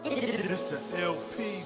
It's a LP.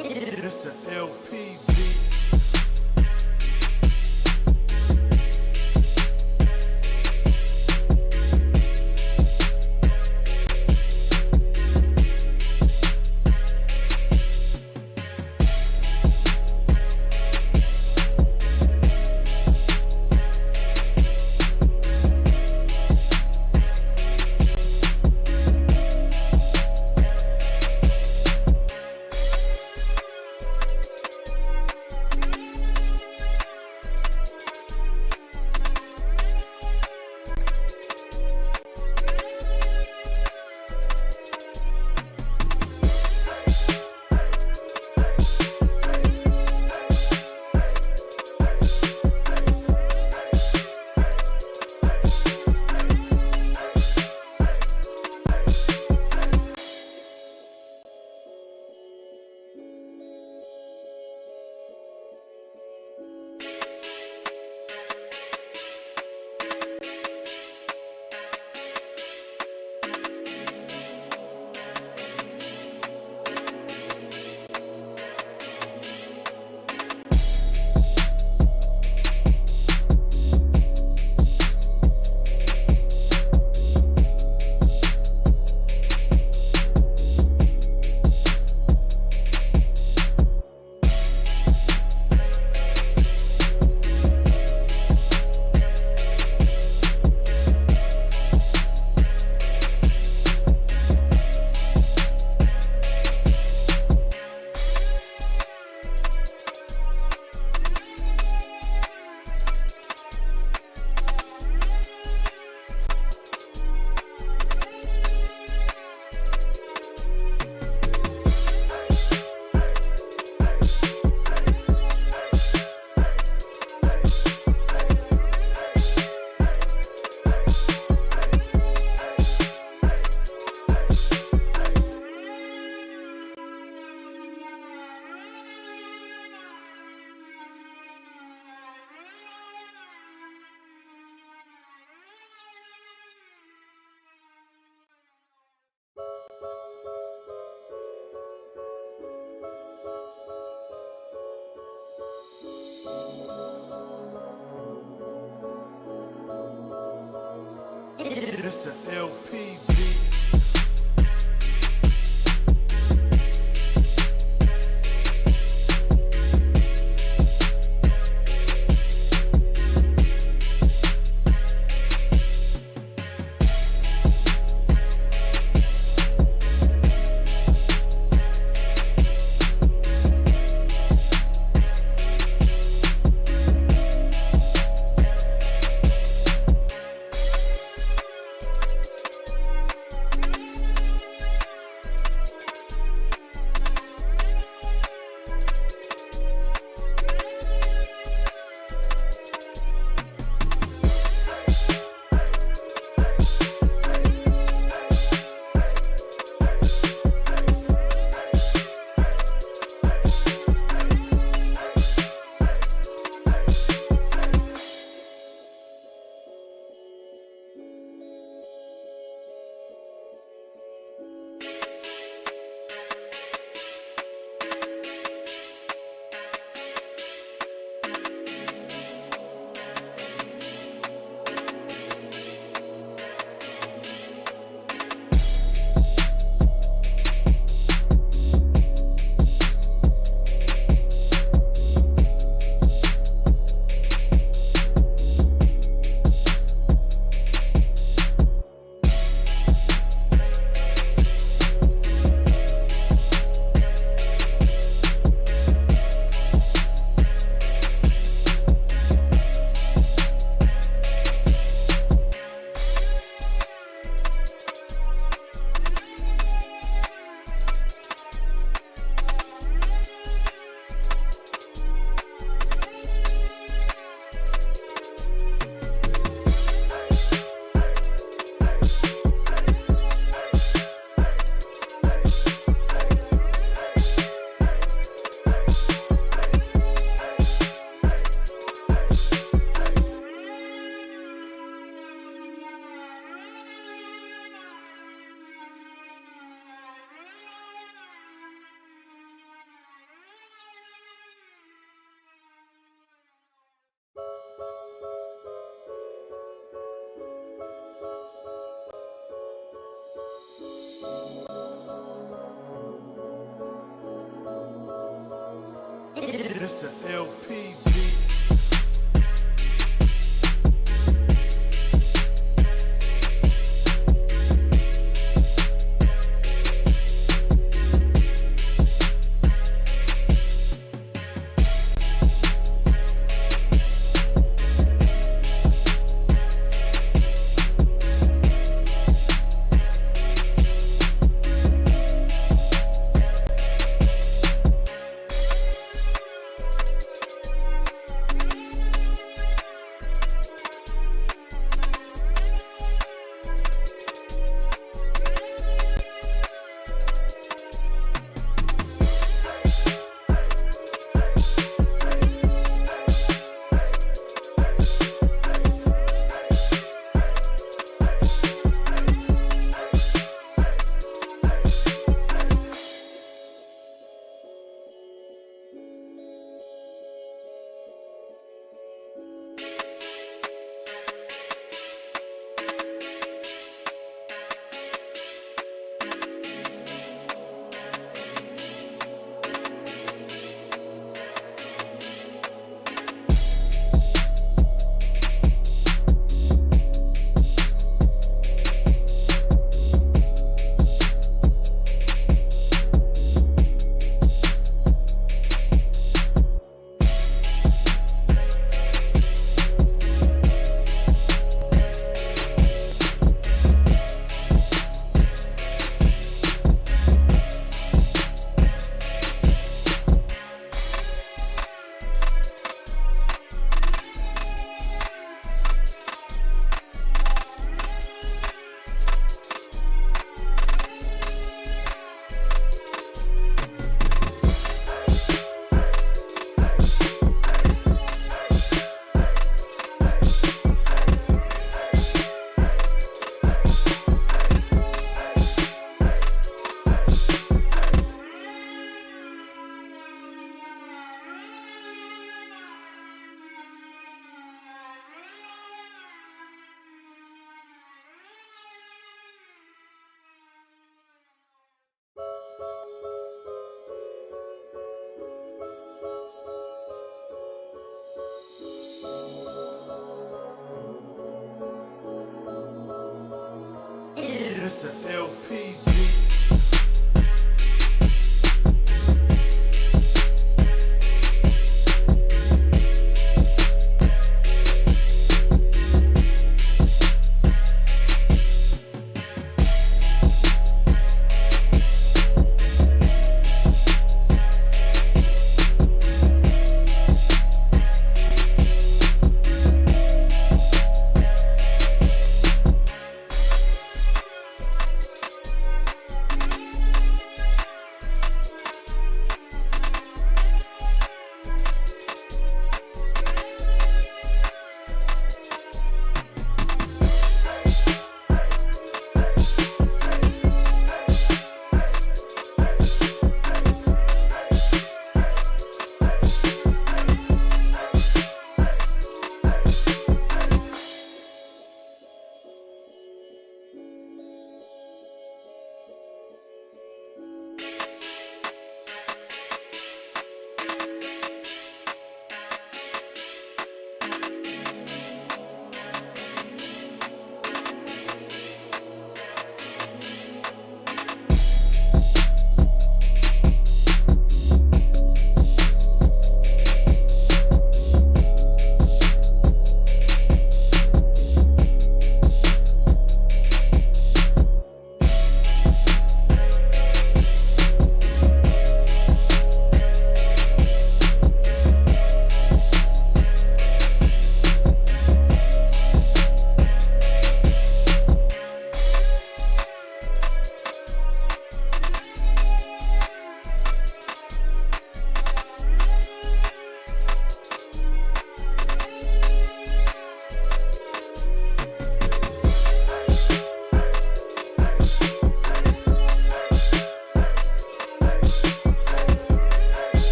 It's a LP. It's a LP beat. It's a LP beat. This a LP beat.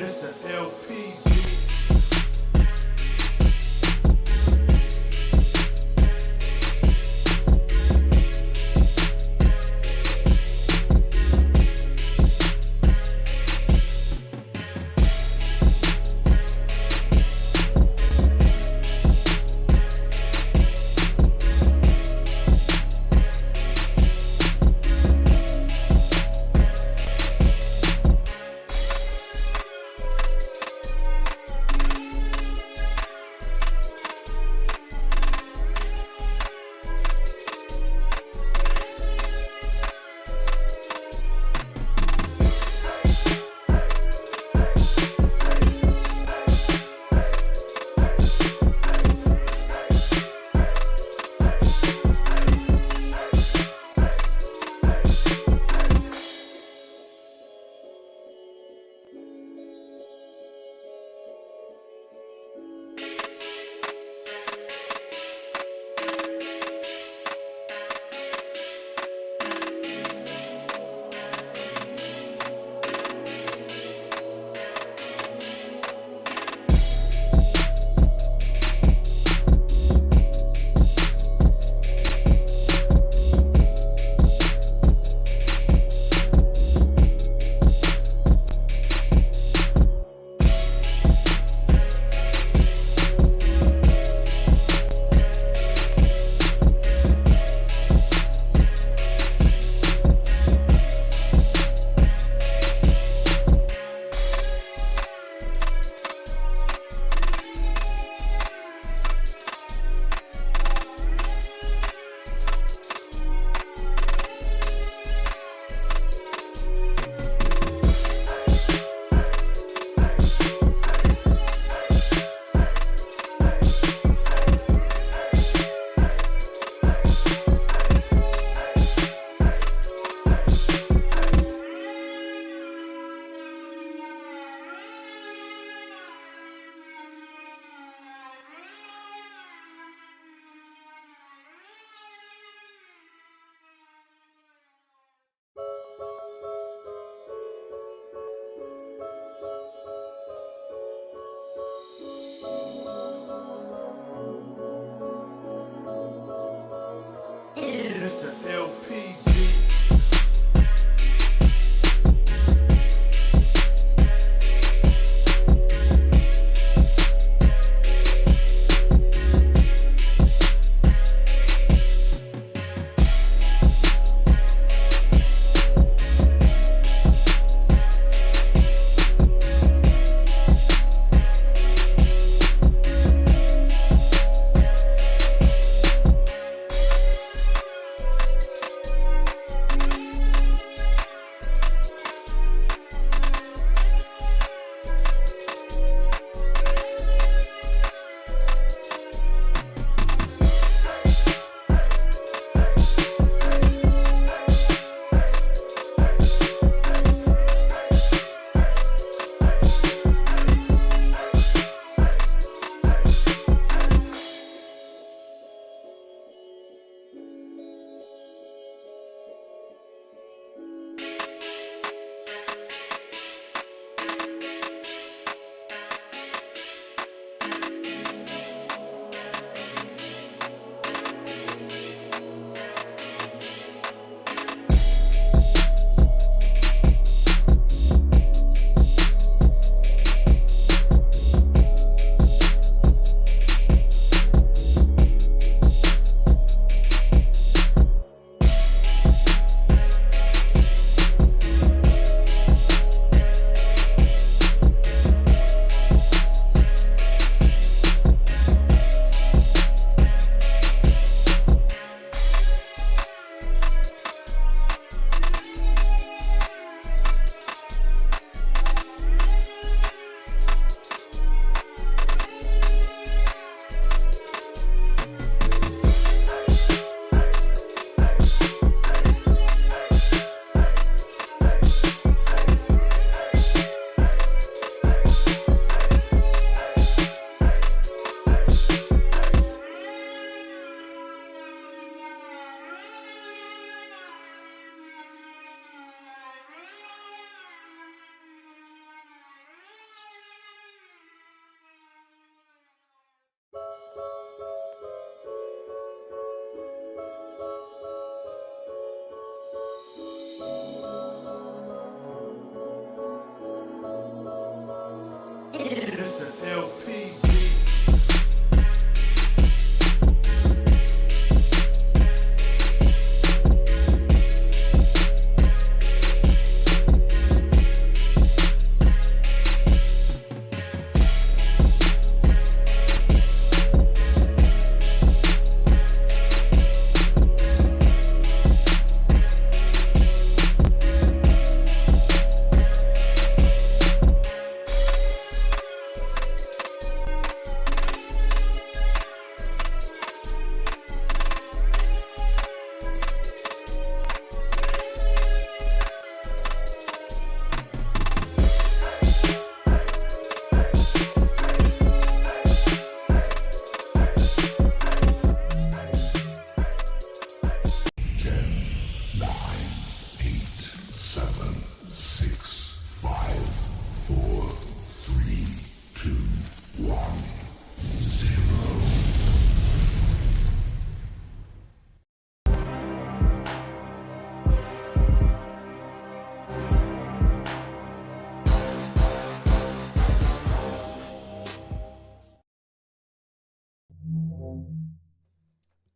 This a LP beat.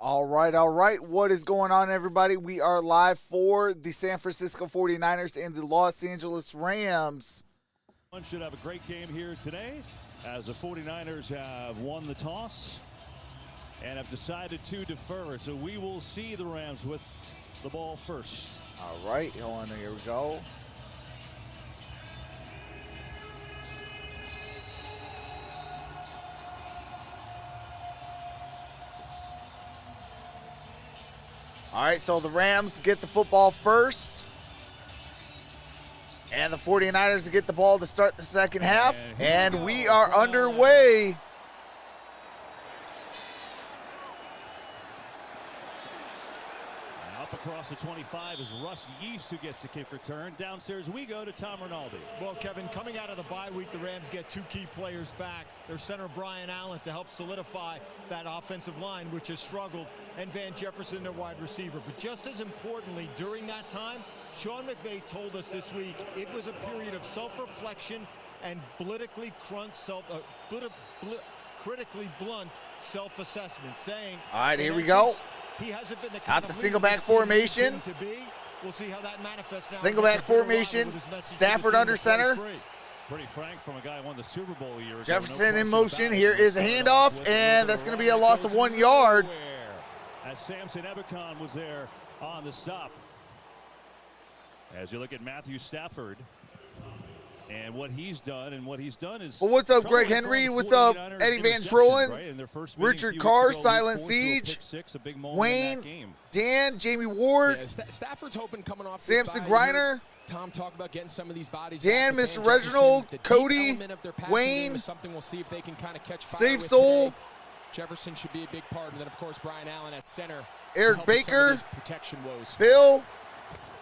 All right. What is going on, everybody? We are live for the San Francisco 49ers and the Los Angeles Rams. One should have a great game here today as the 49ers have won the toss and have decided to defer. So we will see the Rams with the ball first. All right, hold on, here we go. All right, so the Rams get the football first. And the 49ers get the ball to start the second half. And we are underway. Up across the 25 is Russ Yeast who gets the kick return. Downstairs we go to Tom Rinaldi. Well, Kevin, coming out of the bye week, the Rams get two key players back. Their center, Brian Allen, to help solidify that offensive line, which has struggled, and Van Jefferson, their wide receiver. But just as importantly, during that time, Sean McVay told us this week it was a period of self-reflection and critically blunt self-assessment, saying, all right, here we go. He hasn't been the kind out of the single back formation. to be. We'll see how that manifests now. Single back formation. Stafford under center. Pretty frank from a guy who won the Super Bowl a year ago. Jefferson in motion. Here is a handoff, and that's going to be a loss of 1 yard. As Samson Ebicon was there on the stop. As you look at Matthew Stafford and what he's done, is. Well, what's up, Greg Henry? What's up, Eddie Van Trollen? Right? Richard Carr, Silent Siege, Wayne, Dan, Jamie Ward, Stafford's hoping coming off Samson Griner, Tom talk about getting some of these bodies. Dan, Mr. Reginald, Cody, Wayne, something we'll see if they can kind of catch fire Save with Soul, today. Jefferson should be a big part, and then of course Brian Allen at center. Eric Baker, protection woes. Bill.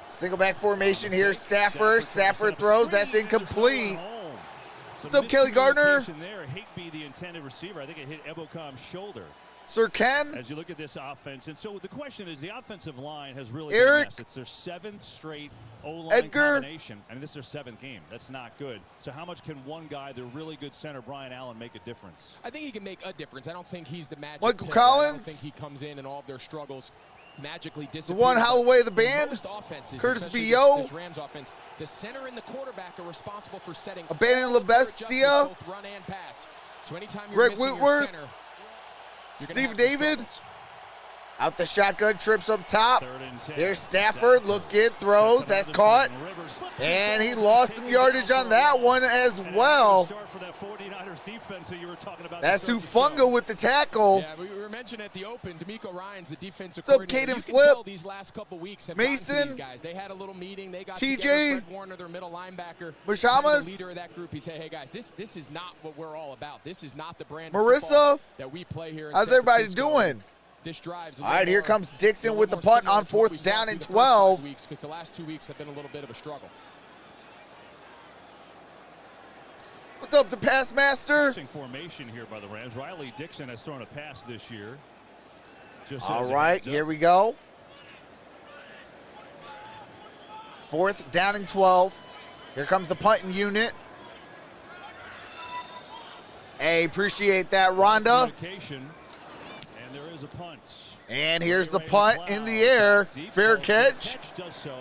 Single back formation here. Stafford throws. That's incomplete. What's up, Kelly Gardner? There, Higbee, the intended receiver. I think it hit Ebocom's shoulder. Sir Ken. As you look at this offense, and so the question is, the offensive line has really Eric. been a mess. It's their 7th straight O-line combination. I mean, this is their 7th game. That's not good. So how much can one guy, the really good center, Brian Allen, make a difference? I think he can make a difference. I don't think he's the magic Michael pill. Collins. I don't think he comes in and all of their struggles magically The disappear. one Holloway, the band. Curtis B.O. This Rams offense, the center and the quarterback are responsible for setting Abandon LaBestia. both run and pass. So anytime you're Greg missing your Whitworth. center, Steve David. Out the shotgun, trips up top. There's Stafford. Look good, throws. That's caught. And he lost some yardage on that one as well. That's Hufunga with the tackle. Yeah, we were mentioning at the open, D'Amico Ryans, the defensive What's up, coordinator. Caden You can Flip? tell these last couple weeks have Mason? gotten to these guys. They had a little meeting. They got TJ? together. Fred Warner, their middle linebacker, Mashamas? the leader of that group. He said, "Hey guys, this is not what we're all about. This is not the brand Marissa? of football that we play here." How's everybody doing? This drive's All right, here comes Dixon with the punt on 4th down and 12. Because the last 2 weeks have been a little bit of a struggle. What's up, the pass master? Interesting formation here by the Rams. Riley Dixon has thrown a pass this year. All right, here we go. 4th down and 12. Here comes the punting unit. Hey, appreciate that, Rhonda. And there is a punt. And here's the punt in the air. Fair catch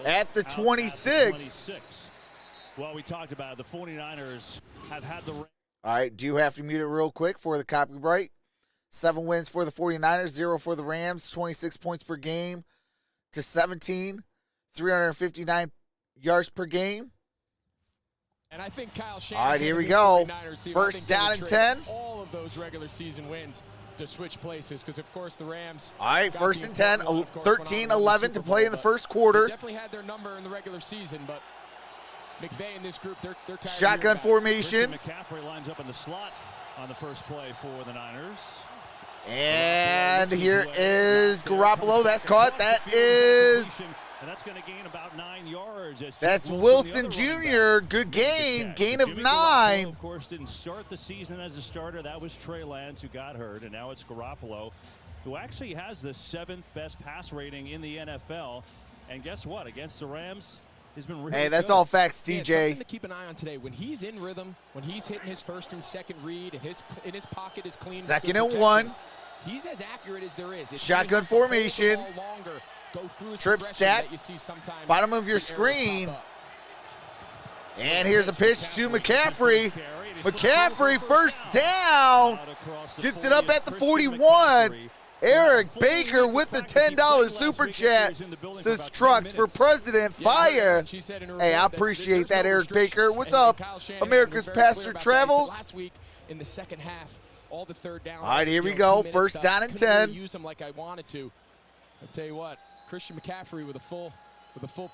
at the 26. Well, we talked about it. The 49ers have had the... All right, do you have to mute it real quick for the copyright? 7 wins for the 49ers, 0 for the Rams, 26 points per game to 17, 359 yards per game. And I think Kyle Shanahan. All right, here we go. First down and 10. All of those regular season wins to switch places because, of course, the Rams. All right, first and 10, 13-11 to play in the first quarter. Definitely had their number in the regular season, but McVay and this group, they're tired. Shotgun formation. McCaffrey lines up in the slot on the first play for the Niners. And here is Garoppolo. That's caught. That is... And that's going to gain about 9 yards. That's Wilson Jr. Good gain. Gain of 9. Of course, didn't start the season as a starter. That was Trey Lance who got hurt, and now it's Garoppolo, who actually has the 7th best pass rating in the NFL. And guess what? Against the Rams, he's been really that's good. all facts, TJ. Yeah, something to keep an eye on today. When he's in rhythm, when he's hitting his first and second read, and his pocket is clean. 2nd and 1. He's as accurate as there is. It's Shotgun formation. Longer, go through Trip stack. Bottom of your screen. And here's a pitch to McCaffrey. McCaffrey, first down. Gets it up at the 41. Eric Baker with the $10 super chat. Says Trucks for President, fire. Hey, I appreciate that, Eric Baker. What's up, America's Pastor Travels? Last week in the second half, all the third down. All right, here we go. First down and 10. Use them like I wanted to. I'll tell you what, Christian McCaffrey with a full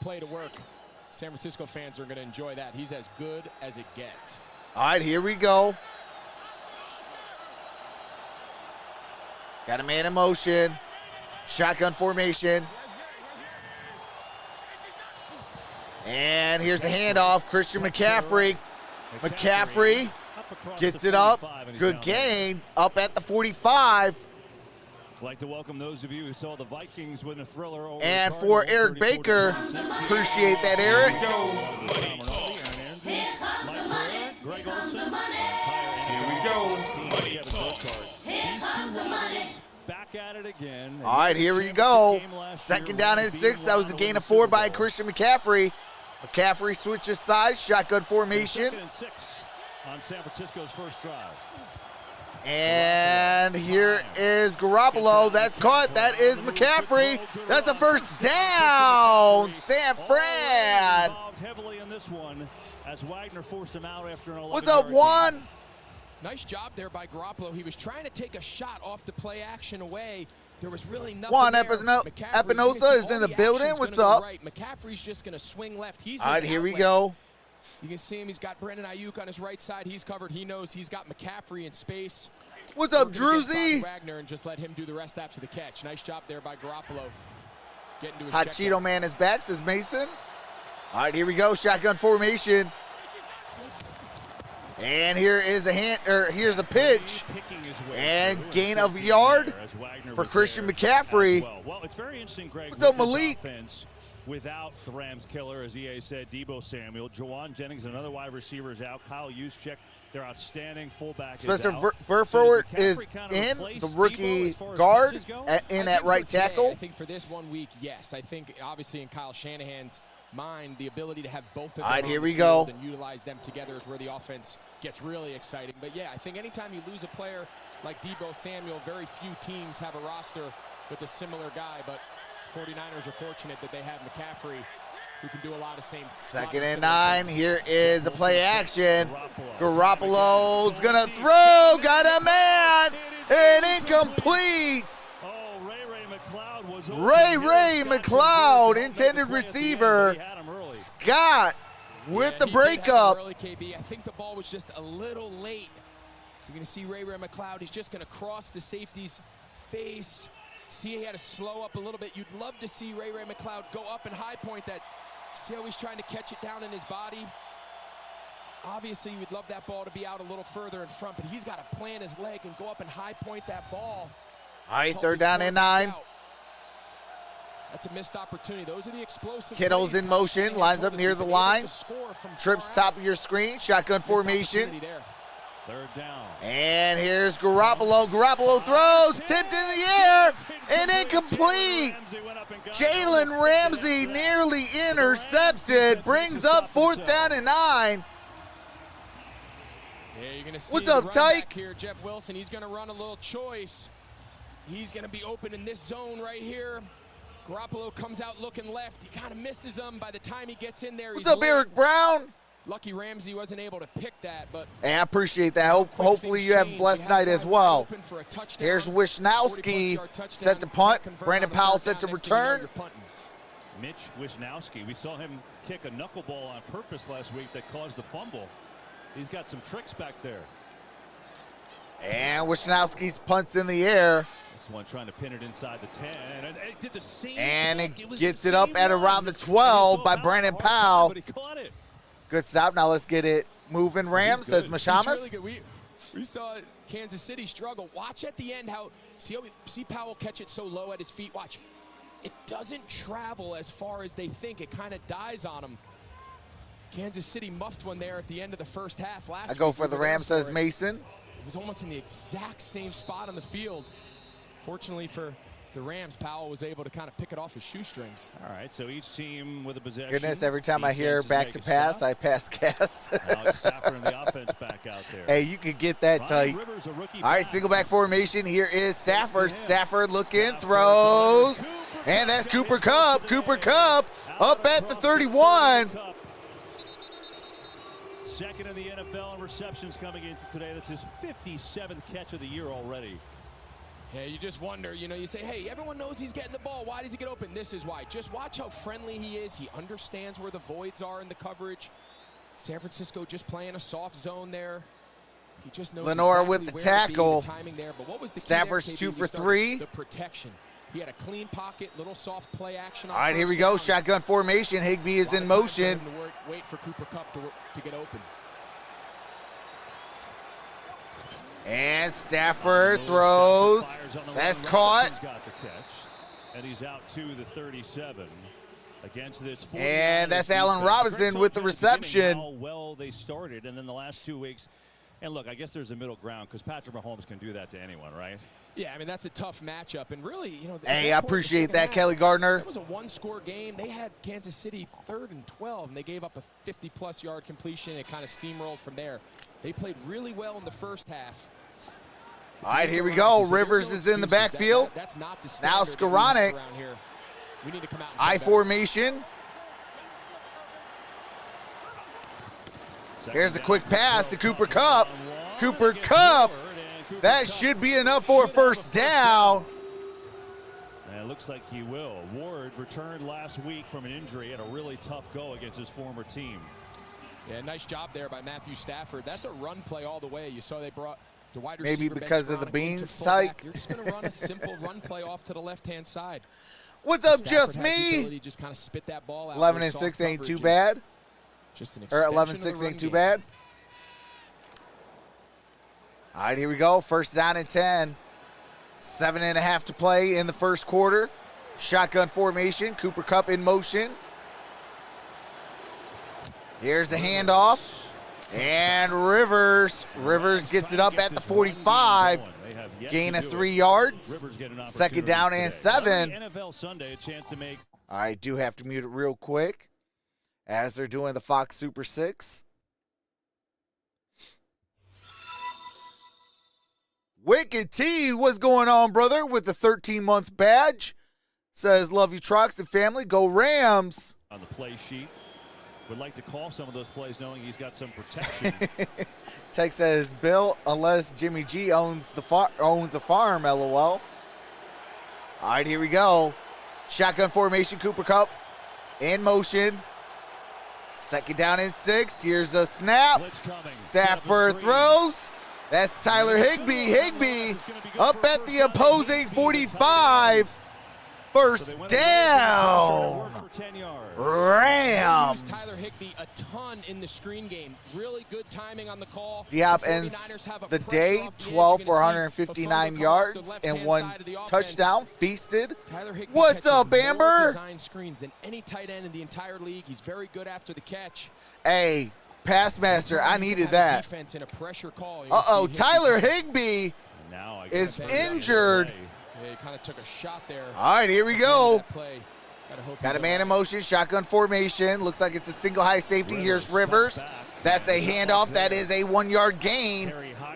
play to work. San Francisco fans are going to enjoy that. He's as good as it gets. All right, here we go. Got a man in motion. Shotgun formation. And here's the handoff. Christian McCaffrey. McCaffrey gets it up. Good gain. Up at the 45. I'd like to welcome those of you who saw the Vikings win a thriller over and for Eric Baker, appreciate that, Eric. Back at it again. All right, here we go. Second down and 6. That was a gain of 4 by Christian McCaffrey. McCaffrey switches sides, shotgun formation. Second and 6 on San Francisco's first drive. And here is Garoppolo. That's caught. That is McCaffrey. That's a first down. San Fran. Heavily in this one as Wagner forced him out after an 11. What's up, Juan? Nice job there by Garoppolo. He was trying to take a shot off the play action away. There was really nothing Juan there. Epinosa is in the building. What's up? Right. McCaffrey's just going to swing left. He's all right, here we go. You can see him. He's got Brandon Ayuk on his right side. He's covered. He knows he's got McCaffrey in space. What's up, Druzy? Wagner, and just let him do the rest after the catch. Nice job there by Garoppolo. Getting to his Hot Cheeto Man is back, says Mason. All right, here we go. Shotgun formation. And here is here's a pitch. And gain of yard for Christian McCaffrey. Well, it's very interesting, Greg. What's up, Malik? Without the Rams killer, as EA said, Deebo Samuel, Jawan Jennings, another wide receiver is out. Kyle Juszczyk, their outstanding fullback, Spencer is out. Burford is in, the rookie guard in at right tackle. I think for this 1 week, yes. I think obviously in Kyle Shanahan's mind, the ability to have both of them all right, here we go go. And utilize them together is where the offense gets really exciting. But yeah, I think anytime you lose a player like Deebo Samuel, very few teams have a roster with a similar guy, but 49ers are fortunate that they have McCaffrey, who can do a lot of same. Second and 9. Here is the play action. Garoppolo's gonna throw. Got a man. And incomplete. Ray McLeod, intended receiver. Scott with the breakup. I think the ball was just a little late. You're going to see Ray McLeod. He's just going to cross the safety's face. See, he had to slow up a little bit. You'd love to see Ray McLeod go up and high point that. See how he's trying to catch it down in his body? Obviously, you would love that ball to be out a little further in front, but he's got to plant his leg and go up and high point that ball. All right, third down and 9. That's a missed opportunity. Those are the explosive. Kittle's in motion, lines up near the line. Trips top of your screen, shotgun formation. Third down. And here's Garoppolo. Garoppolo throws, tipped in the air, and incomplete. Jalen Ramsey nearly intercepted, brings up fourth down and 9. Yeah, you're gonna see what's up, Tyke? Here, Jeff Wilson, he's going to run a little choice. He's going to be open in this zone right here. Garoppolo comes out looking left. He kind of misses him by the time he gets in there. What's up, Eric Brown? Lucky Ramsey wasn't able to pick that, but hey, I appreciate that. Hopefully you have a blessed night as well. Here's Wisnowski set to punt. Brandon Powell set to return. Mitch Wisnowski, we saw him kick a knuckleball on purpose last week that caused a fumble. He's got some tricks back there. And Wisnowski's punts in the air. This one trying to pin it inside the 10. And it did the same. And it gets it up at around the 12 by Brandon Powell. But he caught it. Good stop. Now let's get it moving, Rams, says Mashamas. Really we saw Kansas City struggle. Watch at the end how see Powell catch it so low at his feet. Watch. It doesn't travel as far as they think. It kind of dies on him. Kansas City muffed one there at the end of the first half last week. I go for the Rams, says Mason. It was almost in the exact same spot on the field. Fortunately for the Rams, Powell was able to kind of pick it off his shoestrings. All right, so each team with a possession. Goodness, every time I hear back to pass, I pass gas. Now it's Stafford and the offense back out there. Hey, you could get that tight. Rivers, a rookie All right, back. single back formation. Here is Stafford. Stafford looking, throws. And that's Cooper Kupp. Cooper Kupp up at the 31. Second in the NFL in receptions coming into today. That's his 57th catch of the year already. Yeah, you just wonder, you say, hey, everyone knows he's getting the ball. Why does he get open? This is why. Just watch how friendly he is. He understands where the voids are in the coverage. San Francisco just playing a soft zone there. He just knows Lenore exactly with the where tackle. To be, the timing there. But what was the Stafford's key there, 2 KB? for We started 3. The protection. He had a clean pocket, little soft play action. All right, here we go. Shotgun formation. Higbee is in motion. Wait for Cooper Kupp to get open. And Stafford throws. That's caught. Got the catch, and he's out to the 37 against this. And that's Allen Robinson with the reception. How well they started, and then the last 2 weeks. And look, I guess there's a middle ground because Patrick Mahomes can do that to anyone, right? Yeah, I mean, that's a tough matchup. And really, Hey, I appreciate that, Kelly Gardner. It was a one-score game. They had Kansas City 3rd and 12, and they gave up a 50-plus yard completion. It kind of steamrolled from there. They played really well in the first half. All right, here we go. Rivers is in the backfield. That's not the Now Skoranek. We need to come out. I formation. Here's a quick pass to Cooper Kupp. Cooper Kupp. That should be enough for a first down. And it looks like he will. Ward returned last week from an injury, had a really tough go against his former team. Yeah, nice job there by Matthew Stafford. That's a run play all the way. You saw they brought the wide receiver. Maybe because of the beans type. You're just going to run a simple run play off to the left-hand side. What's up, Stafford just has the me? ability to just kind of spit that ball out 11 with and soft 6 ain't coverage too and bad. Just an Or 11 extension of 6 the ain't run too game. bad. All right, here we go. First down and 10. 7.5 to play in the first quarter. Shotgun formation. Cooper Kupp in motion. Here's the handoff. And Rivers. Rivers gets it up at the 45. Gain of 3 yards. Second down and 7. NFL Sunday, a chance to make. I do have to mute it real quick as they're doing the Fox Super 6. Wicked T, what's going on, brother? With the 13-month badge. Says, love you, Trox and family. Go Rams. On the play sheet. Would like to call some of those plays knowing he's got some protection. Tech says, Bill, unless Jimmy G owns a farm, LOL. All right, here we go. Shotgun formation, Cooper Kupp in motion. Second down and 6. Here's a snap. Stafford throws. That's Tyler Higbee. Higbee up at the opposing 45. First down. Rams. Tyler Higbee a ton in the screen game. Really good timing on the call. Diop ends the day 12 for 159 yards and 1 touchdown. Feasted. What's up, Amber? Design screens than any tight end in the entire league. He's very good after the catch. Hey, pass master, I needed that. Defense in a pressure call. Uh-oh, Tyler Higbee is injured. Yeah, he kind of took a shot there. All right, here we go. Got a man in motion, shotgun formation. Looks like it's a single high safety. Here's Rivers. That's a handoff. That is a 1-yard gain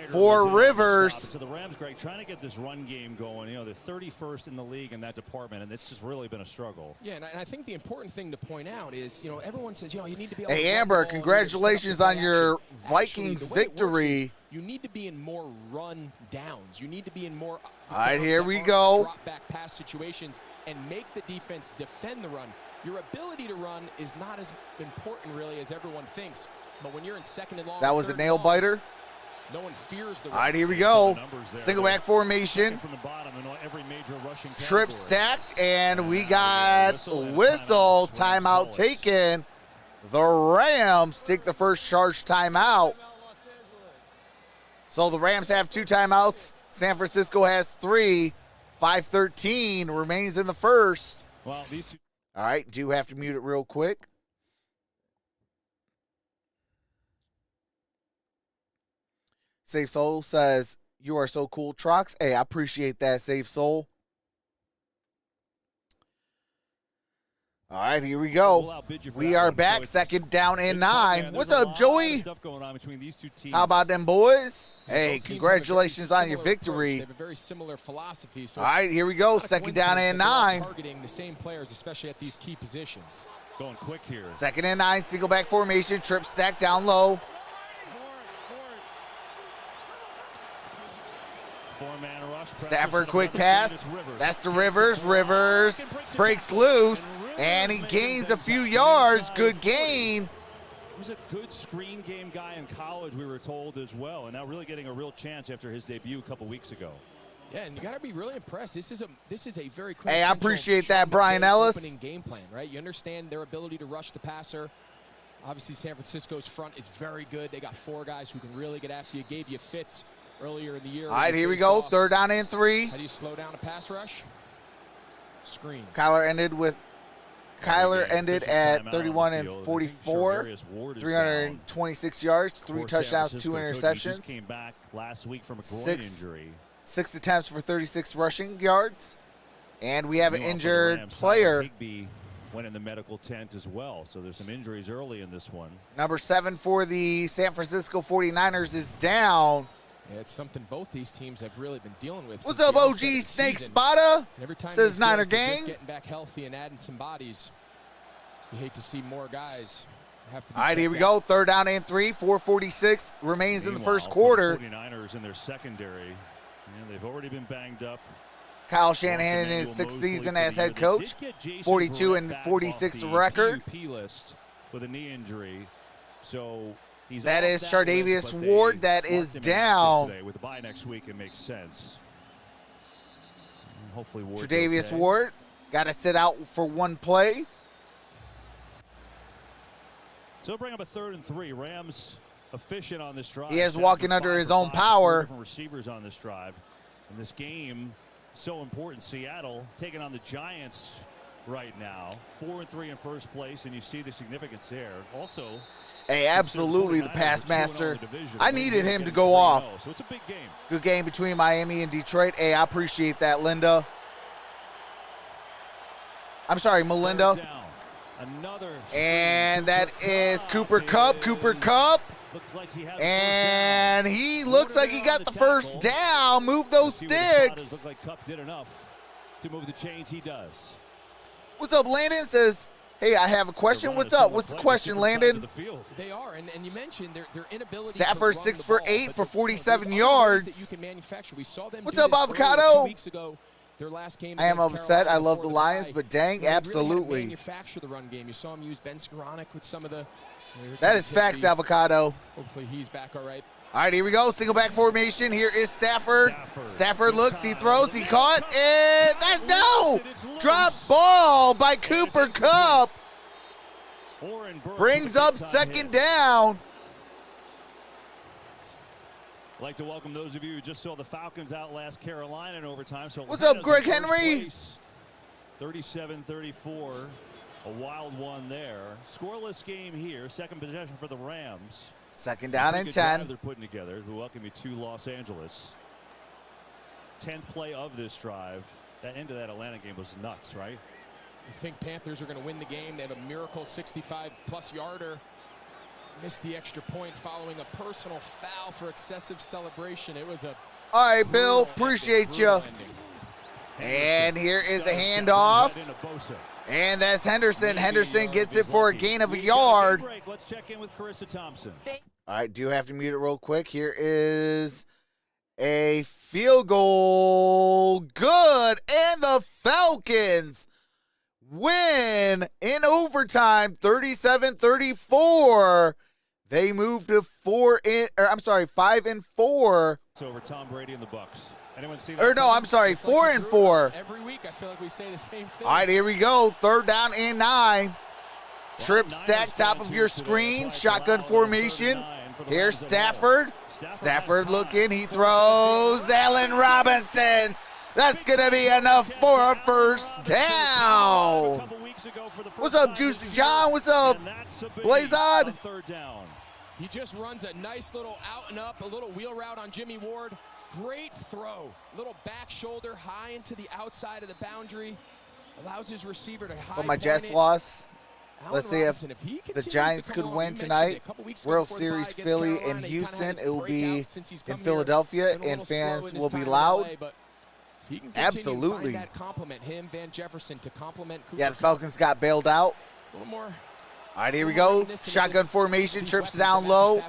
for Rivers. So the Rams, Greg, trying to get this run game going. They're 31st in the league in that department, and it's just really been a struggle. Yeah, and I think the important thing to point out is, everyone says, you need to be. Hey, Amber, congratulations on your Vikings victory. You need to be in more run downs. You need to be in more. All right, here we go. Drop back pass situations and make the defense defend the run. Your ability to run is not as important, really, as everyone thinks. But when you're in second and long, that was a nail biter. No one fears the run. All right, here we go. Single back formation. From the bottom in every major rushing Trip category. stacked, and we got whistle timeout taken. The Rams take the first charge timeout. So the Rams have 2 timeouts. San Francisco has 3. 5:13 remains in the first. Well, these two. All right, do have to mute it real quick. Safe Soul says, You are so cool, Trox. Hey, I appreciate that, Safe Soul. All right, here we go. We are back, second down and 9. What's up, Joey? How about them boys? Hey, congratulations on your victory. They have a very similar philosophy. So all right, here we go, second down and 9. Targeting the same players, especially at these key positions. Going quick here. Second and 9, single back formation, trip stack down low. Stafford, quick pass. That's the Rivers. Rivers breaks loose, and he gains a few yards. Good gain. He was a good screen game guy in college, we were told, as well, and now really getting a real chance after his debut a couple weeks ago. Yeah, and you got to be really impressed. This is a very hey, I appreciate that, Brian Ellis. Opening game plan, right? You understand their ability to rush the passer. Obviously, San Francisco's front is very good. They got 4 guys who can really get after you. Gave you fits earlier in the year. All right, here we go. Third down and 3. How do you slow down a pass rush? Screen. Kyler ended at 31 and 44, 326 yards, 3 touchdowns, 2 interceptions. Came back last week from a groin injury. 6 attempts for 36 rushing yards. And we have an injured player. Went in the medical tent as well, so there's some injuries early in this one. Number 7 for the San Francisco 49ers is down. Yeah, it's something both these teams have really been dealing with. What's up, OG Snake Spada? Says Niner Gang. Getting back healthy and adding some bodies. You hate to see more guys have to be. All right, here we go. Third down and 3. 4:46 remains in the first quarter. The 49ers in their secondary, they've already been banged up. Kyle Shanahan in his 6th season as head coach, 42 and 46 record. List with a knee injury, so he's that is Chardavius Ward. That is down. With the bye next week, it makes sense. Hopefully, Chardavius Ward got to sit out for 1 play. So bring up a 3rd and 3. Rams efficient on this drive. He is walking under his own power. Receivers on this drive, and this game. So important. Seattle taking on the Giants right now. 4 and 3 in first place, and you see the significance there. Also, hey, absolutely the pass master. I needed him to go off. So it's a big game. Good game between Miami and Detroit. Hey, I appreciate that, Linda. I'm sorry, Melinda. And that is Cooper Kupp. Cooper Kupp. And he looks like he got the first down. Move those sticks. Looks like Kupp did enough to move the chains. He does. What's up, Landon? Says, hey, I have a question. What's up? What's the question, Landon? They are, and you mentioned their inability. Stafford 6 for 8 for 47 yards. That you can manufacture. We saw them. What's up, Avocado? 2 weeks ago. Their last game I am upset. Carolina I love the Lions, but dang, absolutely. Really manufacture the run game. You saw him use Ben Skoranek with some of the. That is facts, Avocado. Hopefully he's back all right. All right, here we go. Single back formation. Here is Stafford. Stafford looks, he throws, he caught, and that's no! Drop ball by Cooper Kupp. Brings up second down. I'd like to welcome those of you who just saw the Falcons outlast Carolina in overtime. So what's up, Greg Henry? 37-34, a wild one there. Scoreless game here. Second possession for the Rams. Second down and 10. They're putting together as we welcome you to Los Angeles. 10th play of this drive. That end of that Atlanta game was nuts, right? You think Panthers are going to win the game? They have a miracle 65-plus yarder. Missed the extra point following a personal foul for excessive celebration. It was a. All right, Bill, appreciate you. And here is a handoff. And that's Henderson. Henderson gets it for a gain of a yard. Let's check in with Carissa Thompson. All right, do have to mute it real quick. Here is a field goal. Good. And the Falcons win in overtime, 37-34. They moved to 5 and 4. It's over Tom Brady and the Bucs. Anyone see that? Or no, I'm sorry, 4 and 4. Every week I feel like we say the same thing. All right, here we go. Third down and 9. Trip stack, top of your screen. Shotgun formation. Here's Stafford. Stafford looking. He throws. Allen Robinson. That's going to be enough for a first down. What's up, Juicy John? What's up, Blazod? He just runs a nice little out and up, a little wheel route on Jimmy Ward. Great throw. Little back shoulder high into the outside of the boundary. Allows his receiver to high But my point Jets it. lost. Allen Let's see if Robinson, he the continues Giants to could come on. win You mentioned tonight. it a couple weeks ago World before the bye Series against Philly Carolina, and he kinda Houston. had his It will be breakout since he's in come here. Philadelphia, Been a and little slow fans in his will be time in loud. LA, but if he can continue to find Absolutely. that compliment, him, Van Jefferson, to compliment Cooper Yeah, the Kupp, Falcons got bailed out. it's a little more. All right, here we go. Shotgun formation, trips down low.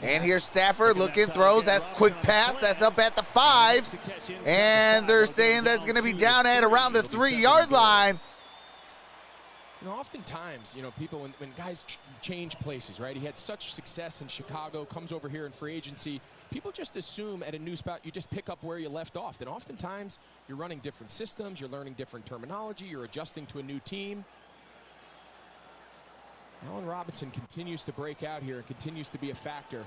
And here's Stafford looking, throws. That's quick pass. That's up at the 5. And they're saying that's going to be down at around the 3-yard line. You know, oftentimes, you know, people, when guys change places, right? He had such success in Chicago, comes over here in free agency. People just assume at a new spot you just pick up where you left off. Then oftentimes you're running different systems, you're learning different terminology, you're adjusting to a new team. Allen Robinson continues to break out here and continues to be a factor.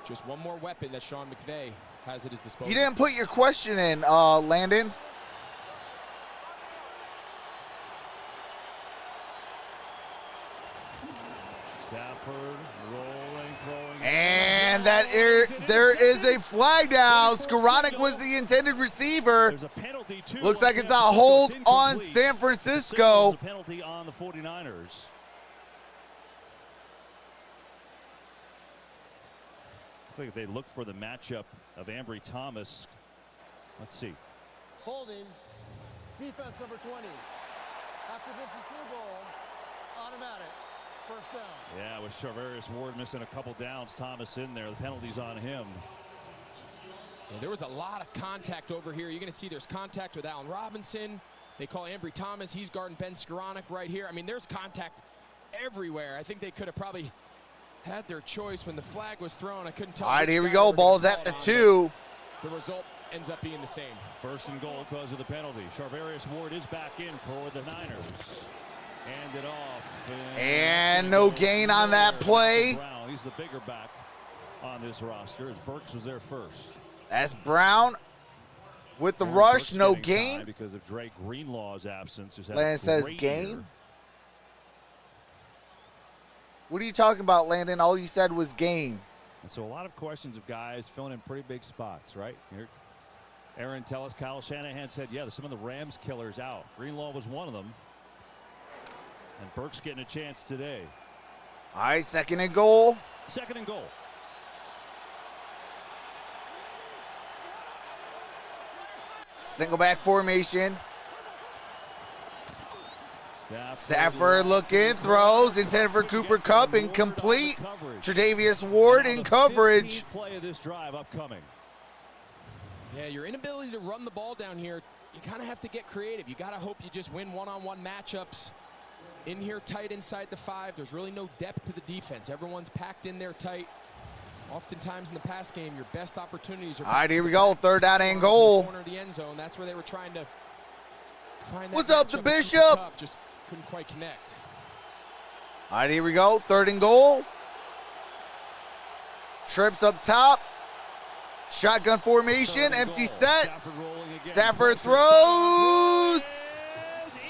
Just one more weapon that Sean McVay has at his disposal. You didn't put your question in, Landon. Stafford rolling, throwing. And there is a flag down. Skoranek was the intended receiver. There's a penalty too. Looks like it's a hold on San Francisco. A penalty on the 49ers. I think they look for the matchup of Ambry Thomas. Let's see. Holding. Defense number 20. After this is the goal. Automatic. First down. Yeah, with Charvarius Ward missing a couple downs, Thomas in there. The penalty's on him. Yeah, there was a lot of contact over here. You're going to see there's contact with Allen Robinson. They call Ambry Thomas. He's guarding Ben Skoranek right here. I mean, there's contact everywhere. I think they could have probably had their choice when the flag was thrown. I couldn't tell. All right, here we go. Ball's at the 2. The result ends up being the same. First and goal because of the penalty. Charvarius Ward is back in for the Niners. Hand it off. And no gain on that play. Brown. He's the bigger back on this roster as Burks was there first. That's Brown with the rush. No gain. Because of Dre Greenlaw's absence. Landon says gain. What are you talking about, Landon? All you said was gain. And so a lot of questions of guys filling in pretty big spots, right? Here, Aaron tell us, Kyle Shanahan said, yeah, some of the Rams killers out. Greenlaw was one of them. And Burks getting a chance today. All right, second and goal. Second and goal. Single back formation. Stafford looking, throws, intended for Cooper Kupp, incomplete. Tre'Davious Ward in coverage. Play of this drive upcoming. Yeah, your inability to run the ball down here, you kind of have to get creative. You got to hope you just win one-on-one matchups. In here tight inside the 5. There's really no depth to the defense. Everyone's packed in there tight. Oftentimes in the pass game, your best opportunities are. All right, here we go. Third down and goal. Corner of the end zone. That's where they were trying to find that. What's up, the matchup with Bishop? Cooper Kupp. Just couldn't quite connect. All right, here we go. Third and goal. Trips up top. Shotgun formation. Empty set. Stafford throws.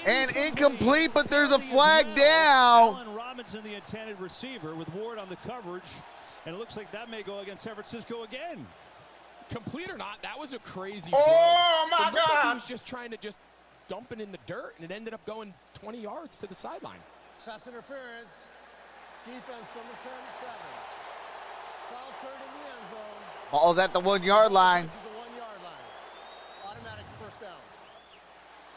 And incomplete, but there's a flag down. Allen Robinson, the intended receiver, with Ward on the coverage. And it looks like that may go against San Francisco again. Complete or not, that was a crazy Oh, throw. my God. He was just trying to just dump it in the dirt, and it ended up going 20 yards to the sideline. Pass interference. Defense number 7. Foul turn in the end zone. Ball's at the 1-yard line. This is the 1-yard line. Automatic first down.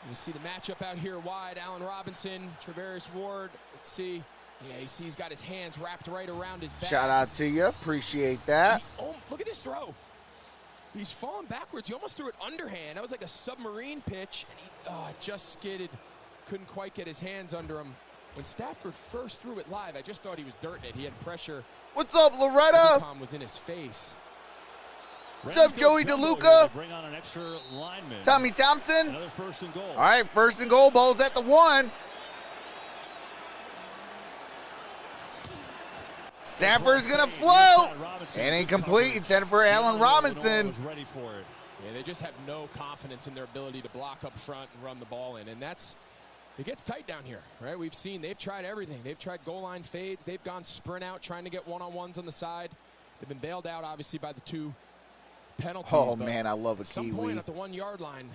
You see the matchup out here wide. Allen Robinson, Charvarius Ward. Let's see. Yeah, you see he's got his hands wrapped right around his back. Shout out to you. Appreciate that. Oh, look at this throw. He's falling backwards. He almost threw it underhand. That was like a submarine pitch. And he just skidded. Couldn't quite get his hands under him. When Stafford first threw it live, I just thought he was dirting it. He had pressure. What's up, Loretta? Tom was in his face. What's up, Joey DeLuca? Bring on an extra lineman. Tommy Thompson. Another first and goal. All right, first and goal. Ball's at the 1. Stafford's going to float. And incomplete. Intended for Allen Robinson. Ready for it. Yeah, they just have no confidence in their ability to block up front and run the ball in. And that's, it gets tight down here, right? We've seen they've tried everything. They've tried goal line fades. They've gone sprint out trying to get one-on-ones on the side. They've been bailed out, obviously, by the two penalties. Oh, but man, I love a at some Kiwi. point at the 1 yard line.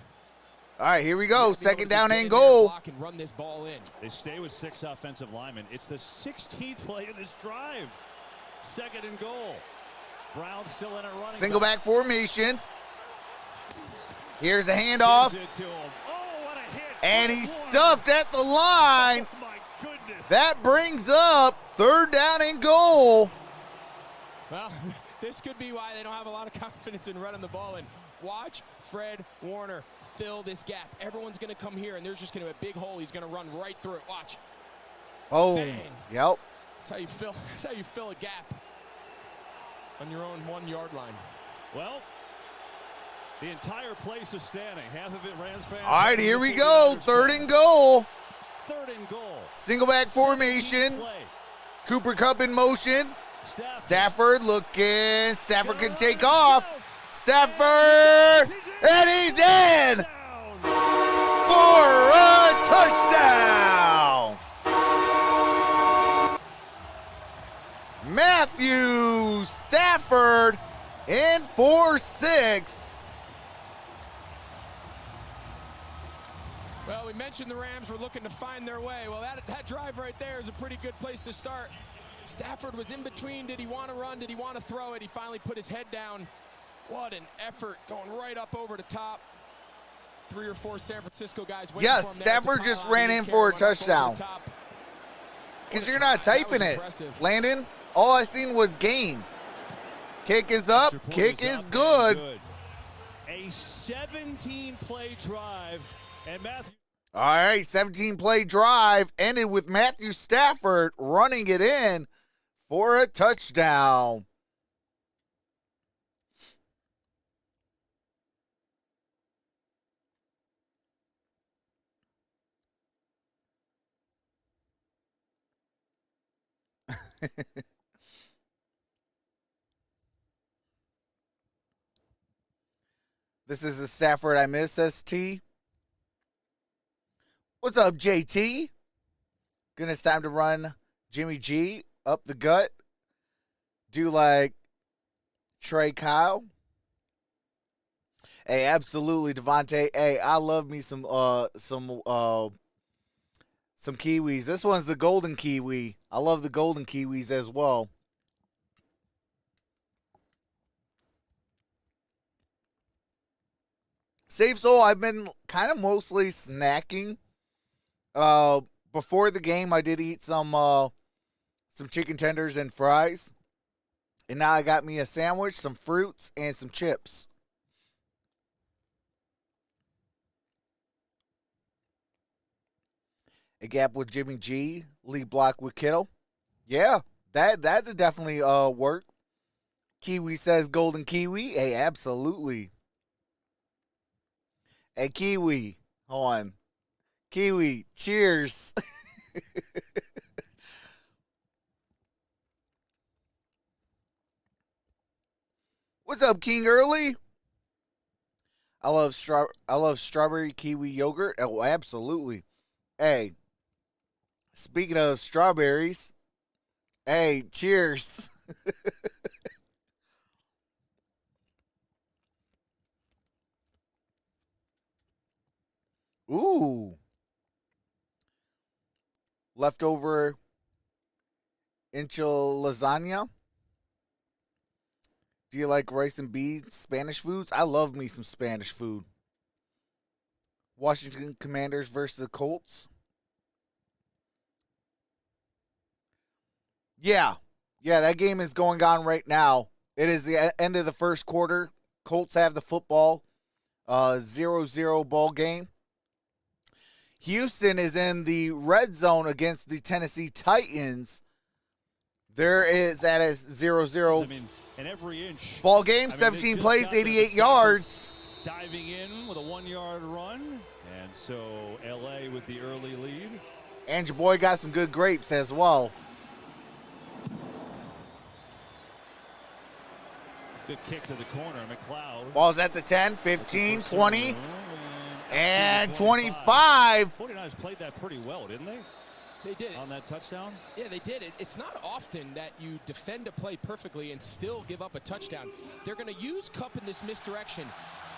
All right, here we go. Second down and And goal. run this ball in. They stay with 6 offensive linemen. It's the 16th play in this drive. Second and goal. Brown still in a running. Single back formation. Here's a handoff. Gives it to him. Oh, what a hit. And he's What a stuffed at the line. Oh, my goodness. That brings up third down and goal. Well, this could be why they don't have a lot of confidence in running the ball in. Watch Fred Warner fill this gap. Everyone's going to come here, and there's just going to be a big hole. He's going to run right through it. Watch. Oh, Bang. yep. That's how you fill. That's how you fill a gap on your own 1 yard line. Well, the entire place is standing. Half of it Rams fans. All right, here we go. Third and goal. Third and goal. Single back formation. Cooper Kupp in motion. Stafford looking. Stafford can take off. Stafford, and he's in for a touchdown. Matthew Stafford in for 6. Well, we mentioned the Rams were looking to find their way. Well, that drive right there is a pretty good place to start. Stafford was in between. Did he want to run? Did he want to throw it? He finally put his head down. What an effort, going right up over the top. 3 or 4 San Francisco guys waiting Yes, for him there. Stafford just ran in for a touchdown. Because you're not typing it. Landon, all I seen was gain. Kick is up. Kick is good. A 17-play drive, and Matthew. All right, 17-play drive ended with Matthew Stafford running it in for a touchdown. This is the Stafford I miss, ST. What's up, JT? It's time to run Jimmy G up the gut. Do like Trey Kyle. Hey, absolutely, Devontae. Hey, I love me some Kiwis. This one's the golden Kiwi. I love the golden Kiwis as well. Safe Soul, I've been kind of mostly snacking. Before the game, I did eat some chicken tenders and fries. And now I got me a sandwich, some fruits, and some chips. A gap with Jimmy G, lead block with Kittle. Yeah, that'd definitely work. Kiwi says golden Kiwi. Hey, absolutely. Hey, Kiwi, hold on. Kiwi, cheers. What's up, King Early? I love strawberry kiwi yogurt. Oh, absolutely. Hey, speaking of strawberries, hey, cheers. Ooh. Leftover enchilada lasagna. Do you like rice and beans, Spanish foods? I love me some Spanish food. Washington Commanders versus the Colts. Yeah, that game is going on right now. It is the end of the first quarter. Colts have the football. 0-0 ball game. Houston is in the red zone against the Tennessee Titans. There is at a 0-0 and every inch ball game, 17 plays, 88 yards. Diving in with a 1-yard run. And so LA with the early lead. And your boy got some good grapes as well. Good kick to the corner, McLeod. Ball's at the 10, 15, 20, and 25. 49ers played that pretty well, didn't they? They did it. On that touchdown? Yeah, they did it. It's not often that you defend a play perfectly and still give up a touchdown. They're going to use Kupp in this misdirection,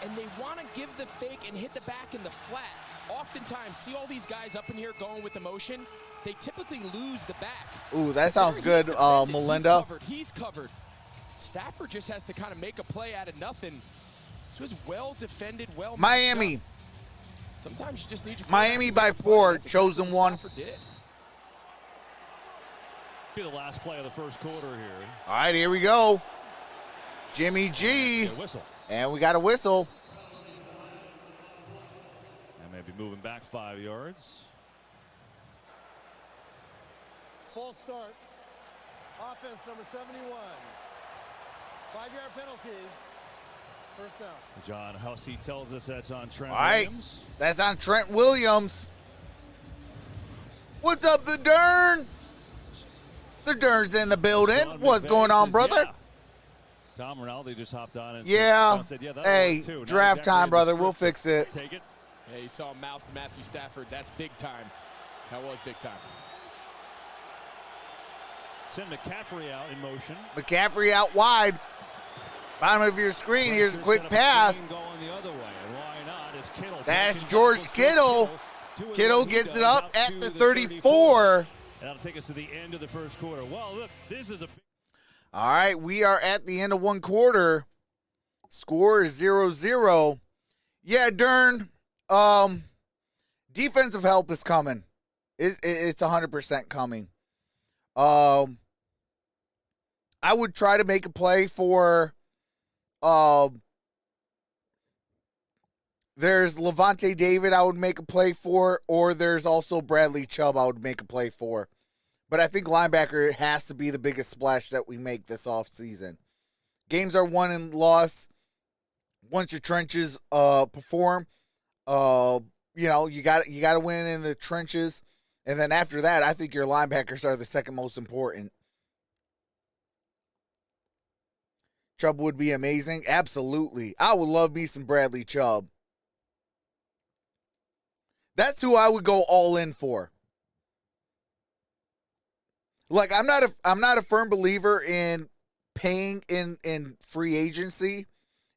and they want to give the fake and hit the back in the flat. Oftentimes, see all these guys up in here going with the motion, they typically lose the back. Ooh, that sounds good, Melinda. He's covered. Stafford just has to kind of make a play out of nothing. This was well defended, well. Miami. Sometimes you just need your Miami by 4, chosen one. Be the last play of the first quarter here. All right, here we go. Jimmy G. Whistle. And we got a whistle. And maybe moving back 5 yards. False start. Offense number 71. 5-yard penalty. First down. John Hussey tells us that's on Trent All right, Williams. that's on Trent Williams. What's up, the Dern? The Dern's in the building. John What's McVay going on, said, brother? yeah. Tom Rinaldi just hopped on and Yeah. said, that'll Hey, work too. Now draft he's time, activated the brother. We'll script. fix it. Take it. Yeah, you saw him mouth Matthew Stafford. That's big time. That was big time. Send McCaffrey out in motion. McCaffrey out wide. Bottom of your screen. Here's a quick Set up a pass. screen going the other way. And why not? It's Kittle. That's Jenkins George goes for Kittle. Doing Kittle what he gets it does up out at to the 34. And that'll take us to the end of the first quarter. Well, look, this is a big. All right, we are at the end of one quarter. Score is 0-0. Yeah, Dern, defensive help is coming. It's 100% coming. I would try to make a play for there's Levante David I would make a play for, or there's also Bradley Chubb I would make a play for. But I think linebacker has to be the biggest splash that we make this offseason. Games are won and lost once your trenches perform. You got to win in the trenches, and then after that, I think your linebackers are the second most important. Chubb would be amazing, absolutely. I would love me some Bradley Chubb. That's who I would go all in for. Like, I'm not a firm believer in paying in free agency,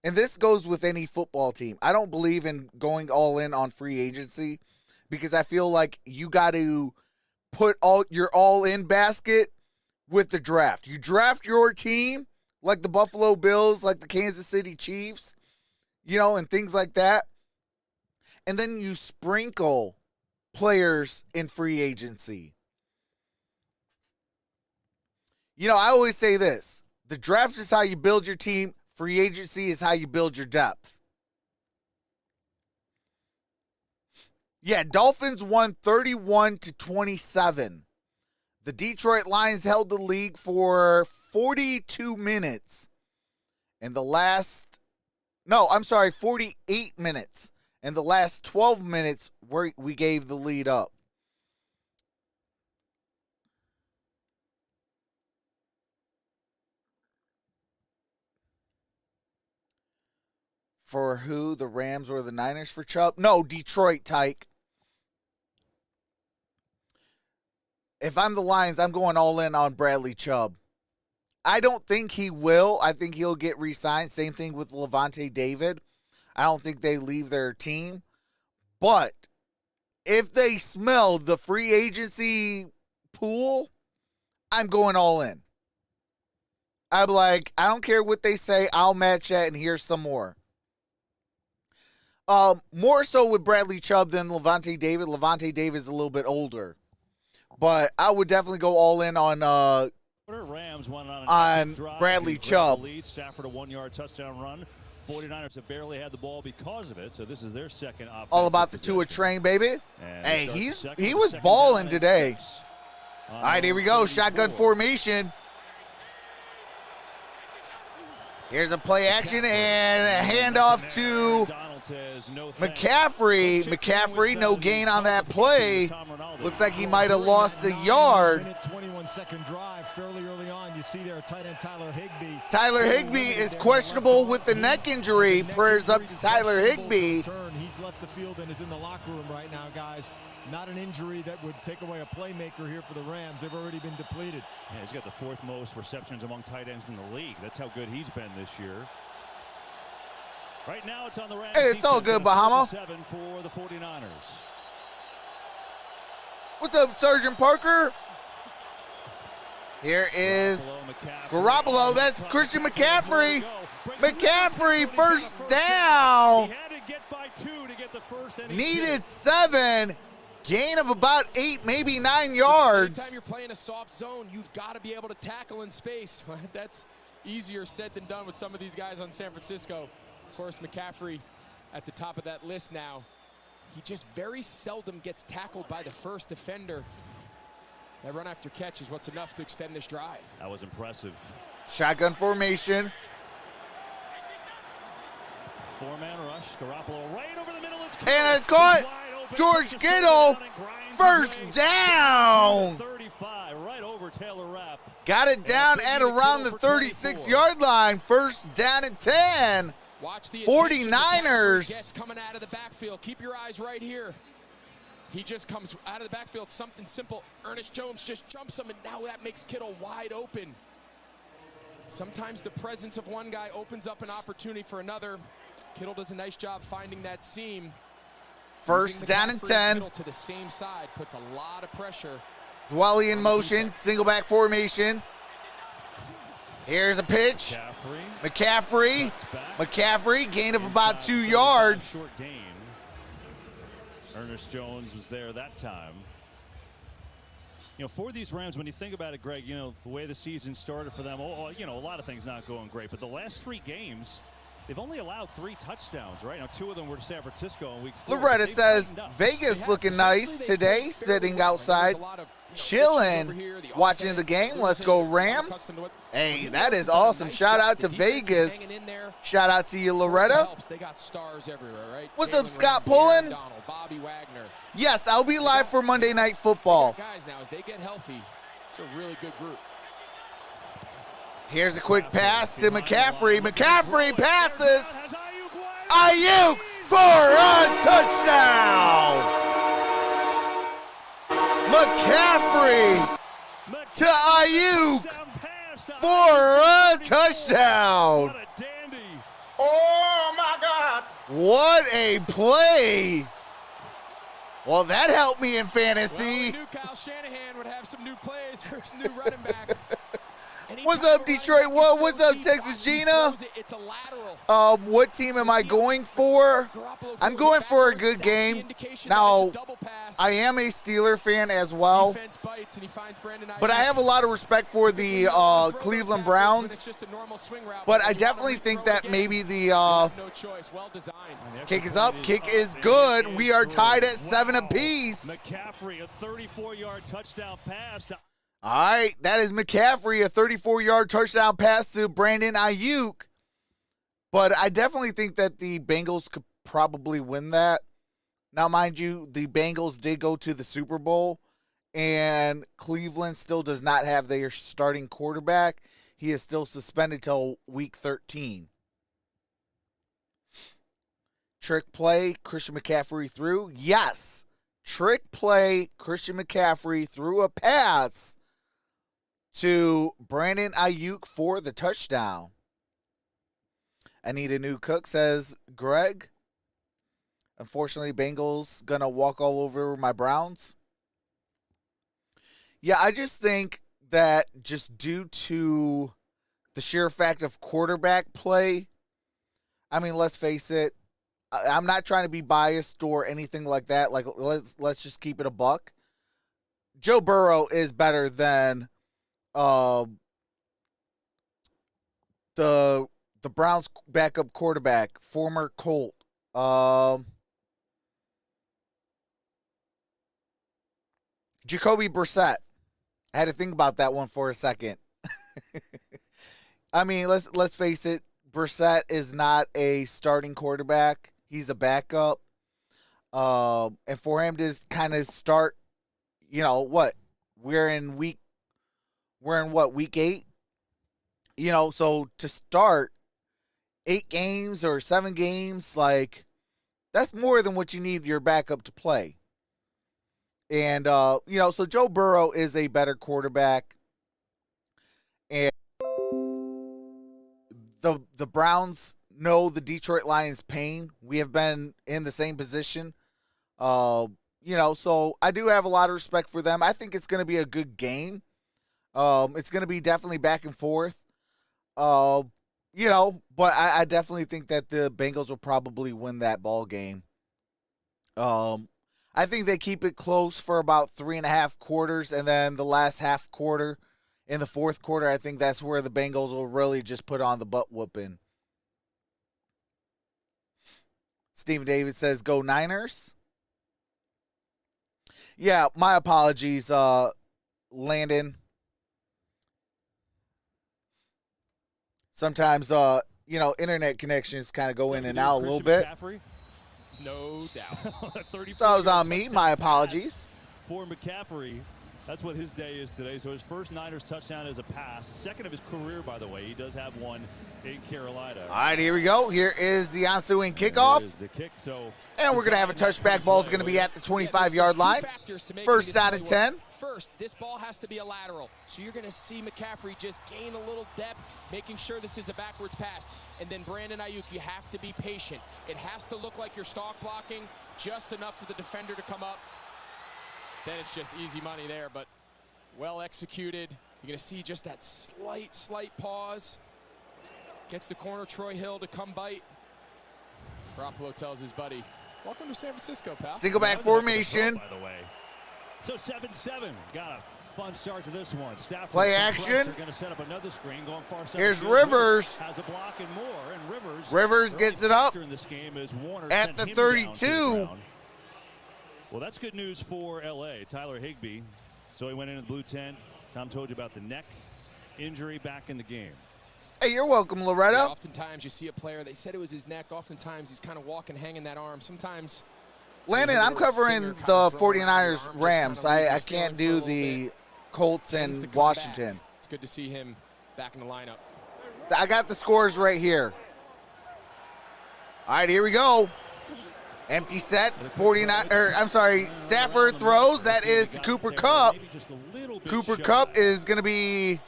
and this goes with any football team. I don't believe in going all in on free agency because I feel like you got to put your all in basket with the draft. You draft your team like the Buffalo Bills, like the Kansas City Chiefs, and things like that. And then you sprinkle players in free agency. I always say this. The draft is how you build your team. Free agency is how you build your depth. Yeah, Dolphins won 31-27. The Detroit Lions held the league for 42 minutes. 48 minutes. And the last 12 minutes, we gave the lead up. For who? The Rams or the Niners for Chubb? No, Detroit, Tyke. If I'm the Lions, I'm going all in on Bradley Chubb. I don't think he will. I think he'll get re-signed. Same thing with Levante David. I don't think they leave their team. But if they smell the free agency pool, I'm going all in. I'm like, I don't care what they say. I'll match that, and here's some more. More so with Bradley Chubb than Levante David. Levante David is a little bit older. But I would definitely go all in on Rams won on Bradley Chubb. Lead. Stafford a 1-yard touchdown run. 49ers have barely had the ball because of it, so this is their second offensive All about the Tua train, baby. Hey, he was balling today. All right, here we go. Shotgun formation. Here's a play action and a handoff to McCaffrey. McCaffrey, no gain on that play. Looks like he might have lost the yard. 21-second drive fairly early on. You see there tight end Tyler Higbee. Tyler Higbee is questionable with the neck injury. Prayers up to Tyler Higbee. left the field and is in the locker room right now, guys. Not an injury that would take away a playmaker here for the Rams. They've already been depleted. Yeah, he's got the 4th most receptions among tight ends in the league. That's how good he's been this year. Right now it's on the Rams. Hey, it's all good, Bahama. 7 for the 49ers. What's up, Sergeant Parker? Here is Garoppolo. That's Christian McCaffrey. McCaffrey, first down. He had to get by 2 to get the first. Needed 7. Gain of about 8, maybe 9 yards. Anytime you're playing a soft zone, you've got to be able to tackle in space. That's easier said than done with some of these guys on San Francisco. Of course, McCaffrey at the top of that list now. He just very seldom gets tackled by the first defender. That run after catch is what's enough to extend this drive. That was impressive. Shotgun formation. 4-man rush. Garoppolo right over the middle. And it's caught. George Kittle, first down. 35, right over Taylor Rapp. Got it down at around the 36-yard line. First down and 10. Watch the 49ers. Gets coming out of the backfield. Keep your eyes right here. He just comes out of the backfield. Something simple. Ernest Jones just jumps him, and now that makes Kittle wide open. Sometimes the presence of one guy opens up an opportunity for another. Kittle does a nice job finding that seam. First down and 10. To the same side puts a lot of pressure. Dwelly in motion, single back formation. Here's a pitch. McCaffrey. McCaffrey, gain of about 2 yards. Short gain. Ernest Jones was there that time. You know, for these Rams, when you think about it, Greg, you know, the way the season started for them, you know, a lot of things not going great. But the last 3 games, they've only allowed 3 touchdowns, right? Now, 2 of them were to San Francisco in week 4. Loretta says Vegas looking nice today, sitting outside, chilling, watching the game. Let's go Rams. Hey, that is awesome. Shout out to Vegas. Shout out to you, Loretta. They got stars everywhere, right? What's up, Scott Pullen? Bobby Wagner. Yes, I'll be live for Monday Night Football. Guys, now as they get healthy, it's a really good group. Here's a quick pass to McCaffrey. McCaffrey passes. Ayuk for a touchdown. McCaffrey to Ayuk for a touchdown. Oh, my God. What a play. Well, that helped me in fantasy. Well, we knew Kyle Shanahan would have some new plays for his new running back. What's up, Detroit? What's up, Texas Gina? It's a lateral. What team am I going for? I'm going for a good game. Now, I am a Steeler fan as well, but I have a lot of respect for the Cleveland Browns. But I definitely think that maybe the kick is up, kick is good. We are tied at 7 apiece. McCaffrey, a 34-yard touchdown pass. All right, that is McCaffrey, a 34-yard touchdown pass to Brandon Ayuk. But I definitely think that the Bengals could probably win that. Now, mind you, the Bengals did go to the Super Bowl, and Cleveland still does not have their starting quarterback. He is still suspended till week 13. Trick play, Christian McCaffrey threw. Yes, trick play, Christian McCaffrey threw a pass to Brandon Ayuk for the touchdown. I need a new cook, says Greg. Unfortunately, Bengals going to walk all over my Browns. Yeah, I just think that just due to the sheer fact of quarterback play, I mean, let's face it, I'm not trying to be biased or anything like that. Like, let's just keep it a buck. Joe Burrow is better than the Browns backup quarterback, former Colt. Jacoby Brissett. I had to think about that one for a second. I mean, let's face it. Brissett is not a starting quarterback. He's a backup. And for him to kind of start, you know what? We're in week 8? You know, so to start 8 games or 7 games, like, That's more than what you need your backup to play. And, so Joe Burrow is a better quarterback. And the Browns know the Detroit Lions' pain. We have been in the same position. So I do have a lot of respect for them. I think it's going to be a good game. It's going to be definitely back and forth. But I definitely think that the Bengals will probably win that ball game. I think they keep it close for about 3.5 quarters, and then the last half quarter in the fourth quarter, I think that's where the Bengals will really just put on the butt whooping. Stephen David says, go Niners. Yeah, my apologies, Landon. Sometimes, internet connections kind of go in and out a little bit. McCaffrey? No doubt. So it was on me. My apologies. For McCaffrey, that's what his day is today. So his first Niners touchdown is a pass. Second of his career, by the way. He does have one in Carolina. All right, here we go. Here is the ensuing kickoff. The kick. And we're going to have a touchback. Ball is going to be at the 25-yard line. First down and 10. First, this ball has to be a lateral. So you're going to see McCaffrey just gain a little depth, making sure this is a backwards pass. And then Brandon Ayuk, you have to be patient. It has to look like you're stalk blocking, just enough for the defender to come up. Then it's just easy money there, but well executed. You're going to see just that slight pause. Gets the corner, Troy Hill, to come bite. Garoppolo tells his buddy, welcome to San Francisco, pal. Single back formation. By the way. So 7-7. Got a fun start to this one. Stafford play action. Going to set up another screen going far side. Here's Rivers. Has a block and more, and Rivers gets it up in this game as Warner at the 32. Well, that's good news for LA. Tyler Higbee. So he went into the blue tent. Tom told you about the neck injury back in the game. Hey, you're welcome, Loretta. Yeah, oftentimes you see a player, they said it was his neck. Oftentimes he's kind of walking, hanging that arm. Sometimes. Landon, I'm covering the 49ers Rams. I can't do the Colts and Washington. It's good to see him back in the lineup. I got the scores right here. All right, here we go. Empty set, Stafford throws. That is to Cooper Kupp. Cooper Kupp is going to be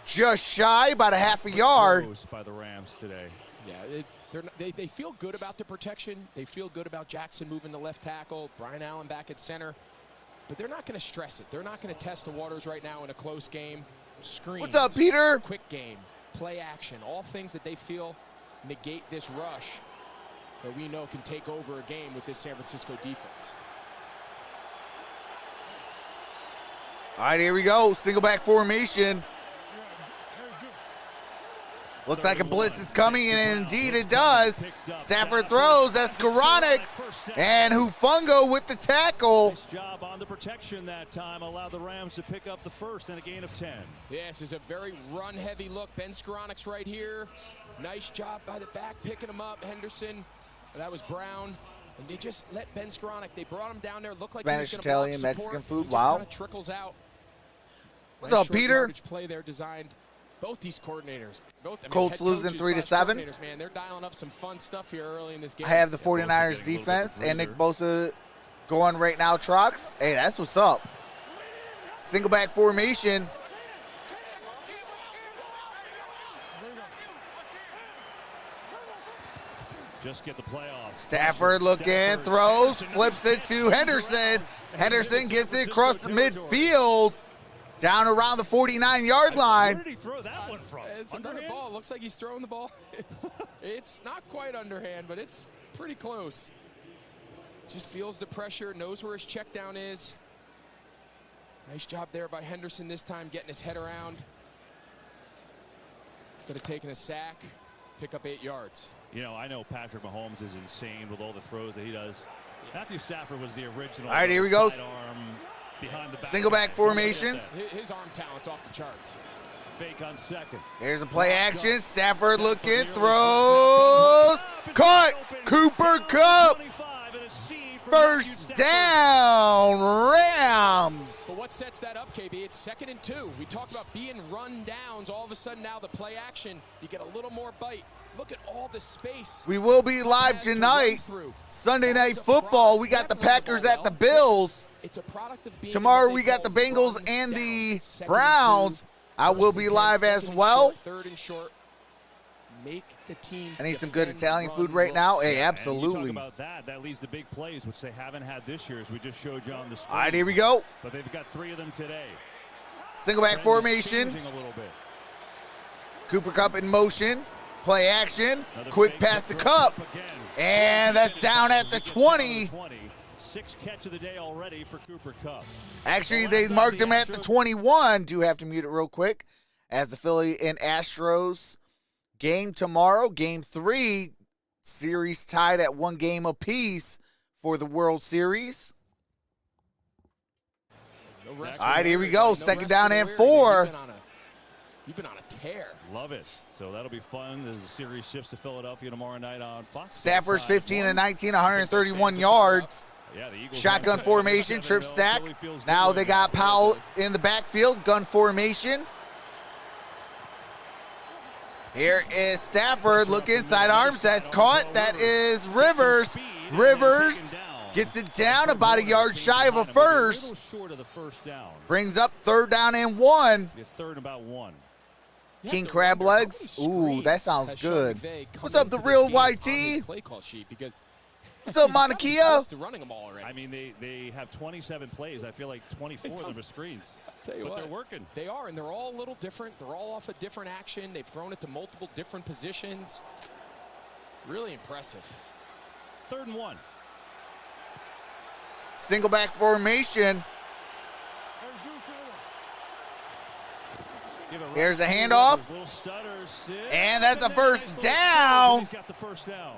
just shy, about a half a yard. By the Rams today. Yeah, they feel good about the protection. They feel good about Jackson moving to left tackle, Brian Allen back at center. But they're not going to stress it. They're not going to test the waters right now in a close game. Screens. What's up, Peter? Quick game, play action, all things that they feel negate this rush that we know can take over a game with this San Francisco defense. All right, here we go. Single back formation. Looks like a blitz is coming, and indeed it does. Stafford throws. That's Skoranek. And Hufanga with the tackle. Nice job on the protection that time. Allowed the Rams to pick up the first and a gain of 10. This is a very run-heavy look. Ben Skoranek's right here. Nice job by the back, picking him up. Henderson. That was Brown. And they just let Ben Skoranek. They brought him down there. Looked like Spanish, he was gonna Italian, block Mexican support. food. Wow. Kind of trickles out. What's up, Peter? Play there designed. Both these coordinators. Colts losing 3-7. Man, they're dialing up some fun stuff here early in this game. I have the 49ers defense and Nick Bosa going right now, Trox. Hey, that's what's up. Single back formation. Just get the playoffs. Stafford looking, throws, flips it to Henderson. Henderson gets it across the midfield, down around the 49-yard line. Where did he throw that one from? It's under the ball. Looks like he's throwing the ball. It's not quite underhand, but it's pretty close. Just feels the pressure, knows where his check down is. Nice job there by Henderson this time, getting his head around. Instead of taking a sack, pick up 8 yards. You know, I know Patrick Mahomes is insane with all the throws that he does. Matthew Stafford was the original. All right, here we go. Behind the back. Single back formation. His arm talent's off the charts. Fake on second. Here's a play action. Stafford looking, throws. Caught. Cooper Kupp. First down, Rams. But what sets that up, KB? It's 2nd and 2. We talked about being run downs. All of a sudden now the play action, you get a little more bite. Look at all the space. We will be live tonight. Sunday Night Football. We got the Packers at the Bills. It's a product of being Tomorrow we got the Bengals and the Browns. I will be live as well. Third and short. Make the teams. I need some good Italian food right now. Hey, absolutely. And you talk about that leads to big plays, which they haven't had this year, as we just showed you on the screen. All right, here we go. But they've got 3 of them today. Single back formation. A little bit. Cooper Kupp in motion. Play action. Quick pass to Kupp. And that's down at the 20. 6 catch of the day already for Cooper Kupp. Actually, they marked him at the 21. Do have to mute it real quick. As the Philly and Astros game tomorrow, game 3, series tied at 1 game apiece for the World Series. All right, here we go. Second down and 4. You've been on a tear. Love it. So that'll be fun as the series shifts to Philadelphia tomorrow night on Fox. Stafford's 15 and 19, 131 yards. Yeah, the Eagles Shotgun formation, trip stack. Now they got Powell in the backfield, gun formation. Here is Stafford. Look inside arms. That's caught. That is Rivers. Rivers gets it down about a yard shy of a first. Brings up 3rd down and 1. 3rd about 1. King Crab Legs. Ooh, that sounds good. What's up, the real YT? What's up, Monakia? I mean, they have 27 plays. I feel like 24 of them are screens. Tell you but what, they're working. They are, and they're all a little different. They're all off a different action. They've thrown it to multiple different positions. Really impressive. 3rd and 1. Single back formation. Here's a handoff. And that's a first down. He's got the first down.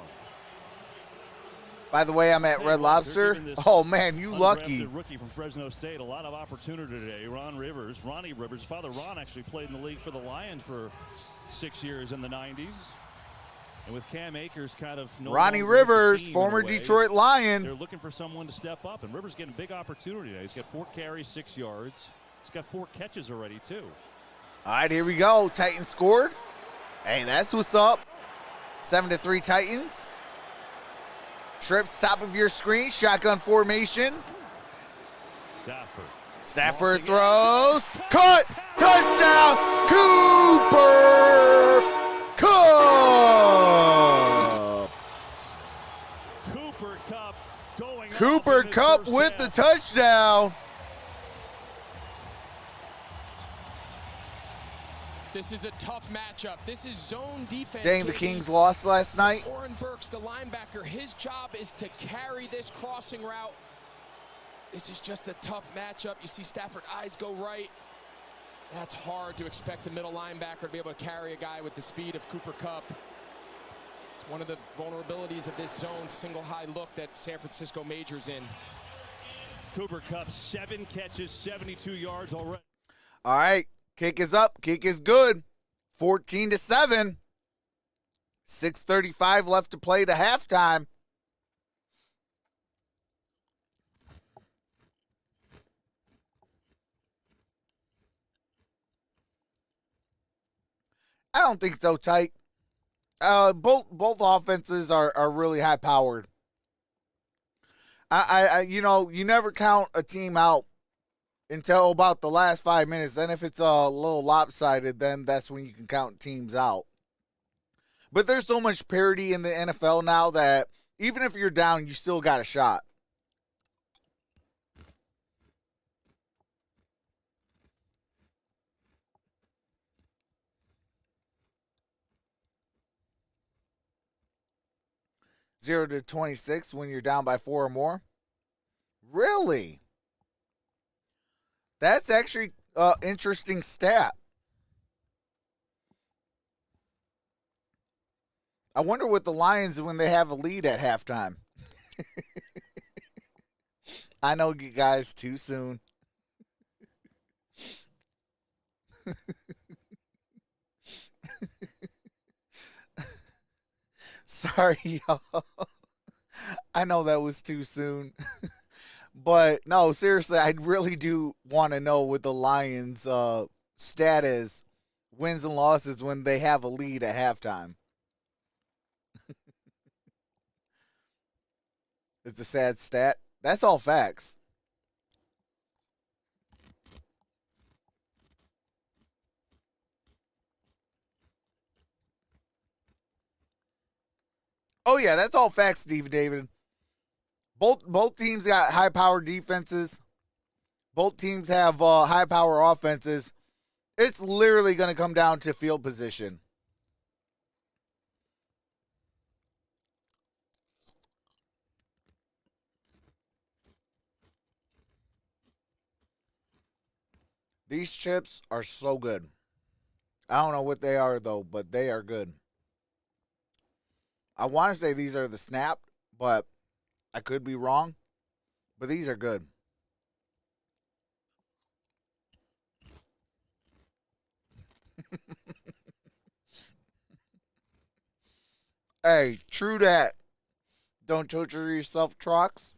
By the way, I'm at Red Lobster. Oh, man, you lucky. Rookie from Fresno State. A lot of opportunity today. Ronnie Rivers. His father, Ron, actually played in the league for the Lions for 6 years in the 90s. And with Cam Akers kind of Ronnie Rivers, former Detroit Lion. They're looking for someone to step up. And Rivers getting a big opportunity today. He's got 4 carries, 6 yards. He's got 4 catches already, too. All right, here we go. Titans scored. Hey, that's what's up. 7-3 Titans. Trips top of your screen. Shotgun formation. Stafford throws. Cut. Touchdown. Cooper Kupp. Cooper Kupp with the touchdown. This is a tough matchup. This is zone defense. Dang, the Kings lost last night. Oren Burks, the linebacker, his job is to carry this crossing route. This is just a tough matchup. You see Stafford eyes go right. That's hard to expect a middle linebacker to be able to carry a guy with the speed of Cooper Kupp. It's one of the vulnerabilities of this zone single high look that San Francisco majors in. Cooper Kupp, 7 catches, 72 yards already. All right. Kick is up. Kick is good. 14-7. 6:35 left to play to halftime. I don't think so, tight. Both offenses are really high powered. You never count a team out until about the last 5 minutes. Then if it's a little lopsided, then that's when you can count teams out. But there's so much parity in the NFL now that even if you're down, you still got a shot. Zero to 26 when you're down by 4 or more. Really? That's actually an interesting stat. I wonder what the Lions when they have a lead at halftime. I know you guys too soon. Sorry, y'all. I know that was too soon. But, no, seriously, I really do want to know what the Lions' stat is, wins and losses, when they have a lead at halftime. It's a sad stat. That's all facts. Oh yeah, that's all facts, Steve David. Both teams got high power defenses. Both teams have high power offenses. It's literally going to come down to field position. These chips are so good. I don't know what they are though, but they are good. I want to say these are the Snap, but I could be wrong. But these are good. Hey, true that. Don't torture yourself, Trox.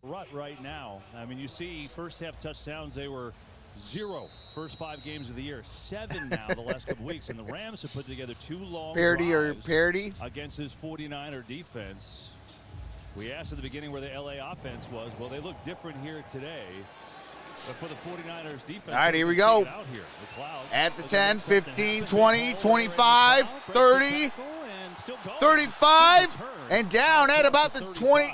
Rut right now. I mean, you see first half touchdowns, they were 0 first 5 games of the year. 7 now the last couple weeks. And the Rams have put together 2 long parody against this 49er defense. We asked at the beginning where the LA offense was. Well, they look different here today. But for the 49ers defense, all right, here we go. At the 10, 15, 20, 25, 30, 35, and down at about the 20,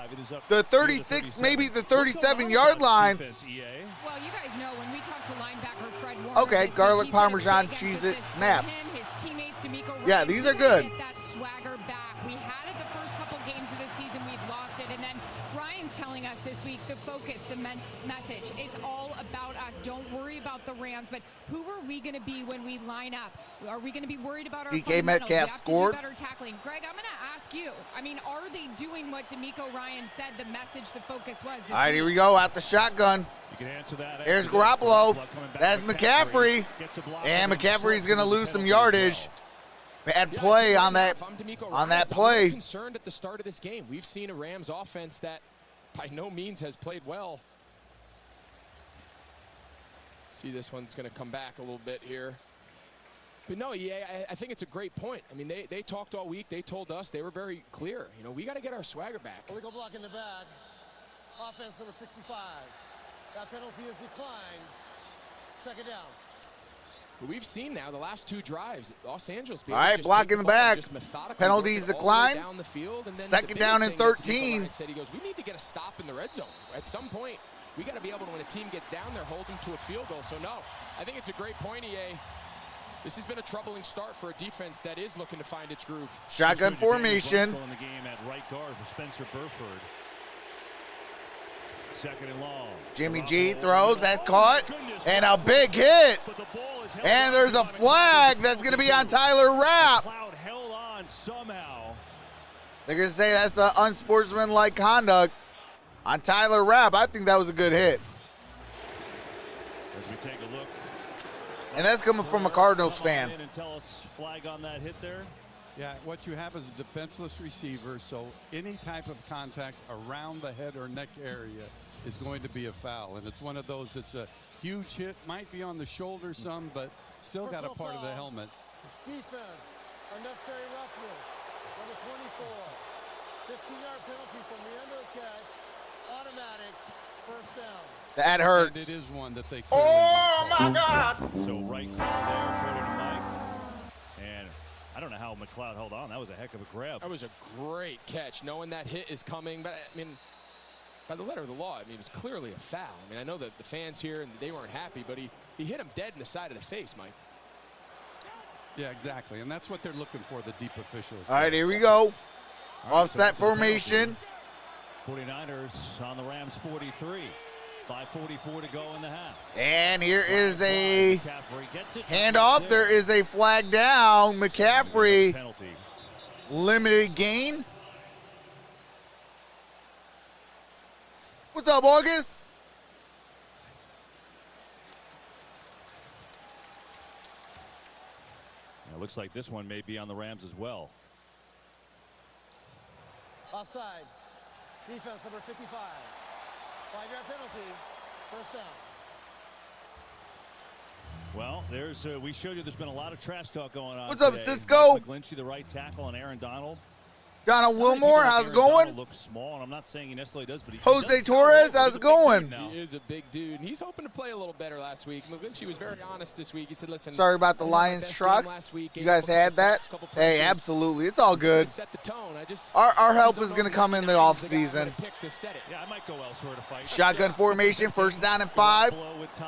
the 36, maybe the 37-yard line. Well, you guys know when we talk to linebacker Fred Warner. Okay, garlic parmesan cheese it snap. Yeah, these are good. That swagger back. We had it the first couple games of the season. We've lost it, and then Ryan's telling us this week the focus, the message. It's all about us. Don't worry about the Rams, but who are we going to be when we line up? Are we going to be worried about our DK Metcalf scored. better tackling? Greg, I'm going to ask you. I mean, are they doing what D'Amico Ryan said the message, the focus was? All right, here we go. Out the shotgun. You can answer that. Here's Garoppolo. That's McCaffrey. And McCaffrey's going to lose some yardage. Bad play on that play. I'm concerned at the start of this game. We've seen a Rams offense that by no means has played well. See, this one's going to come back a little bit here. But no, yeah, I think it's a great point. I mean, they talked all week. They told us, they were very clear. You know, we got to get our swagger back. Illegal block in the bag. Offense number 65. That penalty is declined. Second down. But we've seen now the last 2 drives, Los Angeles. All right, block in the back. Penalties decline. Down the field, and then second down and 13. Said, he goes, we need to get a stop in the red zone. At some point, we got to be able to, when a team gets down there, hold them to a field goal. So no, I think it's a great point, EA. This has been a troubling start for a defense that is looking to find its groove. Shotgun formation. In the game at right guard for Spencer Burford. Second and long. Jimmy G throws. That's caught. And a big hit. And there's a flag that's going to be on Tyler Rapp. Cloud held on somehow. They're going to say that's an unsportsmanlike conduct on Tyler Rapp. I think that was a good hit. As we take a look. And that's coming from a Cardinals fan. And tell us flag on that hit there. Yeah, what you have is a defenseless receiver, so any type of contact around the head or neck area is going to be a foul. And it's one of those that's a huge hit, might be on the shoulder some, but still got a part of the helmet. Defense, unnecessary roughness. Number 24. 15-yard penalty from the end of the catch. Automatic first down. That hurts. And it is one that they Oh, my God. So right call there, according to Mike. And I don't know how McLeod held on. That was a heck of a grab. That was a great catch, knowing that hit is coming. But, I mean, by the letter of the law, I mean, it was clearly a foul. I mean, I know that the fans here, and they weren't happy, but he hit him dead in the side of the face, Mike. Yeah, exactly. And that's what they're looking for, the deep officials. All right, here we go. Offset formation. 49ers on the Rams 43. 5:44 to go in the half. And here is a handoff. There is a flag down. McCaffrey, limited gain. What's up, August? It looks like this one may be on the Rams as well. Offside. Defense number 55. 5-yard penalty. First down. Well, there's we showed you there's been a lot of trash talk going on. What's up, today. Cisco? McGlinchey, the right tackle, and Aaron Donald. Donald Wilmore, how's it going? Looks small, and I'm not saying he necessarily does, but Jose Torres, how's it going? He is a big dude, and he's hoping to play a little better last week. McGlinchey was very honest this week. He said, listen, sorry about the Lions trucks. You guys had that? Hey, absolutely. It's all good. Set the tone. Our help is going to come in the offseason. Yeah, I might go elsewhere to fight. Shotgun formation, first down and 5.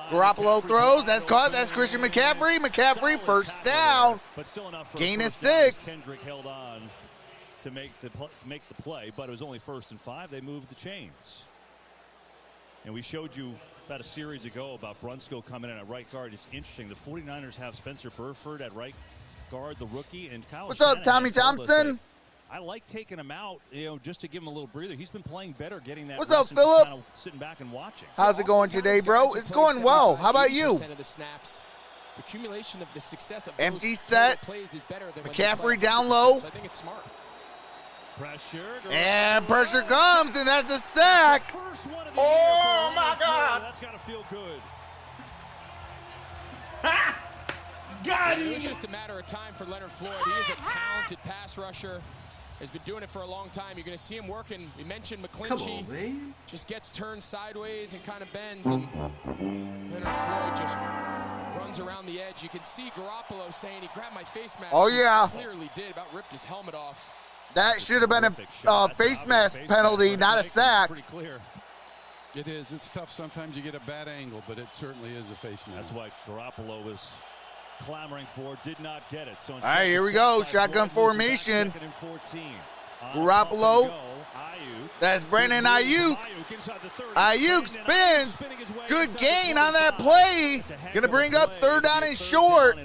Garoppolo throws. That's caught. That's Christian McCaffrey. McCaffrey, first down. Gain is 6. Kendrick held on to make the play, but it was only 1st and 5. They moved the chains. And we showed you about a series ago about Brunskill coming in at right guard. It's interesting. The 49ers have Spencer Burford at right guard, the rookie, and Kyle What's up, Tommy Shanahan Thompson? I like taking him out, just to give him a little breather. He's been playing better, getting that. What's up, rest and Philip? kind of sitting back and watching. How's it going today, bro? It's going well. How about you? Of the snaps. The accumulation of the success of empty those set. Plays is better than McCaffrey down low. So I think it's smart. Pressure. And pressure comes, and that's a sack. Oh, my God. That's got to feel good. Got It him. was just a matter of time for Leonard Floyd. He is a talented pass rusher. Has been doing it for a long time. You're going to see him working. We mentioned McClinchy. Come on, man. Just gets turned sideways and kind of bends. And Leonard Floyd just runs around the edge. You can see Garoppolo saying he grabbed my face mask. Oh, yeah. He clearly did. About ripped his helmet off. That should have been a face mask penalty, not a sack. Pretty clear. It is. It's tough. Sometimes you get a bad angle, but it certainly is a face mask. That's what Garoppolo was clamoring for. Did not get it. So all right, here we go. Shotgun formation. Garoppolo. That's Brandon Ayuk. Ayuk spins. Good gain on that play. Going to bring up 3rd down and short.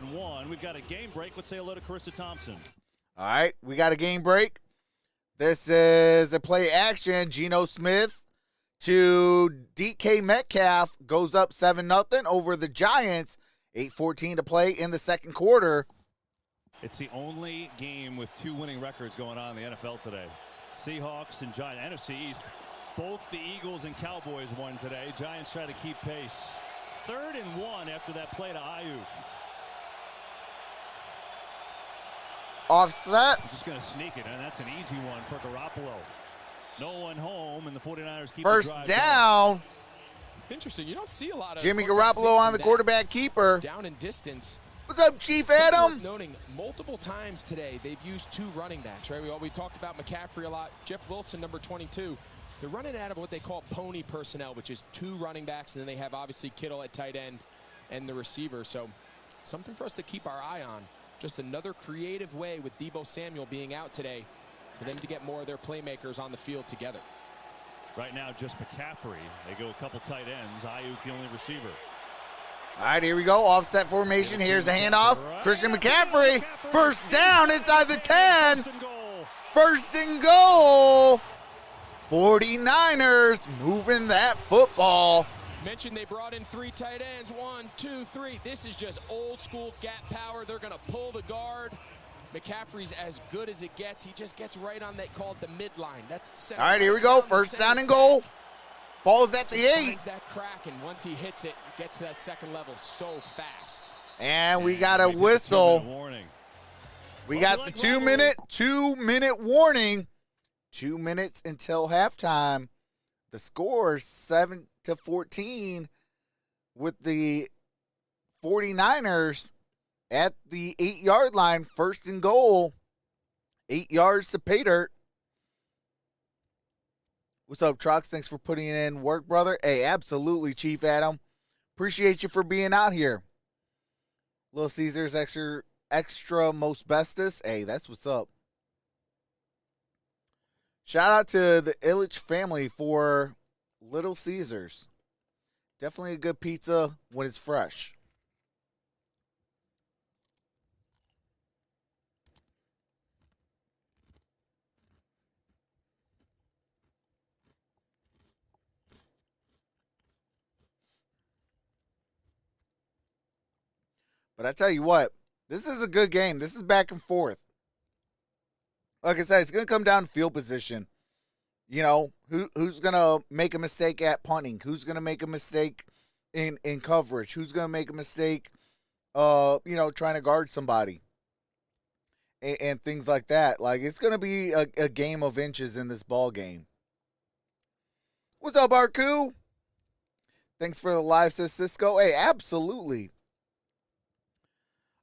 We've got a game break. Let's say hello to Carissa Thompson. All right, we got a game break. This is a play action. Geno Smith to DK Metcalf goes up 7-0 over the Giants. 8:14 to play in the second quarter. It's the only game with 2 winning records going on in the NFL today. Seahawks and Giants. NFC East. Both the Eagles and Cowboys won today. Giants try to keep pace. 3rd and 1 after that play to Ayuk. Offset. I'm just going to sneak it, and that's an easy one for Garoppolo. No one home, and the 49ers keep First the drive down. going. Interesting. You don't see a lot of Jimmy Garoppolo on the quarterback keeper. Down in distance. What's up, Chief Adam? Noting multiple times today they've used 2 running backs, right? We talked about McCaffrey a lot. Jeff Wilson, number 22. They're running out of what they call pony personnel, which is 2 running backs, and then they have obviously Kittle at tight end and the receiver. So something for us to keep our eye on. Just another creative way with Deebo Samuel being out today for them to get more of their playmakers on the field together. Right now, just McCaffrey. They go a couple tight ends. Ayuk, the only receiver. All right, here we go. Offset formation. Here's the handoff. Christian McCaffrey. First down inside the 10. First and goal. 49ers moving that football. Mentioned they brought in 3 tight ends. 1, 2, 3. This is just old school gap power. They're going to pull the guard. McCaffrey's as good as it gets. He just gets right on that, called the midline. That's the center. All right, here we go. First down and goal. Ball's at the 8. Finds that crack, and once he hits it, it gets to that second level so fast. And we got a whistle. We got the 2-minute warning. 2 minutes until halftime. The score 7-14 with the 49ers at the 8-yard line. First and goal. 8 yards to pay dirt. What's up, Trox? Thanks for putting in work, brother. Hey, absolutely, Chief Adam. Appreciate you for being out here. Little Caesars extra most bestest. Hey, that's what's up. Shout out to the Illich family for Little Caesars. Definitely a good pizza when it's fresh. But I tell you what, this is a good game. This is back and forth. Like I said, it's going to come down to field position. You know, who's going to make a mistake at punting? Who's going to make a mistake in coverage? Who's going to make a mistake, trying to guard somebody? and things like that. Like, it's going to be a game of inches in this ball game. What's up, Arku? Thanks for the live, says Cisco. Hey, absolutely.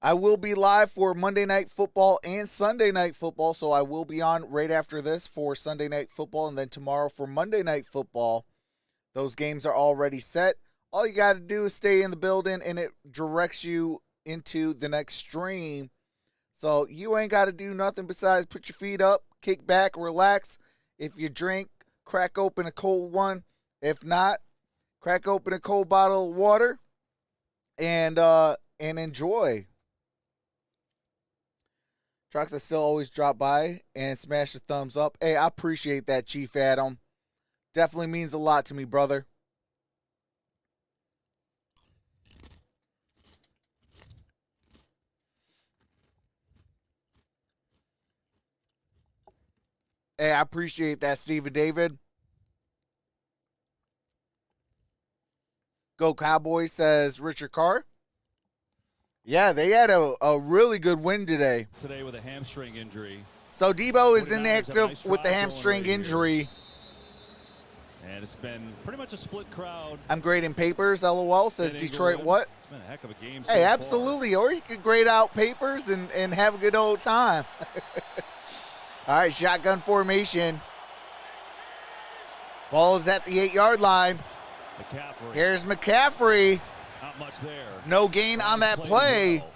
I will be live for Monday Night Football and Sunday Night Football, so I will be on right after this for Sunday Night Football, and then tomorrow for Monday Night Football. Those games are already set. All you got to do is stay in the building, and it directs you into the next stream. So you ain't got to do nothing besides put your feet up, kick back, relax. If you drink, crack open a cold one. If not, crack open a cold bottle of water and enjoy. Troxel still always drop by and smash the thumbs up. Hey, I appreciate that, Chief Adam. Definitely means a lot to me, brother. Hey, I appreciate that, Stephen David. Go Cowboys, says Richard Carr. Yeah, they had a really good win today. Today with a hamstring injury. So Debo is 49ers inactive nice with the drive hamstring going right injury. here. And it's been pretty much a split crowd. I'm grading papers, LOL, says in Detroit England. what? It's been a heck of a game so Hey, far. absolutely. Or you could grade out papers and have a good old time. All right, shotgun formation. Ball is at the 8-yard line. McCaffrey. Here's McCaffrey. Not much there. No gain on that Played play. well.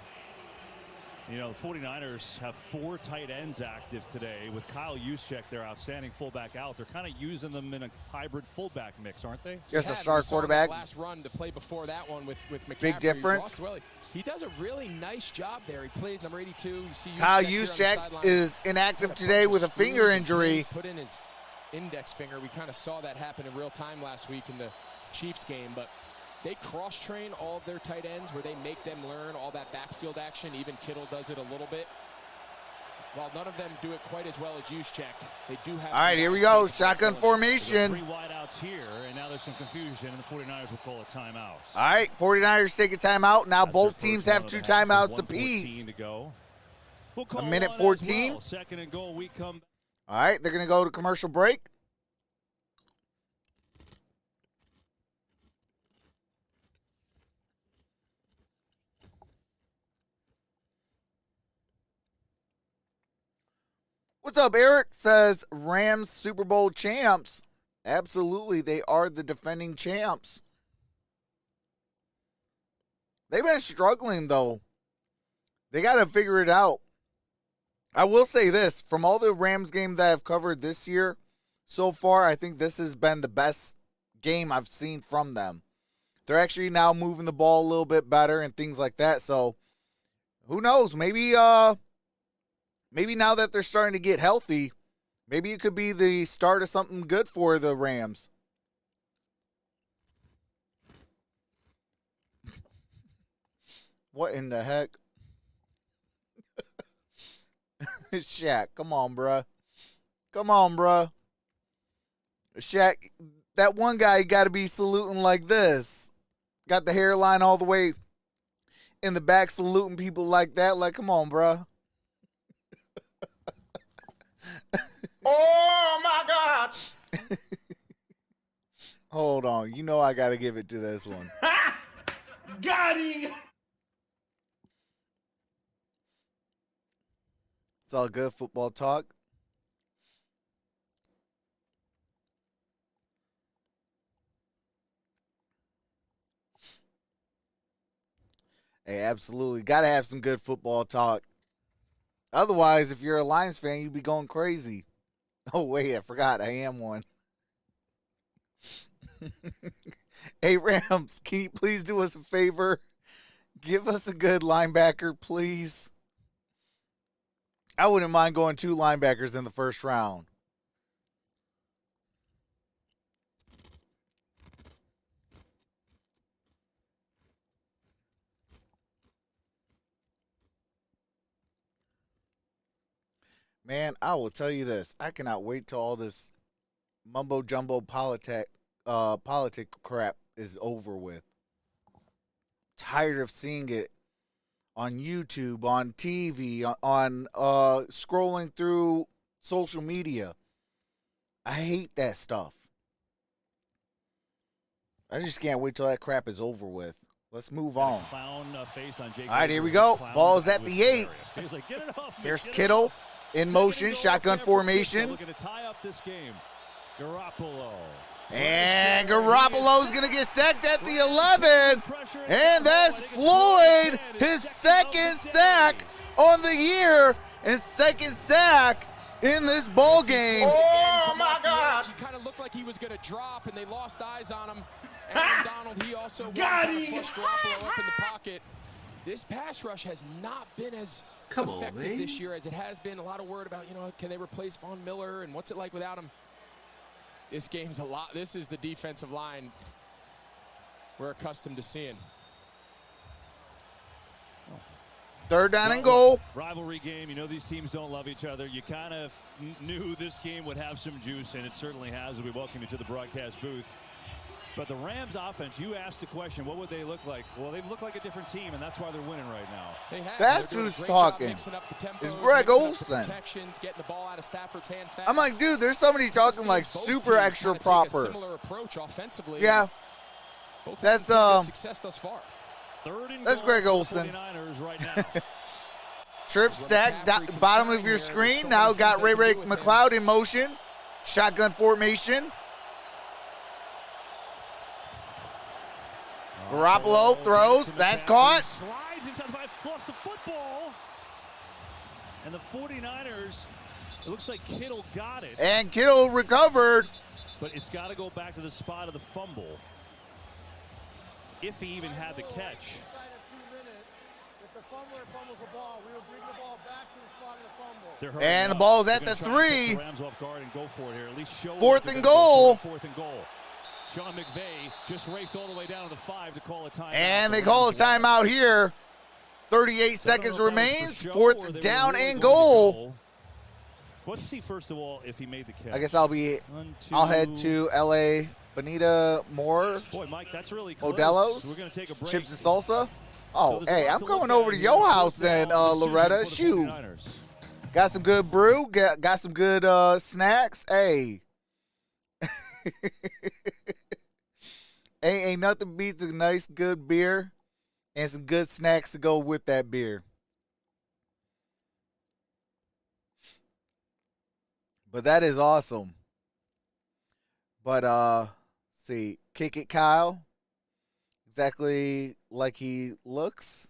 You know, the 49ers have 4 tight ends active today with Kyle Juszczyk, their outstanding fullback out. They're kind of using them in a hybrid fullback mix, aren't they? Just a star quarterback. Last run to play before that one with McCaffrey. Big difference. He does a really nice job there. He plays number 82. You see Kyle Juszczyk Juszczyk is inactive today with a finger injury. Put in his index finger. We kind of saw that happen in real time last week in the Chiefs game, but they cross-train all of their tight ends where they make them learn all that backfield action. Even Kittle does it a little bit. While none of them do it quite as well as Juszczyk, they do have. All right, here we go. Shotgun formation. 3 wideouts here, and now there's some confusion, and the 49ers will call a timeout. All right, 49ers take a timeout. Now That's both their teams first have one 2 of the half with timeouts 1:14 apiece. to go. We'll call A minute one as 14. well. Second and goal. We come. All right, they're going to go to commercial break. What's up, Eric? Says Rams Super Bowl champs. Absolutely, they are the defending champs. They've been struggling, though. They got to figure it out. I will say this. From all the Rams games that I've covered this year, so far, I think this has been the best game I've seen from them. They're actually now moving the ball a little bit better and things like that. So, who knows? Maybe now that they're starting to get healthy, maybe it could be the start of something good for the Rams. What in the heck? Shaq, come on, bruh. Come on, bruh. Shaq, that one guy got to be saluting like this. Got the hairline all the way in the back, saluting people like that. Like, come on, bruh. Oh my God! Hold on. You know I got to give it to this one. Got him! It's all good football talk. Hey, absolutely. Got to have some good football talk. Otherwise, if you're a Lions fan, you'd be going crazy. Oh, wait, I forgot. I am one. Hey, Rams, can you please do us a favor? Give us a good linebacker, please. I wouldn't mind going 2 linebackers in the first round. Man, I will tell you this. I cannot wait till all this mumbo-jumbo politic crap is over with. Tired of seeing it on YouTube, on TV, on scrolling through social media. I hate that stuff. I just can't wait till that crap is over with. Let's move on. Clown face on Jake. All right, here we go. Ball is at the 8. Like, get it off me, Here's get it Kittle off. in Second motion, and goal, shotgun San Francisco formation. looking to tie up this game. Garoppolo. And Garoppolo's going to get sacked at the 11. And that's Floyd, his second sack on the year and second sack in this ball game. Oh, my God. He kind of looked like he was going to drop, and they lost eyes on him. Aaron Donald, he also Got kind of him. flushed Garoppolo up in the pocket. This pass rush has not been as effective this year as it has been. A lot of word about, can they replace Von Miller and what's it like without him? This game's a lot. This is the defensive line we're accustomed to seeing. Third down and goal. Rivalry game. These teams don't love each other. You kind of knew this game would have some juice, and it certainly has. We welcome you to the broadcast booth. But the Rams offense, you asked the question, what would they look like? Well, they look like a different team, and that's why they're winning right now. They have. That's who's talking. It's Greg Olsen. Getting the ball out of Stafford's hand fast. I'm like, dude, there's somebody talking like super extra proper. Similar approach offensively. Yeah. That's success thus far. That's Greg Olsen. Right now. Trip stack, bottom of your screen. Now got Ray McCloud in motion. Shotgun formation. Garoppolo throws. That's caught. Slides inside the 5. Lost the football. And the 49ers, it looks like Kittle got it. And Kittle recovered. But it's got to go back to the spot of the fumble. If he even had the catch. If the fumbler fumbles the ball, we will bring the ball back to the spot of the fumble. And the ball's at the 3. Rams off guard and go for it here. At least show Fourth and goal. Fourth and goal. Sean McVay just raced all the way down to the 5 to call a timeout. And they call a timeout here. 38 seconds remains. Fourth down and goal. Let's see first of all if he made the catch. I guess I'll head to LA. Bonita Moore. Boy, Mike, that's really close. Modelo's. We're going to take a break. Chips and salsa. Oh, hey, I'm coming over to your house then, Loretta. Shoot. Got some good brew. Got some good snacks. Hey. Ain't nothing beats a nice, good beer and some good snacks to go with that beer. But that is awesome. But, see, kick it, Kyle. Exactly like he looks.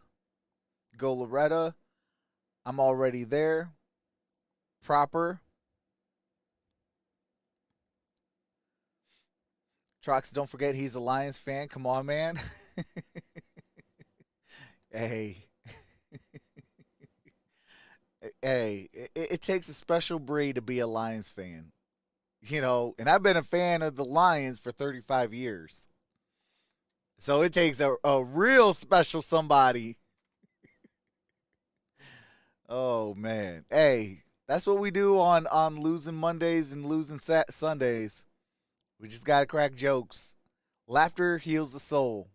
Go, Loretta. I'm already there. Proper. Trox, don't forget he's a Lions fan. Come on, man. Hey. Hey, it takes a special breed to be a Lions fan. And I've been a fan of the Lions for 35 years. So it takes a real special somebody. Oh, man. Hey, that's what we do on losing Mondays and losing Sundays. We just got to crack jokes. Laughter heals the soul.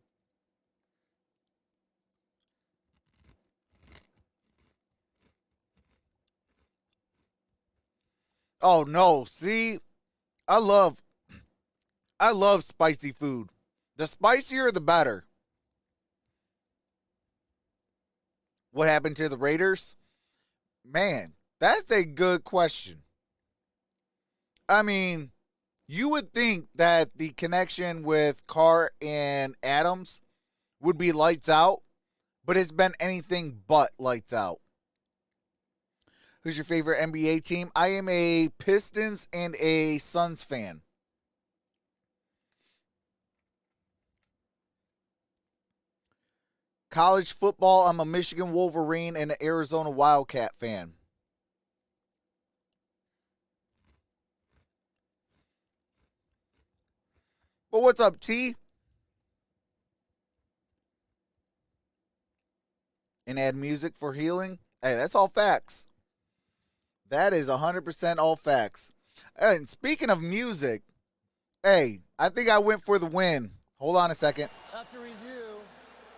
Oh, no. See, I love spicy food. The spicier, the better. What happened to the Raiders? Man, that's a good question. I mean, you would think that the connection with Carr and Adams would be lights out, but it's been anything but lights out. Who's your favorite NBA team? I am a Pistons and a Suns fan. College football, I'm a Michigan Wolverine and an Arizona Wildcat fan. But what's up, T? And add music for healing? Hey, that's all facts. That is 100% all facts. And speaking of music, hey, I think I went for the win. Hold on a second. After review,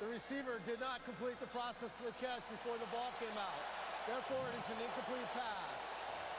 The receiver did not complete the process of the catch before the ball came out. Therefore, it is an incomplete pass.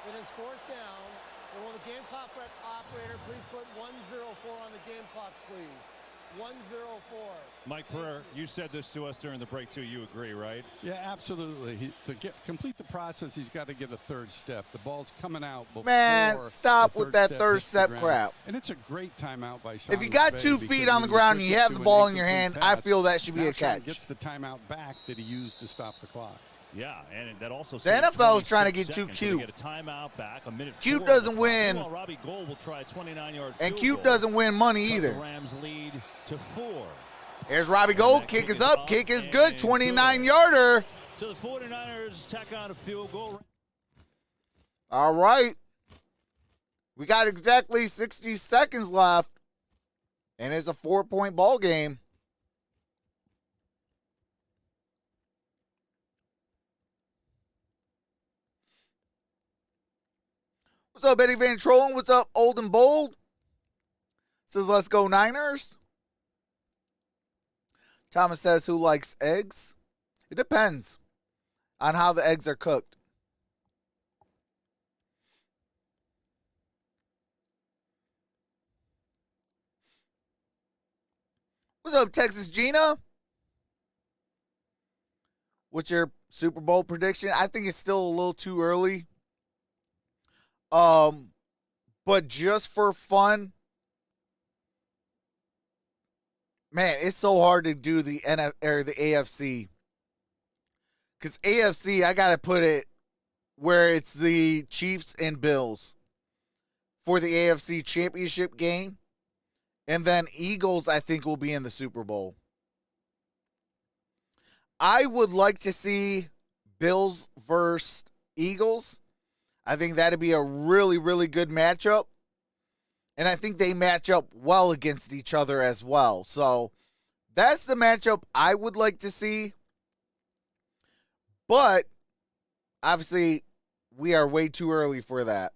It is 4th down. And will the game clock operator please put 104 on the game clock, please? 104. Mike Pereira, you said this to us during the break, too. You agree, right? Yeah, absolutely. To complete the process, he's got to get a third step. The ball's coming out before. Man, stop with that third step crap. And it's a great timeout by Sean. If you got 2 feet on the ground and you have the ball in your hand, I feel that should be a catch. Gets the timeout back that he used to stop the clock. Yeah, and that also the NFL is trying to get too cute. Get a timeout back, a minute cute doesn't win, Robbie Gould will try a 29-yard and cute doesn't win money either. The Rams lead to 4. There's Robbie Gould. Kick is up. Kick is good. 29-yarder. So the 49ers tack on a field goal. All right. We got exactly 60 seconds left, and it's a 4-point ball game. What's up, Eddie Van Trollen? What's up, Old and Bold? Says, let's go Niners. Thomas says, who likes eggs? It depends on how the eggs are cooked. What's up, Texas Gina? What's your Super Bowl prediction? I think it's still a little too early. But just for fun, man, it's so hard to do the AFC. Because AFC, I got to put it where it's the Chiefs and Bills for the AFC Championship game. And then Eagles, I think, will be in the Super Bowl. I would like to see Bills versus Eagles. I think that'd be a really, really good matchup. And I think they match up well against each other as well. So that's the matchup I would like to see. But obviously, we are way too early for that.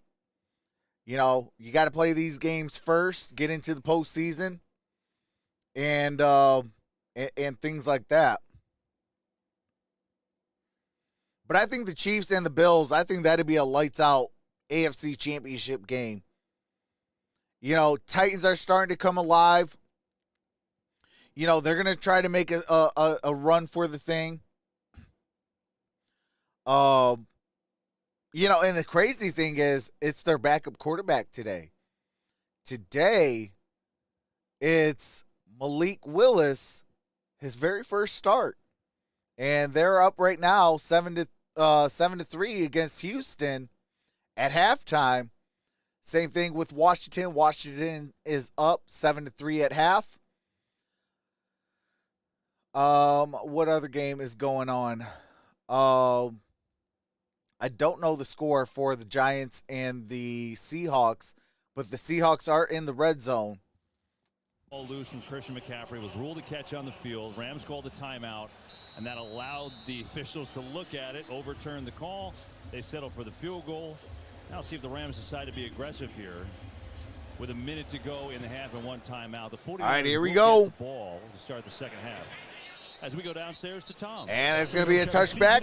You know, you got to play these games first, get into the postseason, and things like that. But I think the Chiefs and the Bills, I think that'd be a lights-out AFC Championship game. You know, Titans are starting to come alive. You know, they're going to try to make a run for the thing. You know, and the crazy thing is, it's their backup quarterback today. Today, it's Malik Willis, his very first start. And they're up right now 7-3 against Houston at halftime. Same thing with Washington. Washington is up 7-3 at half. What other game is going on? I don't know the score for the Giants and the Seahawks, but the Seahawks are in the red zone. Ball loose from Christian McCaffrey, was ruled a catch on the field. Rams called a timeout, and that allowed the officials to look at it, overturn the call. They settle for the field goal. Now see if the Rams decide to be aggressive here with a minute to go in the half and 1 timeout. The 49ers, all right, here we go. The ball to start the second half. As we go downstairs to Tom. And it's going to be a touchback.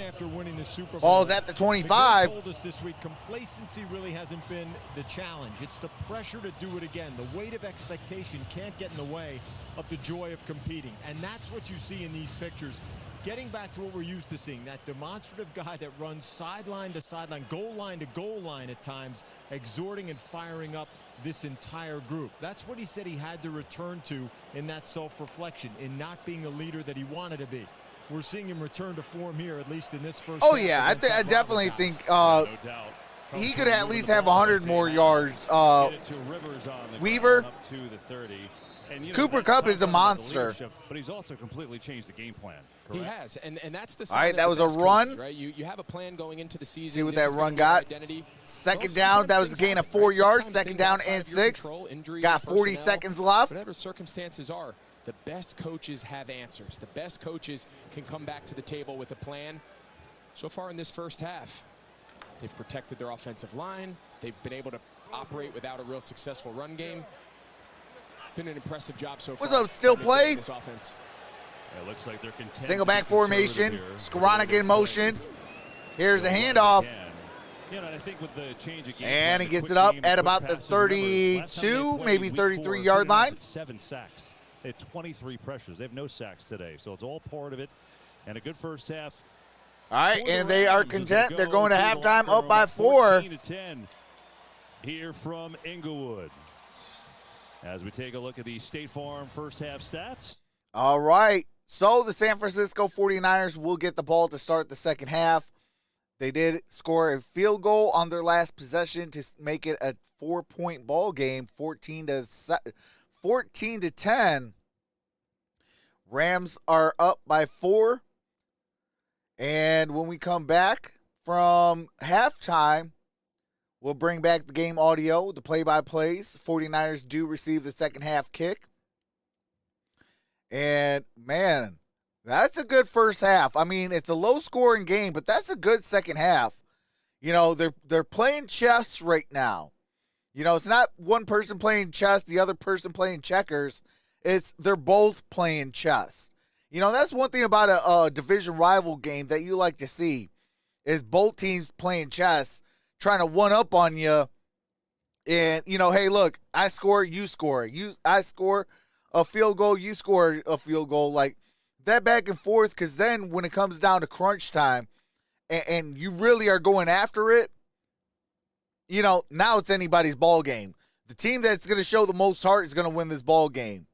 Ball's at the 25. Told us this week, complacency really hasn't been the challenge. It's the pressure to do it again. The weight of expectation can't get in the way of the joy of competing. And that's what you see in these pictures. Getting back to what we're used to seeing, that demonstrative guy that runs sideline to sideline, goal line to goal line at times, exhorting and firing up this entire group. That's what he said he had to return to in that self-reflection, in not being the leader that he wanted to be. We're seeing him return to form here, at least in this first. Oh yeah, I definitely think No doubt. he could at least have 100 more yards. Weaver, Up to the 30. And, you know, Cooper Kupp is a monster. But he's also completely changed the game plan. He Correct? has, and that's the. All right, that was a run. Right, you have a plan going into the season. See what This that is run gonna be your got. identity. Second Well, down, that was a sometimes gain of things 4 happen, right? yards. Sometimes Second things down outside and of your 6. control, injuries, Got 40 personnel, seconds left. Whatever circumstances are, the best coaches have answers. The best coaches can come back to the table with a plan. So far in this first half, they've protected their offensive line. They've been able to operate without a real successful run game. Been an impressive job so far. What's up, still play? This offense. It looks like they're content Single to be back formation. conservative Skoranek here. in motion. Here's a handoff. You know, and I think with the change of game And plan, he the gets quick it up game, at quick about the passes, remember, last time they 32, played maybe week 33 4, yard 49ers line. had 7 sacks. They had 23 pressures. They have no sacks today, so it's all part of it. And a good first half. All right, for the and they are Rams as content. They're going to the halftime locker up by room, 4. 14-10 here from Inglewood. As we take a look at the State Farm first half stats. All right. So the San Francisco 49ers will get the ball to start the second half. They did score a field goal on their last possession to make it a 4-point ball game, 14-10. Rams are up by 4. And when we come back from halftime, we'll bring back the game audio, the play-by-plays. 49ers do receive the second half kick. And, man, that's a good first half. I mean, it's a low-scoring game, but that's a good second half. You know, they're playing chess right now. You know, it's not one person playing chess, the other person playing checkers. They're both playing chess. You know, that's one thing about a division rival game that you like to see is both teams playing chess, trying to one-up on you. And, you know, hey, look, I score, you score. I score a field goal, you score a field goal. Like, that back and forth, because then when it comes down to crunch time and you really are going after it, you know, now it's anybody's ball game. The team that's going to show the most heart is going to win this ball game.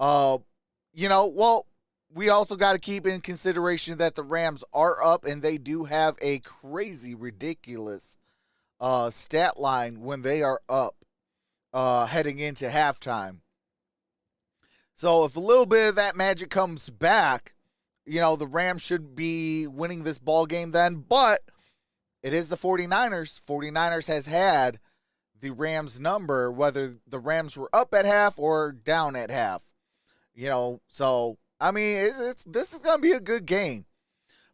You know, well, we also got to keep in consideration that the Rams are up and they do have a crazy, ridiculous stat line when they are up heading into halftime. So if a little bit of that magic comes back, you know, the Rams should be winning this ball game then. But it is the 49ers. 49ers has had the Rams number, whether the Rams were up at half or down at half. You know, so, I mean, this is going to be a good game.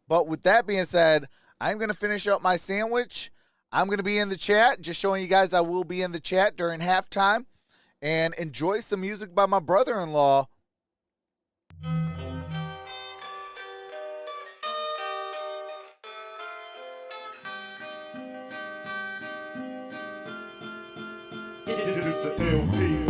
But with that being said, I'm going to finish up my sandwich. I'm going to be in the chat, just showing you guys I will be in the chat during halftime. And enjoy some music by my brother-in-law. It's the LP.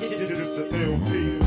It's the LP.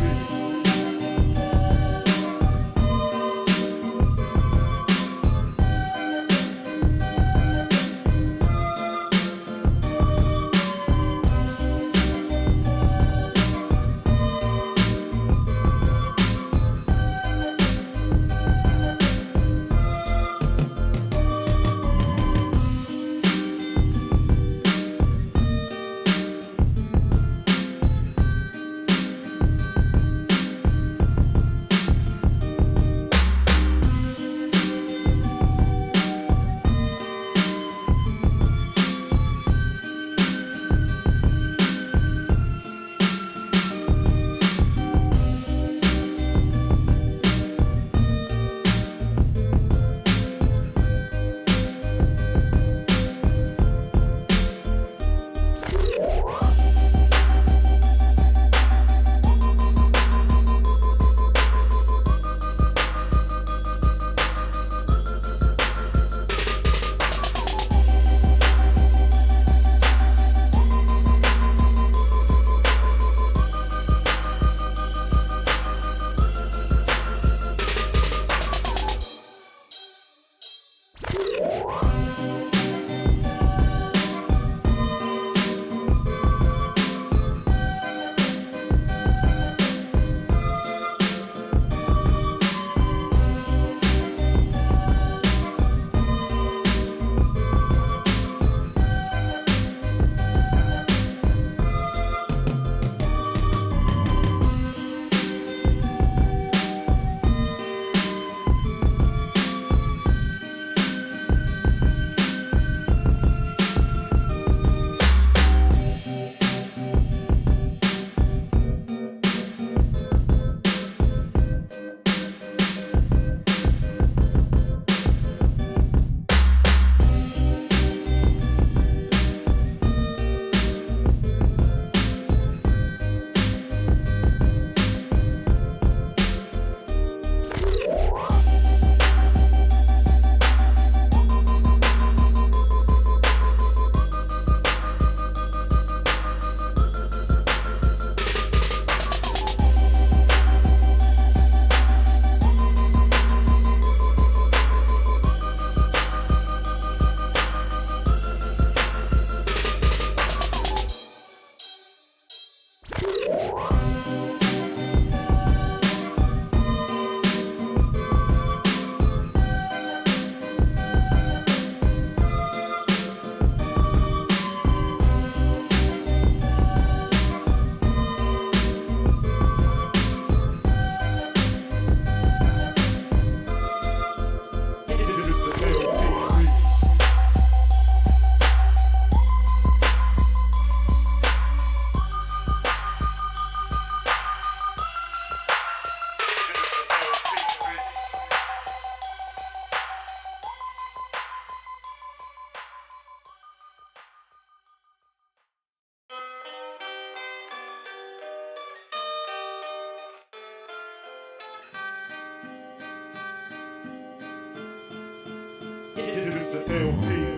It's the LP.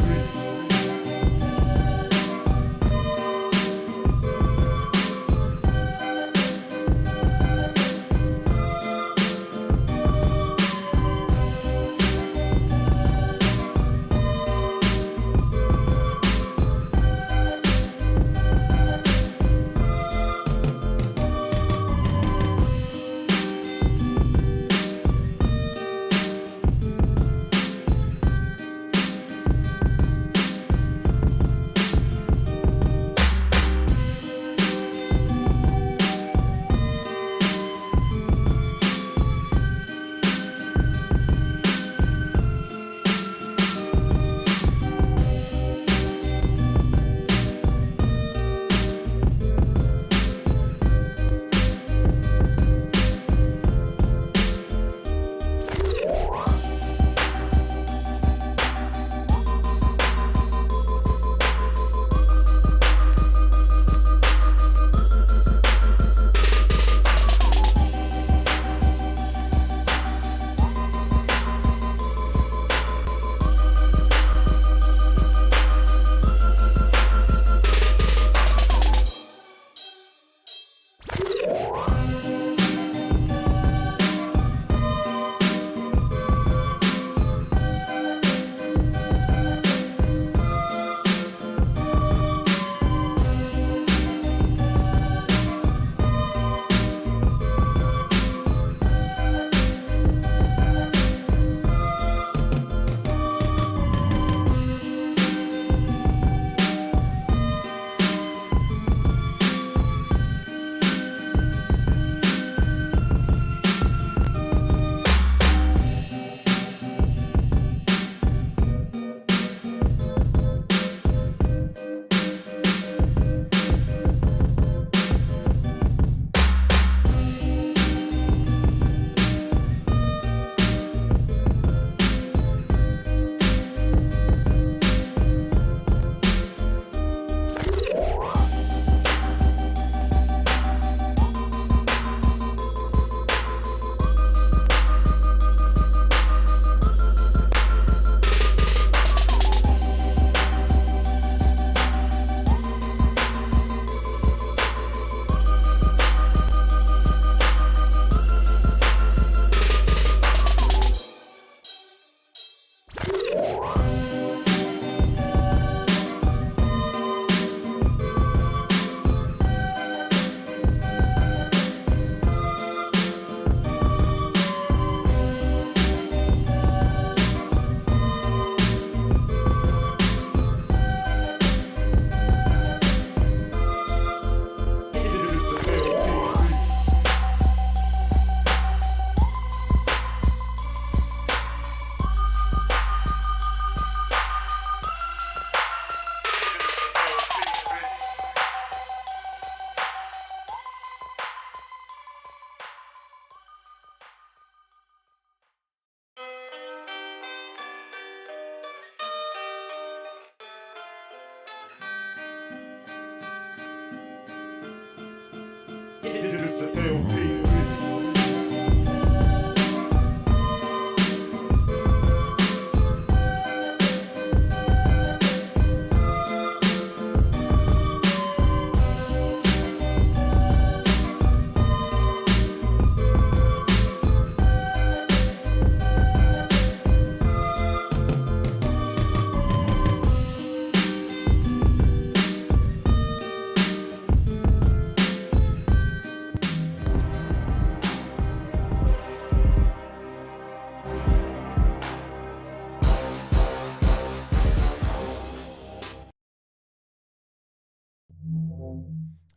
It's an LP.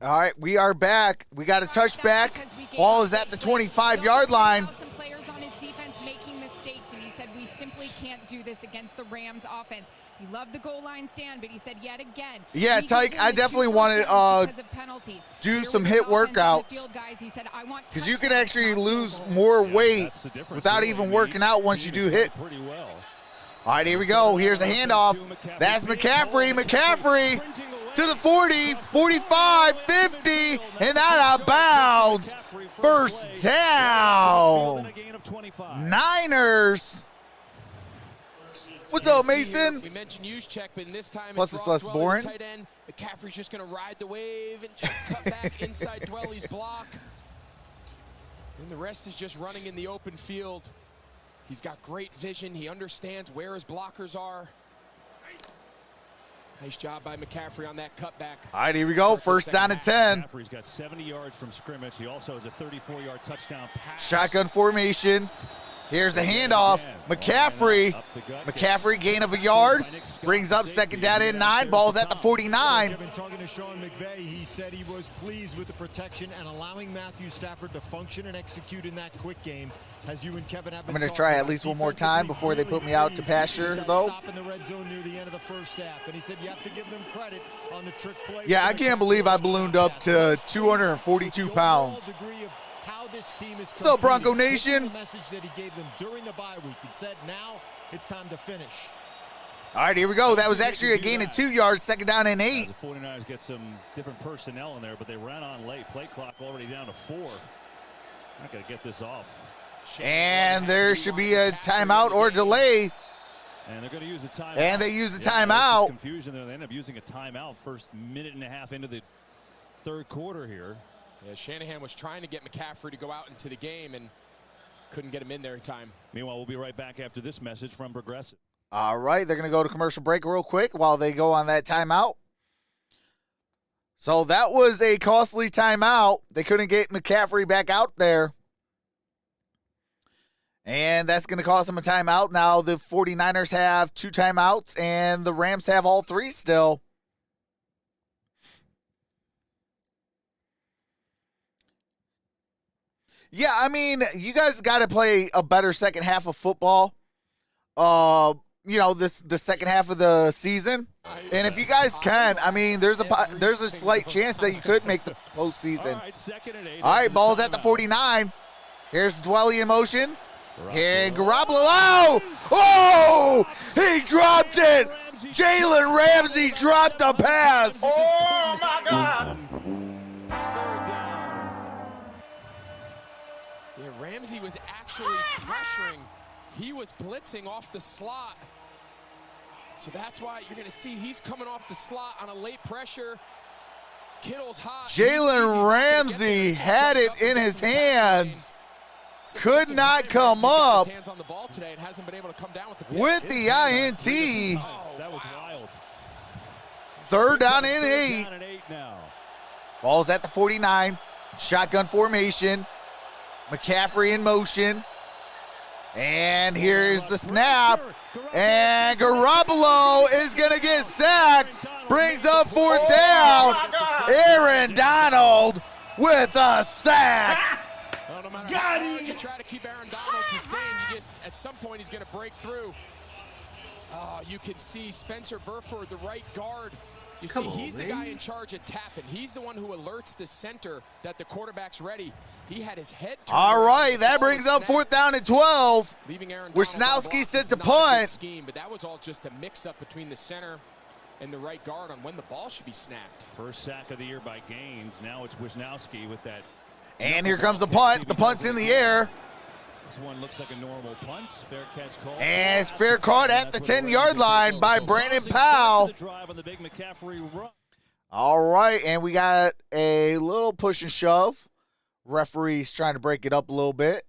All right, we are back. We got a touchback. Ball is at the 25-yard line. Some players on his defense making mistakes, and he said we simply can't do this against the Rams offense. He loved the goal line stand, but he said yet again. Yeah, Tyke, I definitely want to do some hit workouts because you can actually lose more weight without even working out once you do hit. All right, here we go. Here's a handoff. That's McCaffrey. McCaffrey to the 40, 45, 50, and out of bounds. First down. Niners. What's up, Mason? We mentioned use check, but in this time plus it's less boring. Tight end. McCaffrey's just going to ride the wave and just cut back inside Dwelly's block. And the rest is just running in the open field. He's got great vision. He understands where his blockers are. Nice job by McCaffrey on that cutback. All right, here we go. First down and 10. McCaffrey's got 70 yards from scrimmage. He also has a 34-yard touchdown pass. Shotgun formation. Here's the handoff. McCaffrey. McCaffrey, gain of a yard. Brings up second down and 9. Ball's at the 49. Talking to Sean McVay, he said he was pleased with the protection and allowing Matthew Stafford to function and execute in that quick game. As you and Kevin have been I'm going to try at least one more time before they put me out to pasture, though. Stop in the red zone near the end of the first half, and he said you have to give them credit on the trick play. Yeah, I can't believe I ballooned up to 242 pounds. What's up, Bronco Nation? The message that he gave them during the bye week. He said now it's time to finish. All right, here we go. That was actually a gain of 2 yards, second down and 8. The 49ers get some different personnel in there, but they ran on late. Play clock already down to 4. Not going to get this off. And there should be a timeout or delay. And they're going to use a timeout. And they use the timeout. Confusion there. They end up using a timeout first minute and a half into the third quarter here. Yeah, Shanahan was trying to get McCaffrey to go out into the game and couldn't get him in there in time. Meanwhile, we'll be right back after this message from Progressive. All right, they're going to go to commercial break real quick while they go on that timeout. So that was a costly timeout. They couldn't get McCaffrey back out there. And that's going to cost them a timeout. Now the 49ers have 2 timeouts, and the Rams have all 3 still. Yeah, I mean, you guys got to play a better second half of football. You know, the second half of the season. And if you guys can, I mean, there's a slight chance that you could make the postseason. All right, ball's at the 49. Here's Dwelly in motion. And Garoppolo. Oh, he dropped it. Jalen Ramsey dropped the pass. Oh, my God. Yeah, Ramsey was actually pressuring. He was blitzing off the slot. So that's why you're going to see he's coming off the slot on a late pressure. Kittle's hot. Jalen Ramsey had it in his hands. Could not come up hands on the ball today and hasn't been able to come down with the INT. That was wild. Third down and 8. Ball's at the 49. Shotgun formation. McCaffrey in motion. And here's the snap. And Garoppolo is going to get sacked. Brings up 4th down. Aaron Donald with a sack. Well, no matter how hard you try to keep Aaron Donald sustained, you just, at some point, he's going to break through. Oh, you can see Spencer Burford, the right guard. You see, he's the guy in charge of tapping. He's the one who alerts the center that the quarterback's ready. He had his head turned. All right, that brings up 4th down and 12. Wisnowski sits to punt. Scheme, but that was all just a mix-up between the center and the right guard on when the ball should be snapped. First sack of the year by Gaines. Now it's Wisnowski with that And here comes the punt. The punt's in the air. This one looks like a normal punt. Fair catch call. And it's fair caught at the 10-yard line by Brandon Powell. All right, and we got a little push and shove. Referee's trying to break it up a little bit.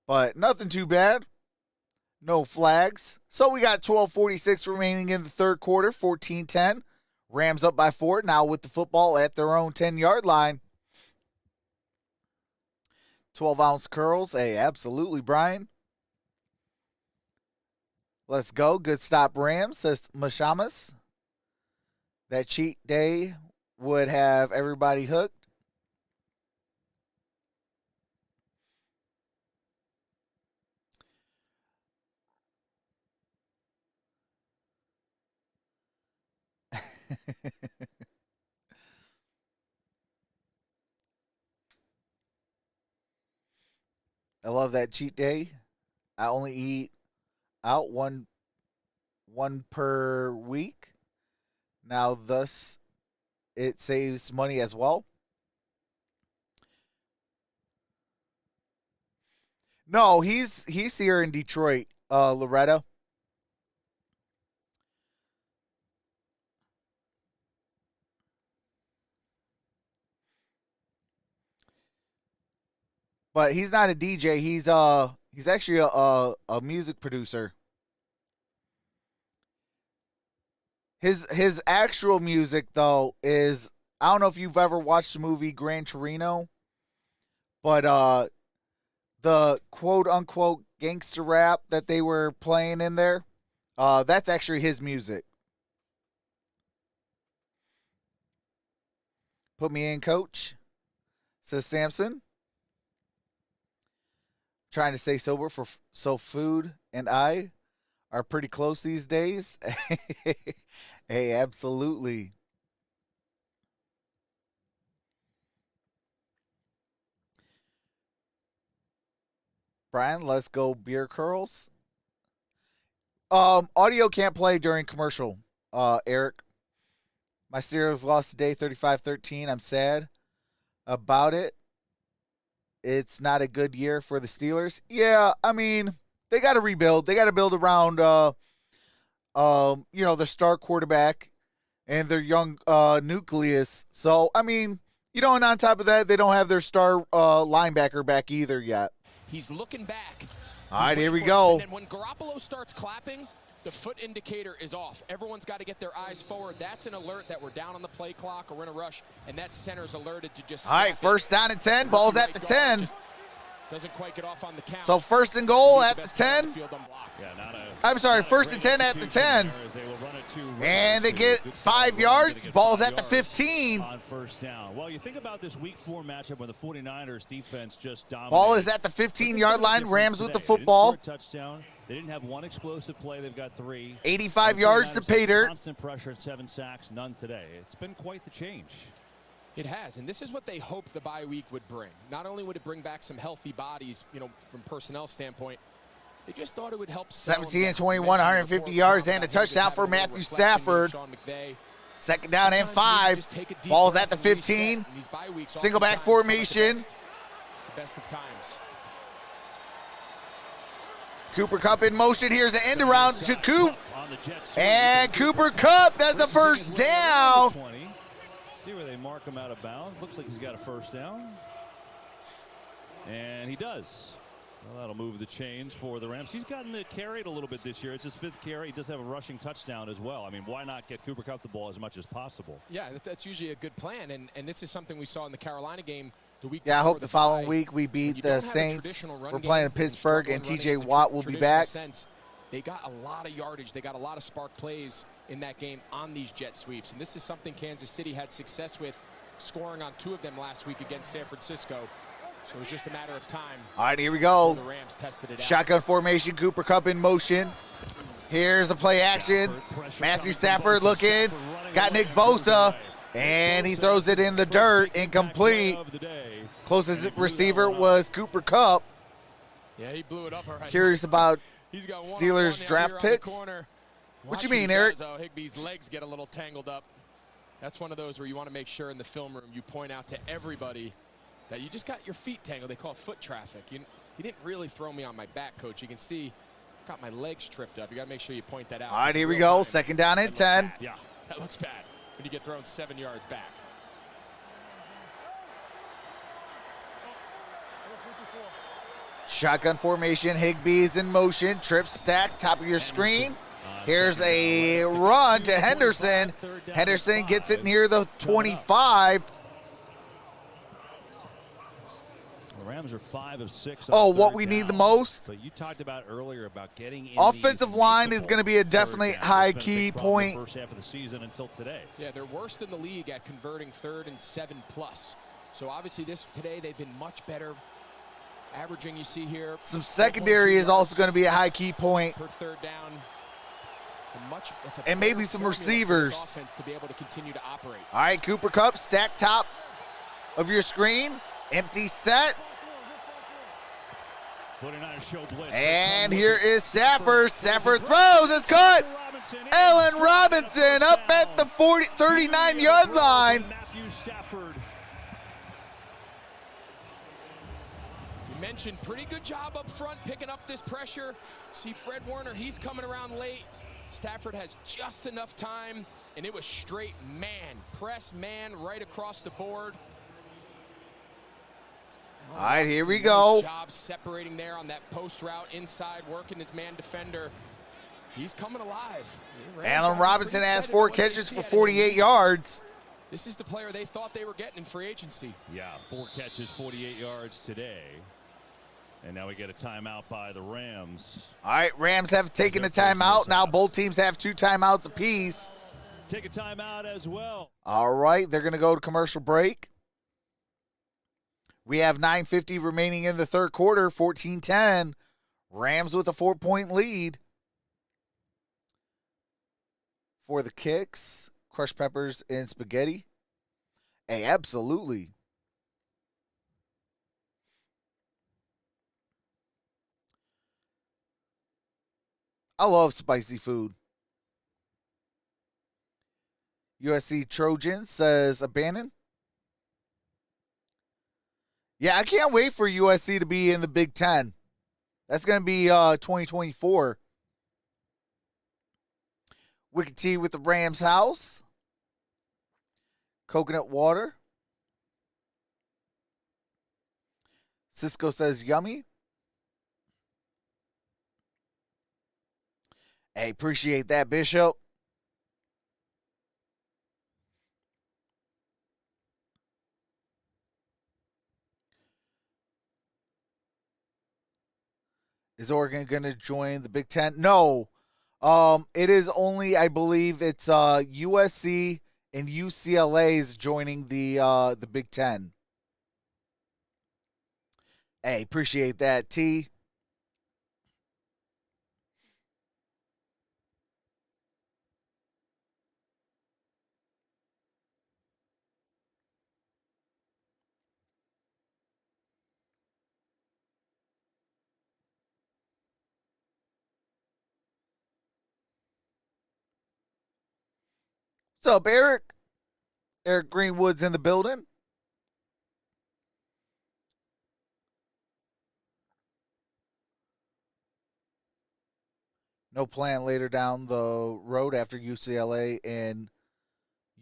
But nothing too bad. No flags. So we got 12:46 remaining in the third quarter, 14-10. Rams up by 4, now with the football at their own 10-yard line. 12-ounce curls. Hey, absolutely, Brian. Let's go. Good stop, Rams, says Mashamas. That cheat day would have everybody hooked. I love that cheat day. I only eat out one per week. Now, thus, it saves money as well. No, he's here in Detroit, Loretta. But he's not a DJ. He's actually a music producer. His actual music though is, I don't know if you've ever watched the movie Gran Torino, but the quote unquote gangster rap that they were playing in there, that's actually his music. Put me in, coach, says Samson. Trying to stay sober so food and I are pretty close these days. Hey, absolutely. Brian, let's go beer curls. Audio can't play during commercial, Eric. My Steelers lost today 35-13. I'm sad about it. It's not a good year for the Steelers. Yeah, I mean, they got to rebuild. They got to build around, their star quarterback and their young nucleus. So, I mean, and on top of that, they don't have their star linebacker back either yet. He's looking back. All right, here we go. And then when Garoppolo starts clapping, the foot indicator is off. Everyone's got to get their eyes forward. That's an alert that we're down on the play clock or in a rush, and that center's alerted to just. All right, first down and 10. Ball's at the 10. Doesn't quite get off on the count. So first and goal at the 10. I'm sorry, first and 10 at the 10. And they get 5 yards. Ball's at the 15. On first down. Well, you think about this week 4 matchup when the 49ers defense just dominated. Ball is at the 15-yard line. Rams with the football. Touchdown. They didn't have one explosive play. They've got 3. 85 yards to pay dirt. Constant pressure at 7 sacks. None today. It's been quite the change. It has, and this is what they hoped the bye week would bring. Not only would it bring back some healthy bodies, from personnel standpoint, they just thought it would help. 17-21, 150 yards and a touchdown for Matthew Stafford. Second down and 5. Ball's at the 15. Single back formation. The best of times. Cooper Kupp in motion. Here's an end around to Coop. And Cooper Kupp, that's the first down. See where they mark him out of bounds. Looks like he's got a first down. And he does. Well, that'll move the chains for the Rams. He's gotten carried a little bit this year. It's his 5th carry. He does have a rushing touchdown as well. I mean, why not get Cooper Kupp the ball as much as possible? Yeah, that's usually a good plan. And this is something we saw in the Carolina game the week I hope the following bye. week we beat the Saints. We're playing Pittsburgh, and T.J. Watt will be back. They got a lot of yardage. They got a lot of spark plays in that game on these jet sweeps. And this is something Kansas City had success with, scoring on 2 of them last week against San Francisco. So it was just a matter of time. All right, here we go. The Rams tested it out. Shotgun formation, Cooper Kupp in motion. Here's a play action. Matthew Stafford looking. Got Nick Bosa. And he throws it in the dirt, incomplete. Closest receiver was Cooper Kupp. Yeah, he blew it up all right. Curious about Steelers draft picks. What you mean, Eric? Higbee's legs get a little tangled up. That's one of those where you want to make sure in the film room you point out to everybody that you just got your feet tangled. They call it foot traffic. He didn't really throw me on my back, Coach. You can see got my legs tripped up. You got to make sure you point that out. All right, here we go. Second down and 10. Yeah, that looks bad when you get thrown 7 yards back. Shotgun formation. Higbee's in motion. Trip stack. Top of your screen. Here's a run to Henderson. Henderson gets it near the 25. The Rams are 5 of 6. Oh, what we need the most? So you talked about earlier about getting in offensive line is going to be a definitely high key point. First half of the season until today. Yeah, they're worst in the league at converting 3rd and 7+. So obviously today they've been much better. Averaging, you see here. Some secondary is also going to be a high key point. Per 3rd down. And maybe some receivers. Offense to be able to continue to operate. All right, Cooper Kupp, stack top of your screen. Empty set. And here is Stafford. Stafford throws. It's caught. Allen Robinson up at the 39-yard line. You mentioned pretty good job up front picking up this pressure. See Fred Warner, he's coming around late. Stafford has just enough time, and it was straight man, press man right across the board. All right, here we go. Job separating there on that post route inside, working his man defender. He's coming alive. Allen Robinson has 4 catches for 48 yards. This is the player they thought they were getting in free agency. Yeah, 4 catches, 48 yards today. And now we get a timeout by the Rams. All right, Rams have taken a timeout. Now both teams have 2 timeouts apiece. Take a timeout as well. All right, they're going to go to commercial break. We have 9:50 remaining in the 3rd quarter, 14-10. Rams with a 4-point lead. For the kicks, crushed peppers and spaghetti. Hey, absolutely. I love spicy food. USC Trojan says abandon. Yeah, I can't wait for USC to be in the Big Ten. That's going to be 2024. Wicked tea with the Rams house. Coconut water. Cisco says yummy. Hey, appreciate that, Bishop. Is Oregon going to join the Big Ten? No. It is only, I believe, it's USC and UCLA is joining the Big Ten. Hey, appreciate that, T. What's up, Eric? Eric Greenwood's in the building. No plan later down the road after UCLA and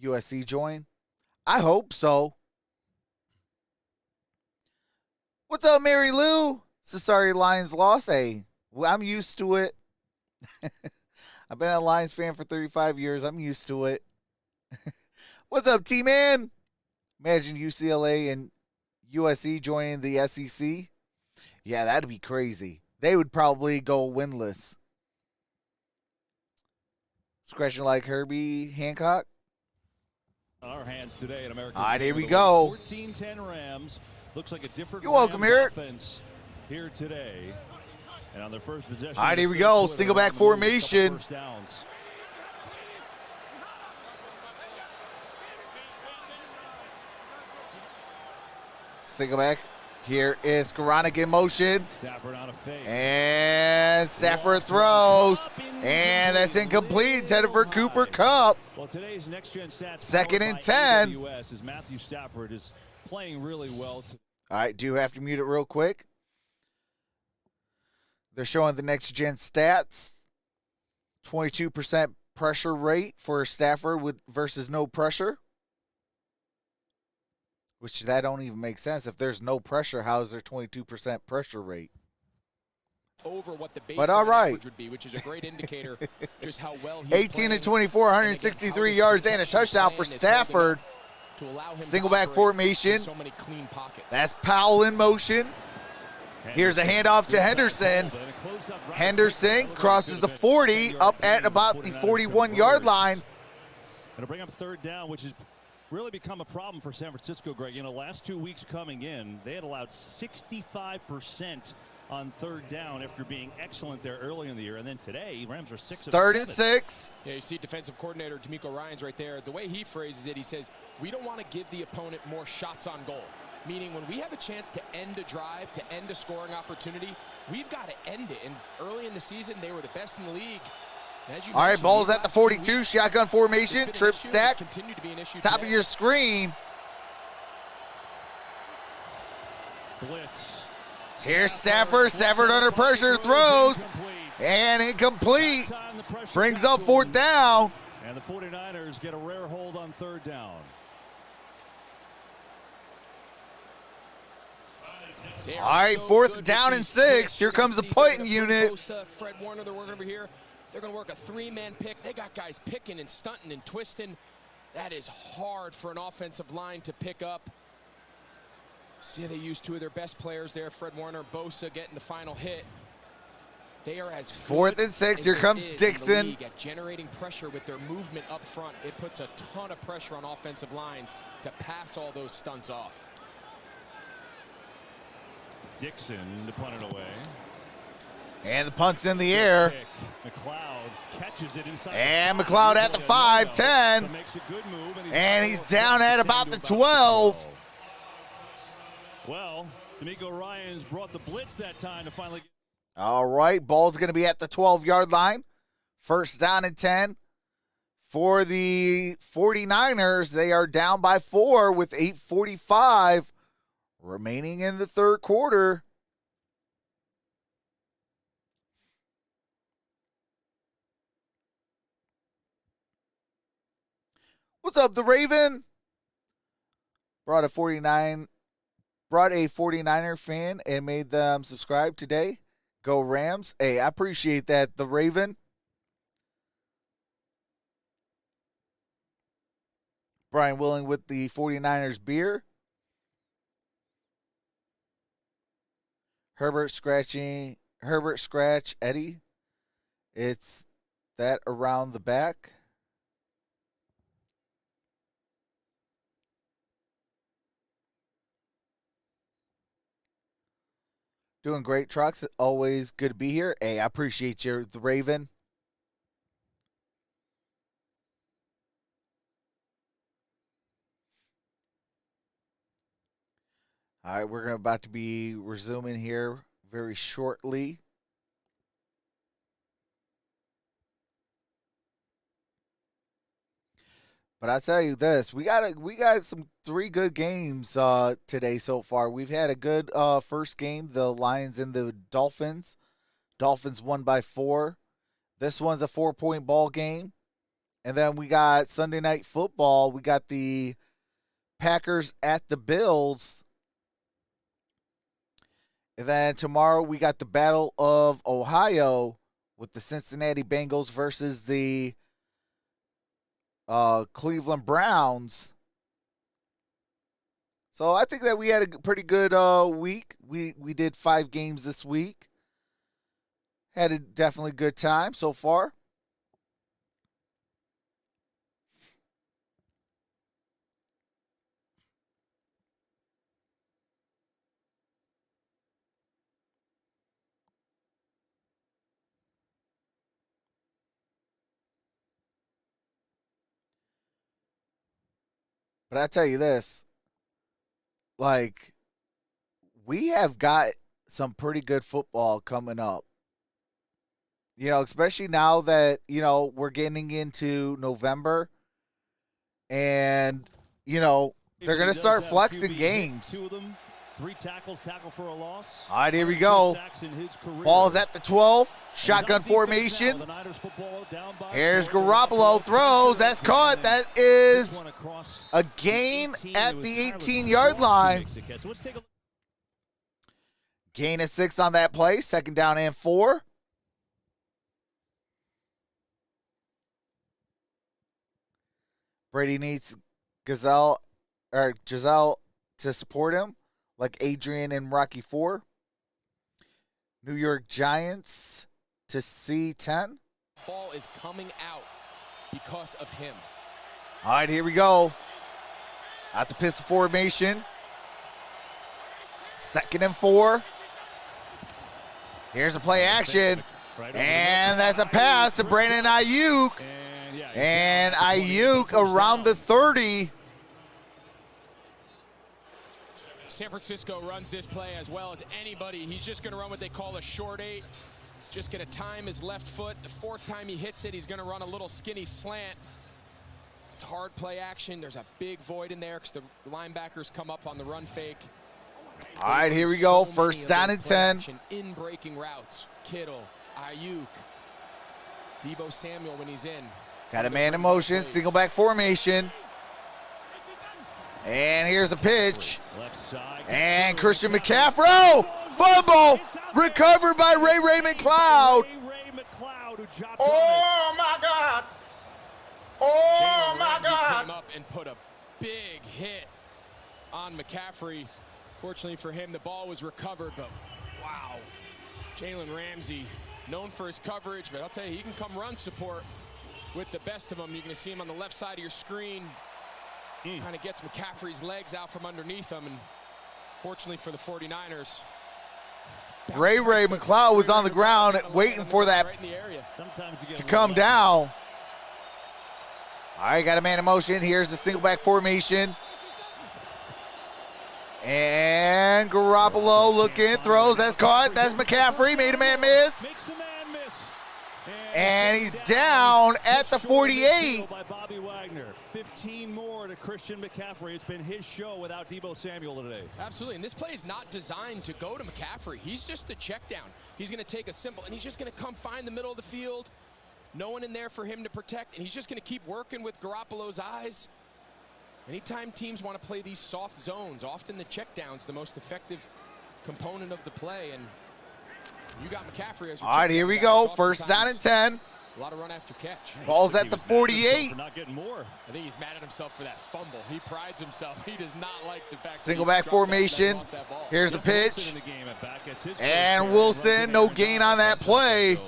USC join? I hope so. What's up, Mary Lou? So sorry Lions lost. Hey, I'm used to it. I've been a Lions fan for 35 years. I'm used to it. What's up, T-Man? Imagine UCLA and USC joining the SEC. Yeah, that'd be crazy. They would probably go winless. Scratching like Herbie Hancock. Our hands today in America. All right, here we go. 14-10 Rams. Looks like a different You're welcome, Eric. Offense here today. And on their first possession. All right, here we go. Single back formation. First downs. Single back. Here is Skoranek in motion. Stafford on a fake. And Stafford throws. And that's incomplete. It's headed for Cooper Kupp. Well, today's next gen stats. Second and 10. AWS is Matthew Stafford is playing really well. All right, do have to mute it real quick. They're showing the next gen stats. 22% pressure rate for Stafford versus no pressure. Which that don't even make sense. If there's no pressure, how is there 22% pressure rate? Over what the But all right. average would be, which is a great indicator just how well he's 18 and 24, 163 yards and a touchdown for Stafford. Single back formation. So many clean pockets. That's Powell in motion. Here's a handoff to Henderson. Henderson crosses the 40 up at about the 41-yard line. It'll bring up third down, which has really become a problem for San Francisco, Greg. You know, last 2 weeks coming in, they had allowed 65% on third down after being excellent there early in the year. And then today, Rams are 6 of 7. Third and 6. Yeah, you see defensive coordinator D'Amico Ryans right there. The way he phrases it, he says, we don't want to give the opponent more shots on goal. Meaning when we have a chance to end a drive, to end a scoring opportunity, we've got to end it. And early in the season, they were the best in the league. All right, ball's at the 42, shotgun formation, trip stack, top of your screen. Blitz. Here's Stafford. Stafford under pressure, throws, and incomplete. Brings up fourth down. And the 49ers get a rare hold on third down. All right, fourth down and 6. Here comes the punting unit. Fred Warner, they're working over here. They're going to work a three-man pick. They got guys picking and stunting and twisting. That is hard for an offensive line to pick up. See, they used 2 of their best players there, Fred Warner, Bosa getting the final hit. They are as fourth and 6. Here comes Dixon. At generating pressure with their movement up front. It puts a ton of pressure on offensive lines to pass all those stunts off. Dixon to punt it away. And the punt's in the air. McLeod catches it inside. And McLeod at the 5, 10. And he's down at about the 12. Well, D'Amico Ryans brought the blitz that time to finally. All right, ball's going to be at the 12-yard line. First down and 10 for the 49ers. They are down by 4 with 8:45 remaining in the third quarter. What's up, the Raven? Brought a 49er fan and made them subscribe today. Go Rams. Hey, I appreciate that, the Raven. Brian Willing with the 49ers beer. Herbert scratch Eddie. It's that around the back. Doing great, Troxel. Always good to be here. Hey, I appreciate you, the Raven. All right, we're about to be resuming here very shortly. But I tell you this, we got some 3 good games today so far. We've had a good first game, the Lions and the Dolphins. Dolphins won by 4. This one's a 4-point ball game. And then we got Sunday Night Football. We got the Packers at the Bills. And then tomorrow we got the Battle of Ohio with the Cincinnati Bengals versus the Cleveland Browns. So I think that we had a pretty good week. We did 5 games this week. Had a definitely good time so far. But I tell you this, like, we have got some pretty good football coming up. You know, especially now that, you know, we're getting into November and, you know, they're going to start flexing games. 2 of them, 3 tackles, tackle for a loss. All right, here we go. Ball's at the 12. Shotgun formation. Here's Garoppolo. Throws. That's caught. That is a gain at the 18-yard line. Gain of 6 on that play. 2nd down and 4. Brady needs Giselle to support him, like Adrian in Rocky 4. New York Giants to C10. Ball is coming out because of him. All right, here we go. Out the pistol formation. 2nd and 4. Here's a play action. And that's a pass to Brandon Ayuk. And Ayuk around the 30. San Francisco runs this play as well as anybody. He's just going to run what they call a short 8. Just going to time his left foot. The 4th time he hits it, he's going to run a little skinny slant. It's hard play action. There's a big void in there because the linebackers come up on the run fake. All right, here we go. 1st down and 10. In breaking routes. Kittle, Ayuk, Deebo Samuel when he's in. Got a man in motion, single back formation. And here's a pitch. And Christian McCaffrey, fumble, recovered by Ray McCloud. Oh my God. Oh my God. Came up and put a big hit on McCaffrey. Fortunately for him, the ball was recovered, but wow. Jalen Ramsey, known for his coverage, but I'll tell you, he can come run support with the best of them. You're going to see him on the left side of your screen. Kind of gets McCaffrey's legs out from underneath him, and fortunately for the 49ers. Ray McCloud was on the ground waiting for that to come down. All right, got a man in motion. Here's the single back formation. And Garoppolo looking, throws, that's caught. That's McCaffrey, made a man miss. And he's down at the 48. By Bobby Wagner. 15 more to Christian McCaffrey. It's been his show without Deebo Samuel today. Absolutely, and this play is not designed to go to McCaffrey. He's just the check down. He's going to take a simple, and he's just going to come find the middle of the field. No one in there for him to protect, and he's just going to keep working with Garoppolo's eyes. Anytime teams want to play these soft zones, often the check down's the most effective component of the play, and you got McCaffrey as your all right, here we go. 1st down and 10. A lot of run after catch. Ball's at the 48. Not getting more. I think he's mad at himself for that fumble. He prides himself. He does not like the fact single back formation. Here's the pitch. And Wilson, no gain on that play.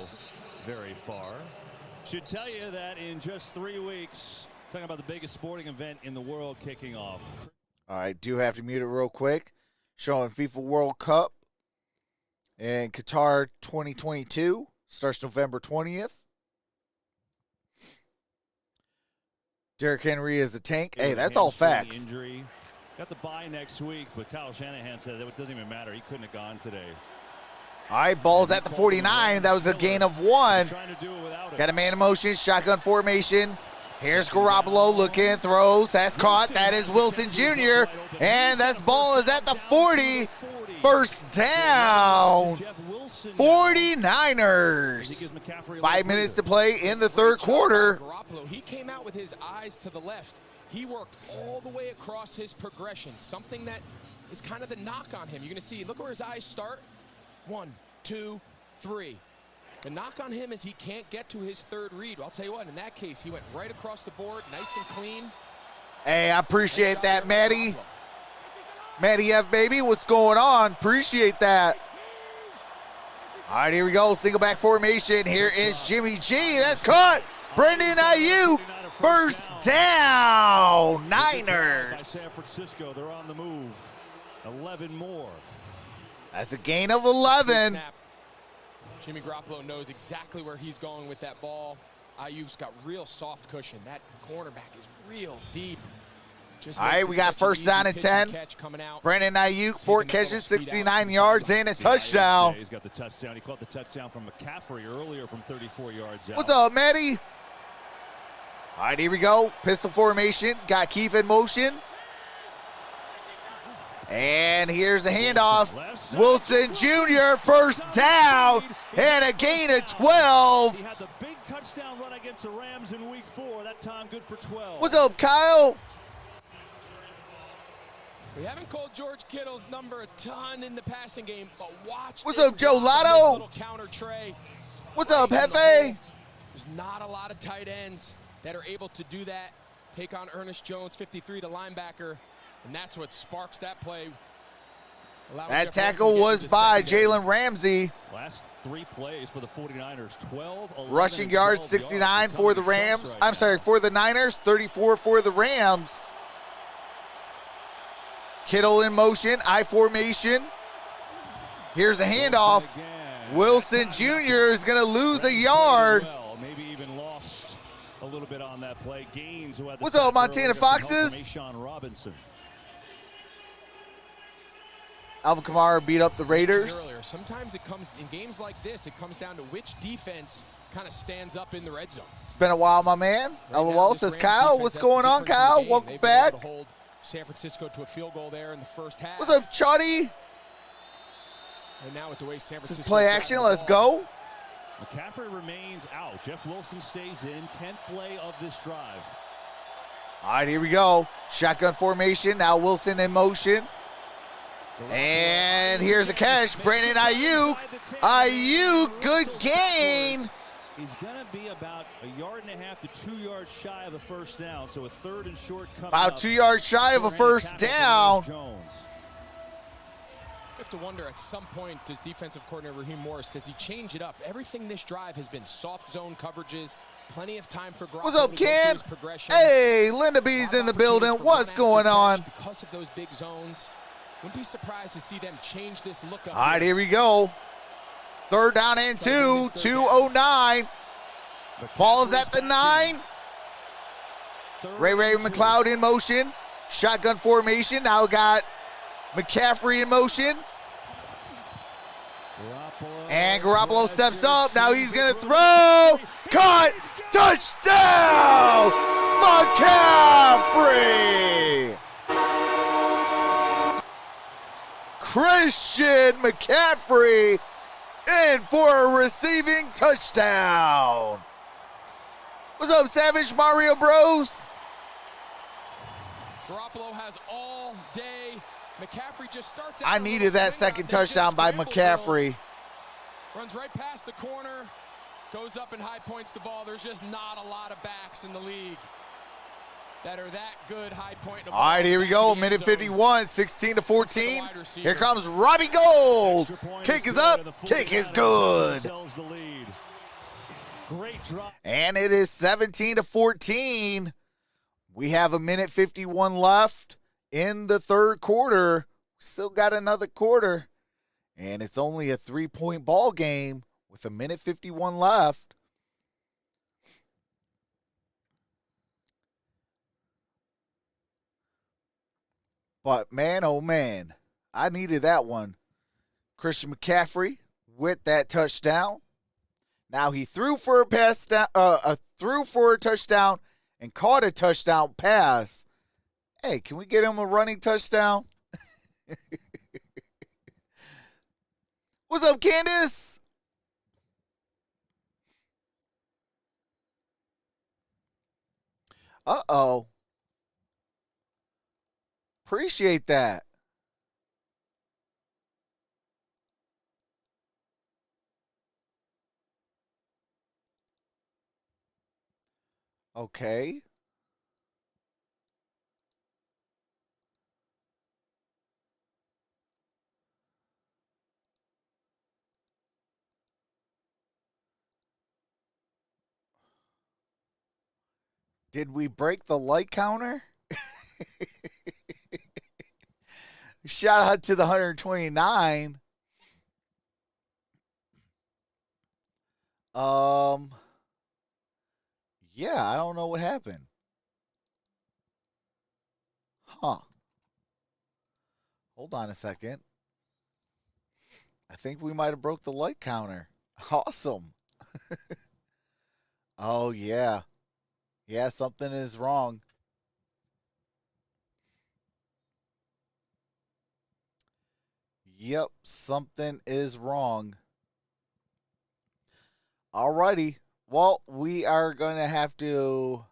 Very far. Should tell you that in just 3 weeks, talking about the biggest sporting event in the world kicking off. All right, do have to mute it real quick. Showing FIFA World Cup in Qatar 2022. Starts November 20th. Derrick Henry is the tank. Hey, that's all facts. Injury. Got the bye next week, but Kyle Shanahan said that it doesn't even matter. He couldn't have gone today. All right, ball's at the 49. That was a gain of 1. Got a man in motion, shotgun formation. Here's Garoppolo looking, throws, that's caught. That is Wilson Jr. And that ball is at the 40. 1st down. 49ers. 5 minutes to play in the 3rd quarter. He came out with his eyes to the left. He worked all the way across his progression, something that is kind of the knock on him. You're going to see, look where his eyes start. 1, 2, 3. The knock on him is he can't get to his 3rd read. I'll tell you what, in that case, he went right across the board, nice and clean. Hey, I appreciate that, Matty. Matty F, baby, what's going on? Appreciate that. All right, here we go. Single back formation. Here is Jimmy G. That's caught. Brendan Ayuk. 1st down. Niners. By San Francisco, they're on the move. 11 more. That's a gain of 11. Jimmy Garoppolo knows exactly where he's going with that ball. Ayuk's got real soft cushion. That cornerback is real deep. All right, we got first down and 10. Brandon Ayuk, 4 catches, 69 yards, and a touchdown. He's got the touchdown. He caught the touchdown from McCaffrey earlier from 34 yards out. What's up, Matty? All right, here we go. Pistol formation. Got Keith in motion. And here's the handoff. Wilson Jr., first down, and a gain of 12. He had the big touchdown run against the Rams in week 4. That time good for 12. What's up, Kyle? We haven't called George Kittle's number a ton in the passing game, but watch. What's up, Joe Lotto? Counter tray. What's up, Hefe? There's not a lot of tight ends that are able to do that. Take on Ernest Jones, 53, the linebacker, and that's what sparks that play. That tackle was by Jalen Ramsey. Last 3 plays for the 49ers, 12, 11, rushing yards, 69 for the Rams. I'm sorry, for the Niners, 34 for the Rams. Kittle in motion, I formation. Here's a handoff. Wilson Jr. is going to lose a yard. Maybe even lost a little bit on that play. Gaines, who had the What's up, Montana Foxes? Sean Robinson. Alvin Kamara beat up the Raiders. Sometimes it comes in games like this, it comes down to which defense kind of stands up in the red zone. It's been a while, my man. LOL says Kyle. What's going on, Kyle? Welcome back. San Francisco to a field goal there in the first half. What's up, Chuddy? And now with the way San Francisco. This is play action. Let's go. McCaffrey remains out. Jeff Wilson stays in. 10th play of this drive. All right, here we go. Shotgun formation. Now Wilson in motion. And here's the catch. Brandon Ayuk. Ayuk, good gain. He's going to be about 1.5 yards to 2 yards shy of a first down. So a 3rd and short coming about 2 yards shy of a first down. You have to wonder at some point, does defensive coordinator Raheem Morris, does he change it up? Everything this drive has been soft zone coverages, plenty of time for Garoppolo. What's up, Ken? Hey, Linda B's in the building. What's going on? Because of those big zones, wouldn't be surprised to see them change this look up. All right, here we go. 3rd down and 2, 2:09. Ball's at the 9. Ray McLeod in motion. Shotgun formation. Now got McCaffrey in motion. And Garoppolo steps up. Now he's going to throw. Caught. Touchdown. McCaffrey. Christian McCaffrey in for a receiving touchdown. What's up, Savage Mario Bros? Garoppolo has all day. McCaffrey just starts out. I needed that second touchdown by McCaffrey. Runs right past the corner, goes up and high points the ball. There's just not a lot of backs in the league that are that good high point. All right, here we go. Minute 51, 16-14. Here comes Robbie Gold. Kick is up. Kick is good. And it is 17-14. We have a minute 51 left in the 3rd quarter. Still got another quarter. And it's only a 3-point ball game with a minute 51 left. But, man, oh, man, I needed that one. Christian McCaffrey with that touchdown. Now he threw for a touchdown and caught a touchdown pass. Hey, can we get him a running touchdown? What's up, Candace? Uh-oh. Appreciate that. Okay. Did we break the light counter? Shout out to the 129. Yeah, I don't know what happened. Hold on a second. I think we might have broke the light counter. Awesome. Oh, yeah. Yeah, something is wrong. Yep, something is wrong. Alrighty. Well, we are going to have to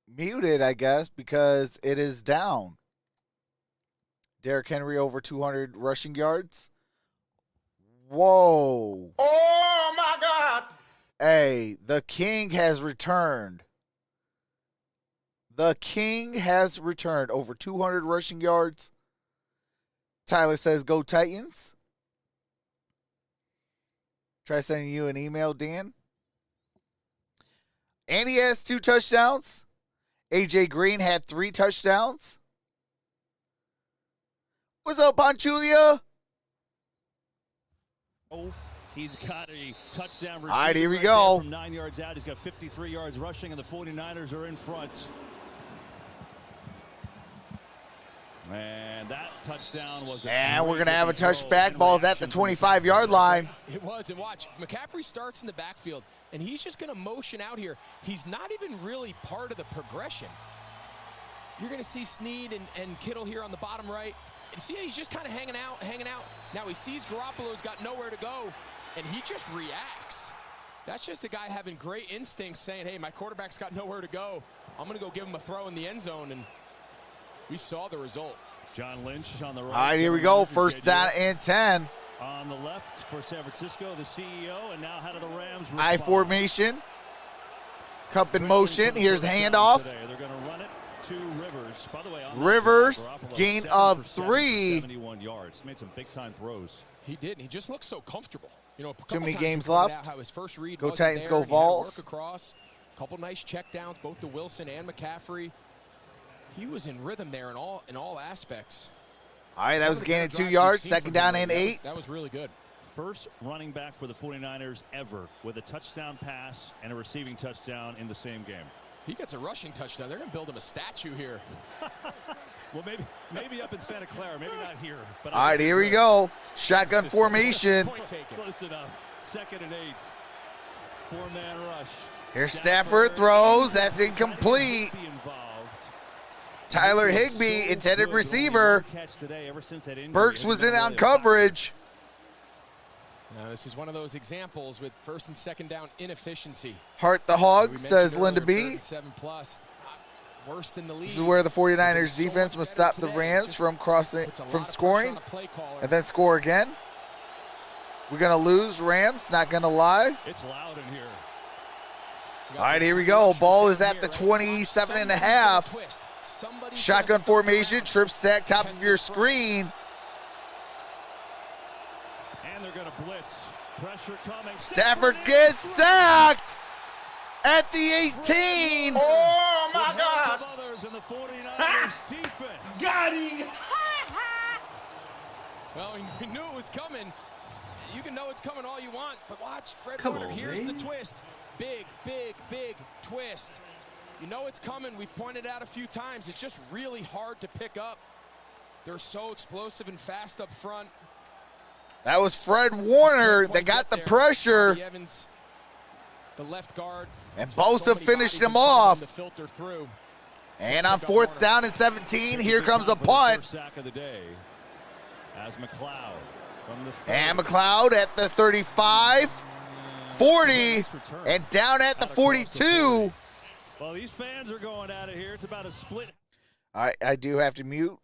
mute it, I guess, because it is down. Derrick Henry over 200 rushing yards. Whoa. Oh my God! Hey, the king has returned. The king has returned. Over 200 rushing yards. Tyler says, go Titans. Try sending you an email, Dan. And he has 2 touchdowns. AJ Green had 3 touchdowns. What's up, Ponchulia? Oh, he's got a touchdown receiver. All right, here we right go. there from 9 yards out. He's got 53 yards rushing, and the 49ers are in front. And that touchdown was And we're going to have a touchback. Ball's at the 25-yard line. It was, and watch, McCaffrey starts in the backfield, and he's just going to motion out here. He's not even really part of the progression. You're going to see Snead and Kittle here on the bottom right. And see, he's just kind of hanging out. Now he sees Garoppolo's got nowhere to go, and he just reacts. That's just a guy having great instincts saying, hey, my quarterback's got nowhere to go. I'm going to go give him a throw in the end zone, and we saw the result. John Lynch on the right. All right, here we go. First down and 10. On the left for San Francisco, the CEO, and now how do the Rams respond? I formation. Cup in motion. Here's the handoff. They're going to run it to Rivers. By the way, on Rivers, Garoppolo, gain 7 of for 7, 3. 71 yards. Made some big-time throws. He did, and he just looks so comfortable. You know, a Too couple many times games he pointed left. out how his first read Go wasn't Titans, there, go and he had to Vols. work across. Couple nice checkdowns, both to Wilson and McCaffrey. He was in rhythm there in all aspects. All right, that was Some of the gaining better 2 drives yards. we've seen Second from him down and lately. 8. That was really good. First running back for the 49ers ever with a touchdown pass and a receiving touchdown in the same game. He gets a rushing touchdown. They're going to build him a statue here. Well, maybe up in Santa Clara, maybe not here. But All right, here we go. Shotgun formation. Point taken. Close enough. 2nd and 8. 4-man rush. Here's Stafford throws. That's incomplete. Be involved. Tyler Higbee, intended receiver. Catch today, ever since that injury. Burks was in on coverage. Now, this is one of those examples with 1st and 2nd down inefficiency. Heart the We hog, mentioned says Linda earlier, B. 37 plus, not worse than the league. This is where the 49ers So defense much must better stop the today. Rams Just from crossing, puts a lot from of pressure scoring, on a play caller. and then score again. We're going to lose, Rams, not going to lie. It's loud in here. All right, here we go. Ball is at the 27 and a half. Shotgun formation, trip stack, top of your screen. And they're going to blitz. Pressure coming. Stafford gets sacked at the 18. Oh my With God! help of others in the 49ers defense. Got him! Well, we knew it was coming. You can know it's coming all you want, but watch Fred Come Warner. on, Here's man. the twist. Big, big, big twist. You know it's coming. We've pointed out a few times. It's just really hard to pick up. They're so explosive and fast up front. That was Fred Warner that got the pressure, Bobby Evans, the left guard. and Just so Bosa many finished bodies him in front of off. to filter through. And on 4th down and 17, here comes a punt. First sack of the day as McLeod from the 30. And McLeod at the 35, 40, and down at the 42. Well, these fans are going out of here. It's about a split. All right, I do have to mute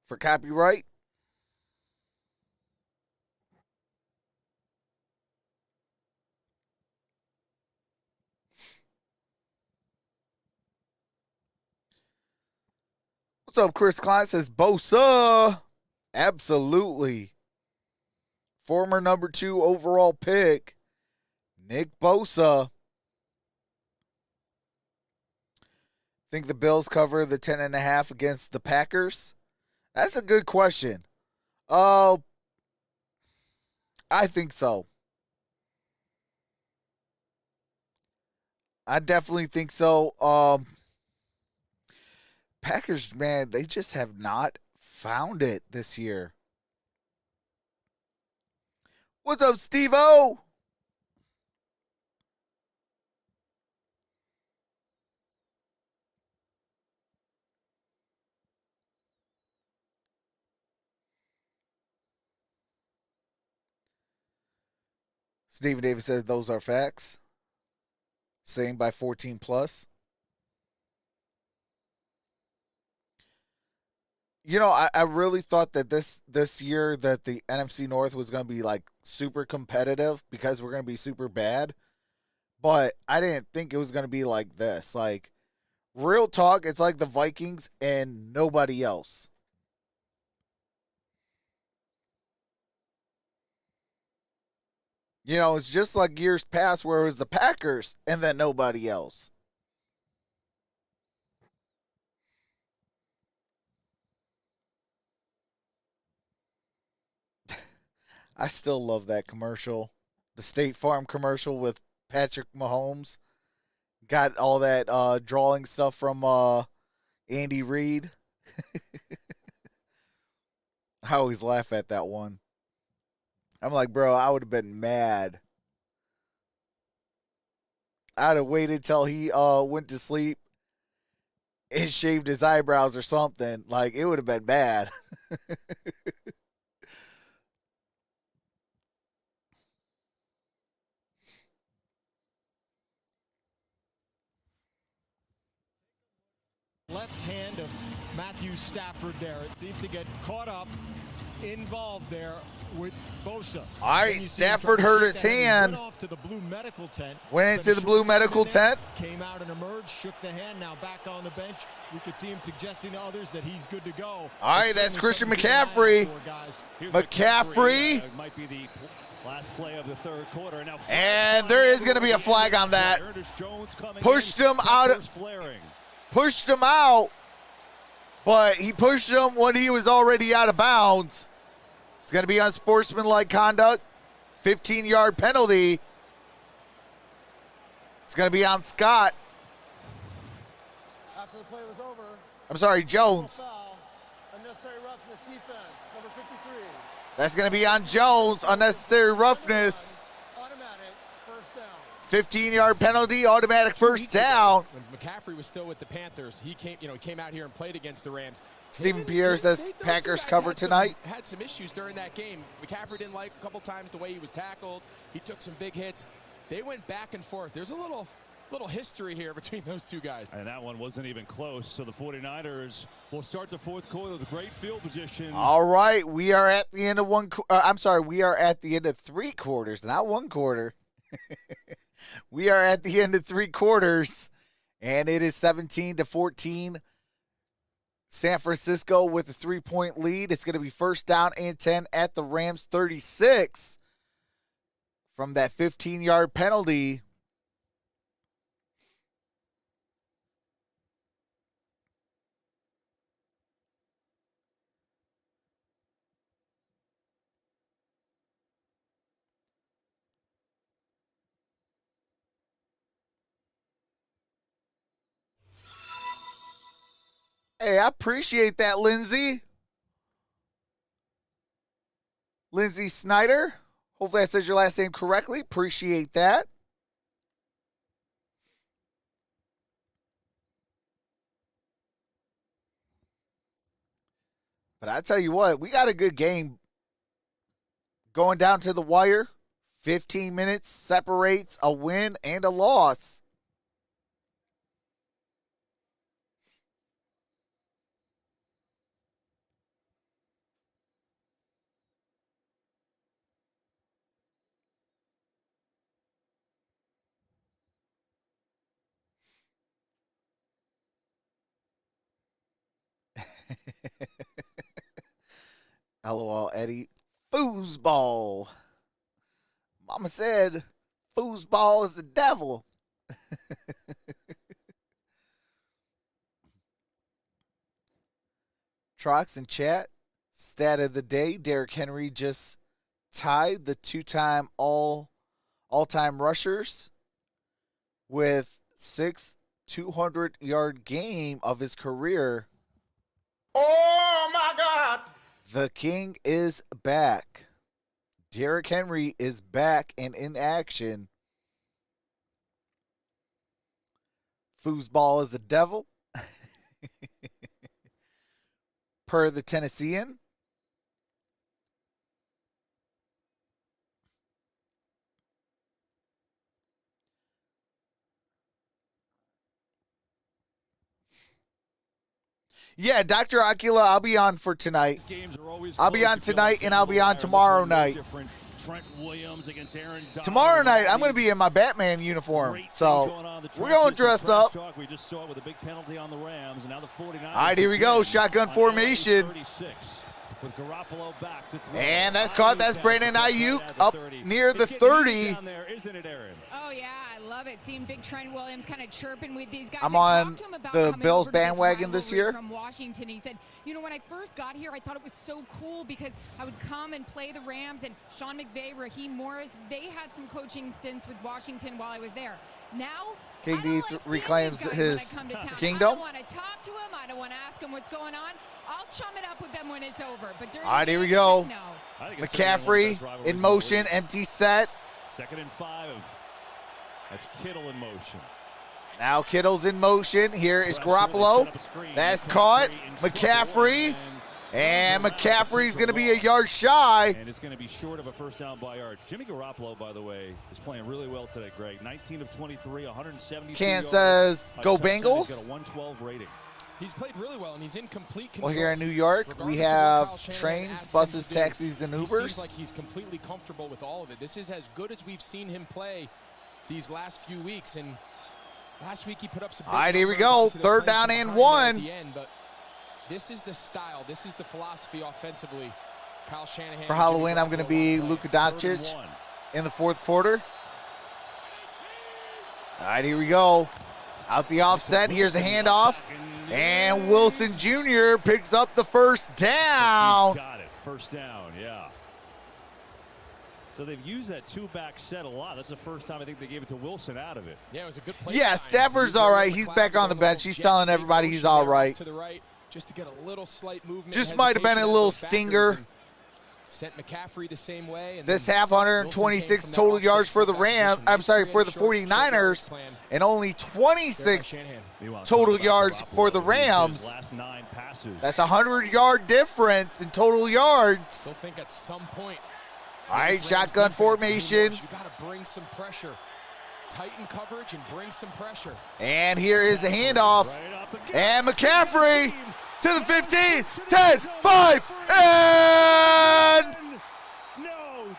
for copyright. What's up, Chris Klein says Bosa. Absolutely. Former number 2 overall pick, Nick Bosa. Think the Bills cover the 10.5 against the Packers? That's a good question. I think so. I definitely think so. Packers, man, they just have not found it this year. What's up, Steve-O? Stephen Davis said those are facts. Same by 14 plus. You know, I really thought that this year that the NFC North was going to be like super competitive because we're going to be super bad. But I didn't think it was going to be like this. Like, real talk, it's like the Vikings and nobody else. You know, it's just like years past where it was the Packers and then nobody else. I still love that commercial. The State Farm commercial with Patrick Mahomes. Got all that drawing stuff from Andy Reid. I always laugh at that one. I'm like, bro, I would have been mad. I'd have waited till he went to sleep and shaved his eyebrows or something. Like, it would have been bad. Left hand of Matthew Stafford there. It seems to get caught up, involved there with Bosa. All right, Stafford hurt his hand. Went off to the blue medical tent. Went into the blue medical tent. Came out and emerged, shook the hand, now back on the bench. We could see him suggesting to others that he's good to go. All right, that's Christian McCaffrey. McCaffrey. Might be the last play of the third quarter. And there is going to be a flag on that. Pushed him out. Pushed him out, but he pushed him when he was already out of bounds. It's going to be unsportsmanlike conduct. 15-yard penalty. It's going to be on Scott. After the play was over. I'm sorry, Jones. Foul, unnecessary roughness defense, number 53. That's going to be on Jones. Unnecessary roughness. Automatic first down. 15-yard penalty, automatic first down. When McCaffrey was still with the Panthers, he came out here and played against the Rams. Stephen Pierre says Packers cover tonight. Had some issues during that game. McCaffrey didn't like a couple times the way he was tackled. He took some big hits. They went back and forth. There's a little history here between those two guys. And that one wasn't even close. So the 49ers will start the fourth quarter with great field position. All right, we are at the end of we are at the end of 3 quarters, not 1 quarter. We are at the end of 3 quarters, and it is 17-14. San Francisco with a 3-point lead. It's going to be first down and 10 at the Rams 36 from that 15-yard penalty. Hey, I appreciate that, Lindsay. Lindsay Snyder. Hopefully I said your last name correctly. Appreciate that. But I tell you what, we got a good game going down to the wire. 15 minutes separates a win and a loss. LOL, Eddie. Foosball. Mama said foosball is the devil. Trox in chat. Stat of the day. Derrick Henry just tied the 2-time all-time rushers with 6th 200-yard game of his career. Oh, my God. The King is back. Derrick Henry is back and in action. Foosball is the devil. Per the Tennessean. Yeah, Dr. Aquila, I'll be on for tonight. I'll be on tonight and I'll be on tomorrow night. Tomorrow night, I'm going to be in my Batman uniform. So, we're going to dress up. All right, here we go. Shotgun formation. And that's caught. That's Brandon Ayuk up near the 30. Oh, yeah, I love it. Seeing Big Trent Williams kind of chirping with these guys. I'm on the Bills bandwagon this year. From Washington, he said, you know, when I first got here, I thought it was so cool because I would come and play the Rams, and Sean McVay, Raheem Morris, they had some coaching stints with Washington while I was there. Now, King D reclaims his kingdom. I don't want to talk to him. I don't want to ask him what's going on. I'll chum it up with them when it's over. But during all right, here we go. McCaffrey in motion, empty set. 2nd and 5. That's Kittle in motion. Now Kittle's in motion. Here is Garoppolo. That's caught. McCaffrey. And McCaffrey's going to be a yard shy. And it's going to be short of a first down by yards. Jimmy Garoppolo, by the way, is playing really well today, Greg. 19 of 23, 170 yards. Can says go Bengals. He's got a 112 rating. He's played really well, and he's in complete control. Well, here in New York, we have trains, buses, taxis, and Ubers. He seems like he's completely comfortable with all of it. This is as good as we've seen him play these last few weeks. And last week he put up some big all right, here we numbers. go. 3rd down and 1. At the end, but this is the style. This is the philosophy offensively. Kyle Shanahan. For Halloween, I'm going to be Luka Doncic in the 4th quarter. All right, here we go. Out the offset. Here's a handoff. And Wilson Jr. picks up the first down. Got it. First down, yeah. So they've used that 2-back set a lot. That's the first time I think they gave it to Wilson out of it. Yeah, it was a good play. Yeah, Stafford's all right. He's back on the bench. He's telling everybody he's all right. To the right, just to get a little slight movement. Just might have been a little stinger. Sent McCaffrey the same way. And this half, 126 total yards for the Rams. I'm sorry, for the 49ers, and only 26 total yards for the Rams. That's a 100-yard difference in total yards. Still think at some point. All right, shotgun formation. You got to bring some pressure. Tighten coverage and bring some pressure. And here is the handoff. And McCaffrey to the 15, 10, 5, and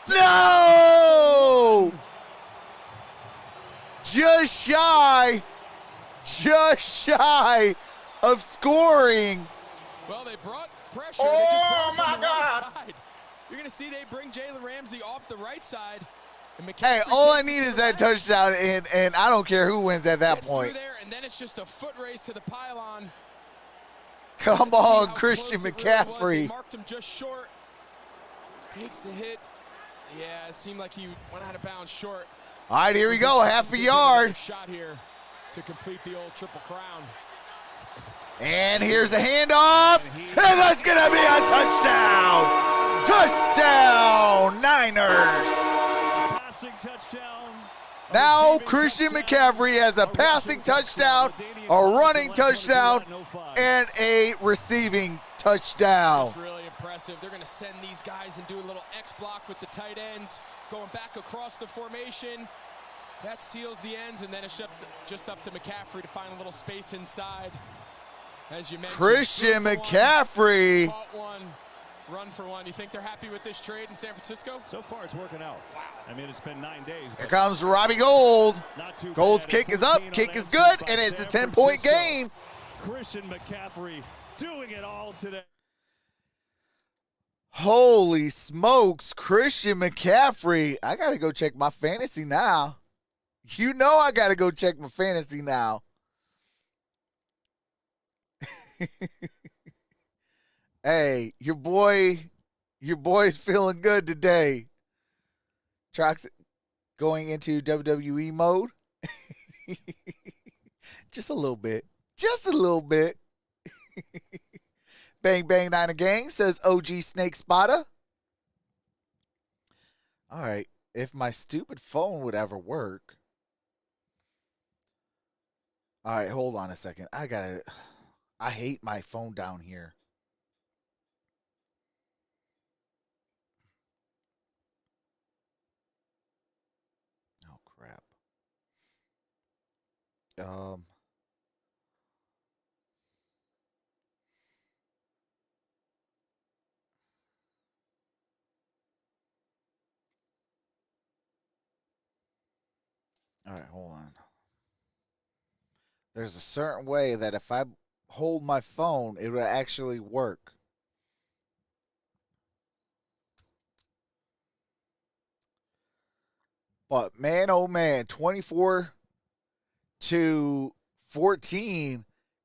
no! Just shy of scoring. Well, they brought pressure. Oh, my God. You're going to see they bring Jalen Ramsey off the right side. Hey, all I need is that touchdown, and I don't care who wins at that point. There, and then it's just a foot race to the pylon. Come on, Christian McCaffrey. Really they marked him just short. Takes the hit. Yeah, it seemed like he went out of bounds short. All right, here we go, half a yard. Shot here to complete the old Triple Crown. And here's a handoff, and that's going to be a touchdown. Touchdown, Niners. Passing touchdown. Now Christian McCaffrey has a passing touchdown, a running touchdown, and a receiving touchdown. That's really impressive. They're going to send these guys and do a little X block with the tight ends, going back across the formation. That seals the ends, and then it's just up to McCaffrey to find a little space inside. As you mentioned, Christian McCaffrey. Caught one, run for one. You think they're happy with this trade in San Francisco? So far, it's working out. Wow. I mean, it's been 9 days. Here comes Robbie Gould. Gould's kick is up, kick is good, and it's a 10-point game. Christian McCaffrey doing it all today. Holy smokes, Christian McCaffrey. I got to go check my fantasy now. You know I got to go check my fantasy now. Hey, your boy's feeling good today. Troxel going into WWE mode. Just a little bit. Bang, bang, Niner gang, says OG Snake Spotter. All right. If my stupid phone would ever work. All right, hold on a second. I hate my phone down here. Oh, crap. All right, hold on. There's a certain way that if I hold my phone, it will actually work. But man, oh man, 24-14,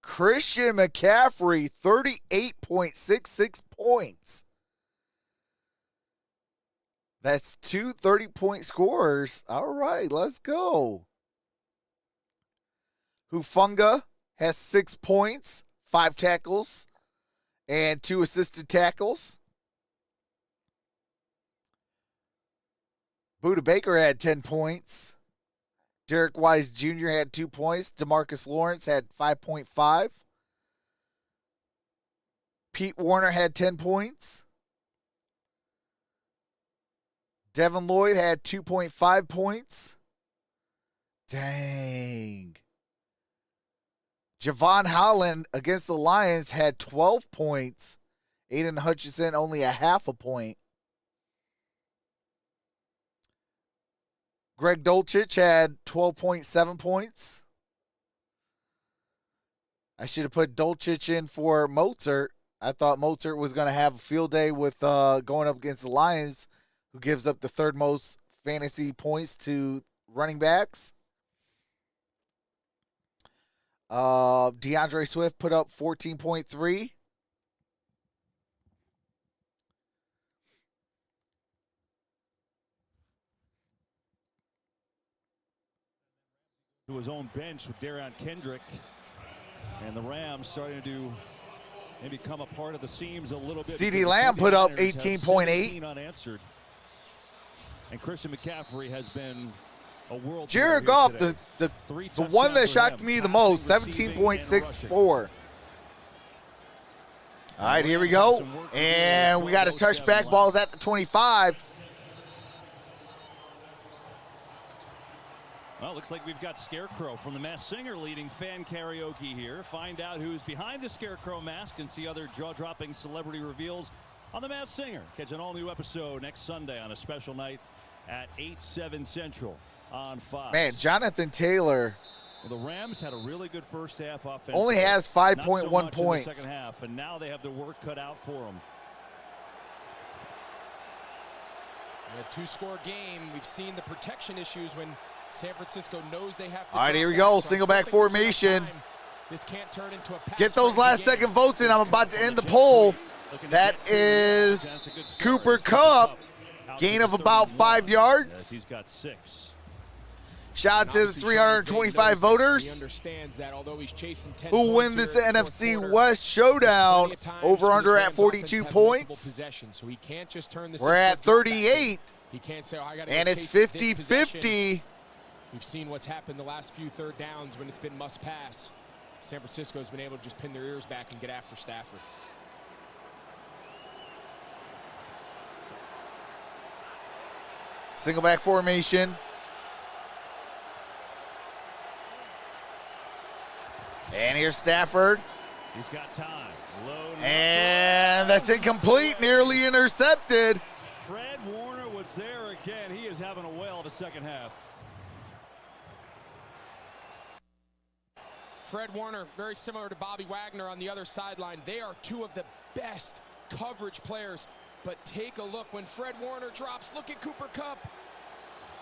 Christian McCaffrey, 38.66 points. That's two 30-point scorers. All right, let's go. Hufunga has 6 points, 5 tackles, and 2 assisted tackles. Budda Baker had 10 points. Derek Wise Jr. had 2 points. DeMarcus Lawrence had 5.5. Pete Warner had 10 points. Devin Lloyd had 2.5 points. Dang. Javon Holland against the Lions had 12 points. Aiden Hutchinson only a half a point. Greg Dulcich had 12.7 points. I should have put Dulcich in for Mozart. I thought Mozart was going to have a field day with going up against the Lions, who gives up the third most fantasy points to running backs. DeAndre Swift put up 14.3. To his own bench with Darion Kendrick, and the Rams starting to maybe come apart at the seams a little bit. CeeDee Lamb put up 18.8. Unanswered. And Christian McCaffrey has been a world. Jared Goff, the one that shocked me the most, 17.64. All right, here we go. And we got a touchback. Ball's at the 25. Well, looks like we've got Scarecrow from the Masked Singer leading fan karaoke here. Find out who's behind the Scarecrow mask and see other jaw-dropping celebrity reveals on the Masked Singer. Catch an all-new episode next Sunday on a special night at 8/7 Central on Fox. Man, Jonathan Taylor. Well, the Rams had a really good first half offense. Only has 5.1 so points. In the second half, and now they have the work cut out for them. In a 2-score game, we've seen the protection issues when San Francisco knows they have to. All right, here we go. Single back formation. This can't turn into a pass. Get those last second votes in. I'm about to end the poll. That is Cooper Kupp. Gain of about 5 yards. He's got 6. Shout out to the 325 voters who win this NFC West showdown. Over under at 42 points. We're at 38. And it's 50-50. We've seen what's happened the last few third downs when it's been must pass. San Francisco's been able to just pin their ears back and get after Stafford. Single back formation. And here's Stafford. He's got time. And that's incomplete, nearly intercepted. Fred Warner was there again. He is having a whale of a second half. Fred Warner, very similar to Bobby Wagner on the other sideline. They are two of the best coverage players. But take a look when Fred Warner drops. Look at Cooper Kupp.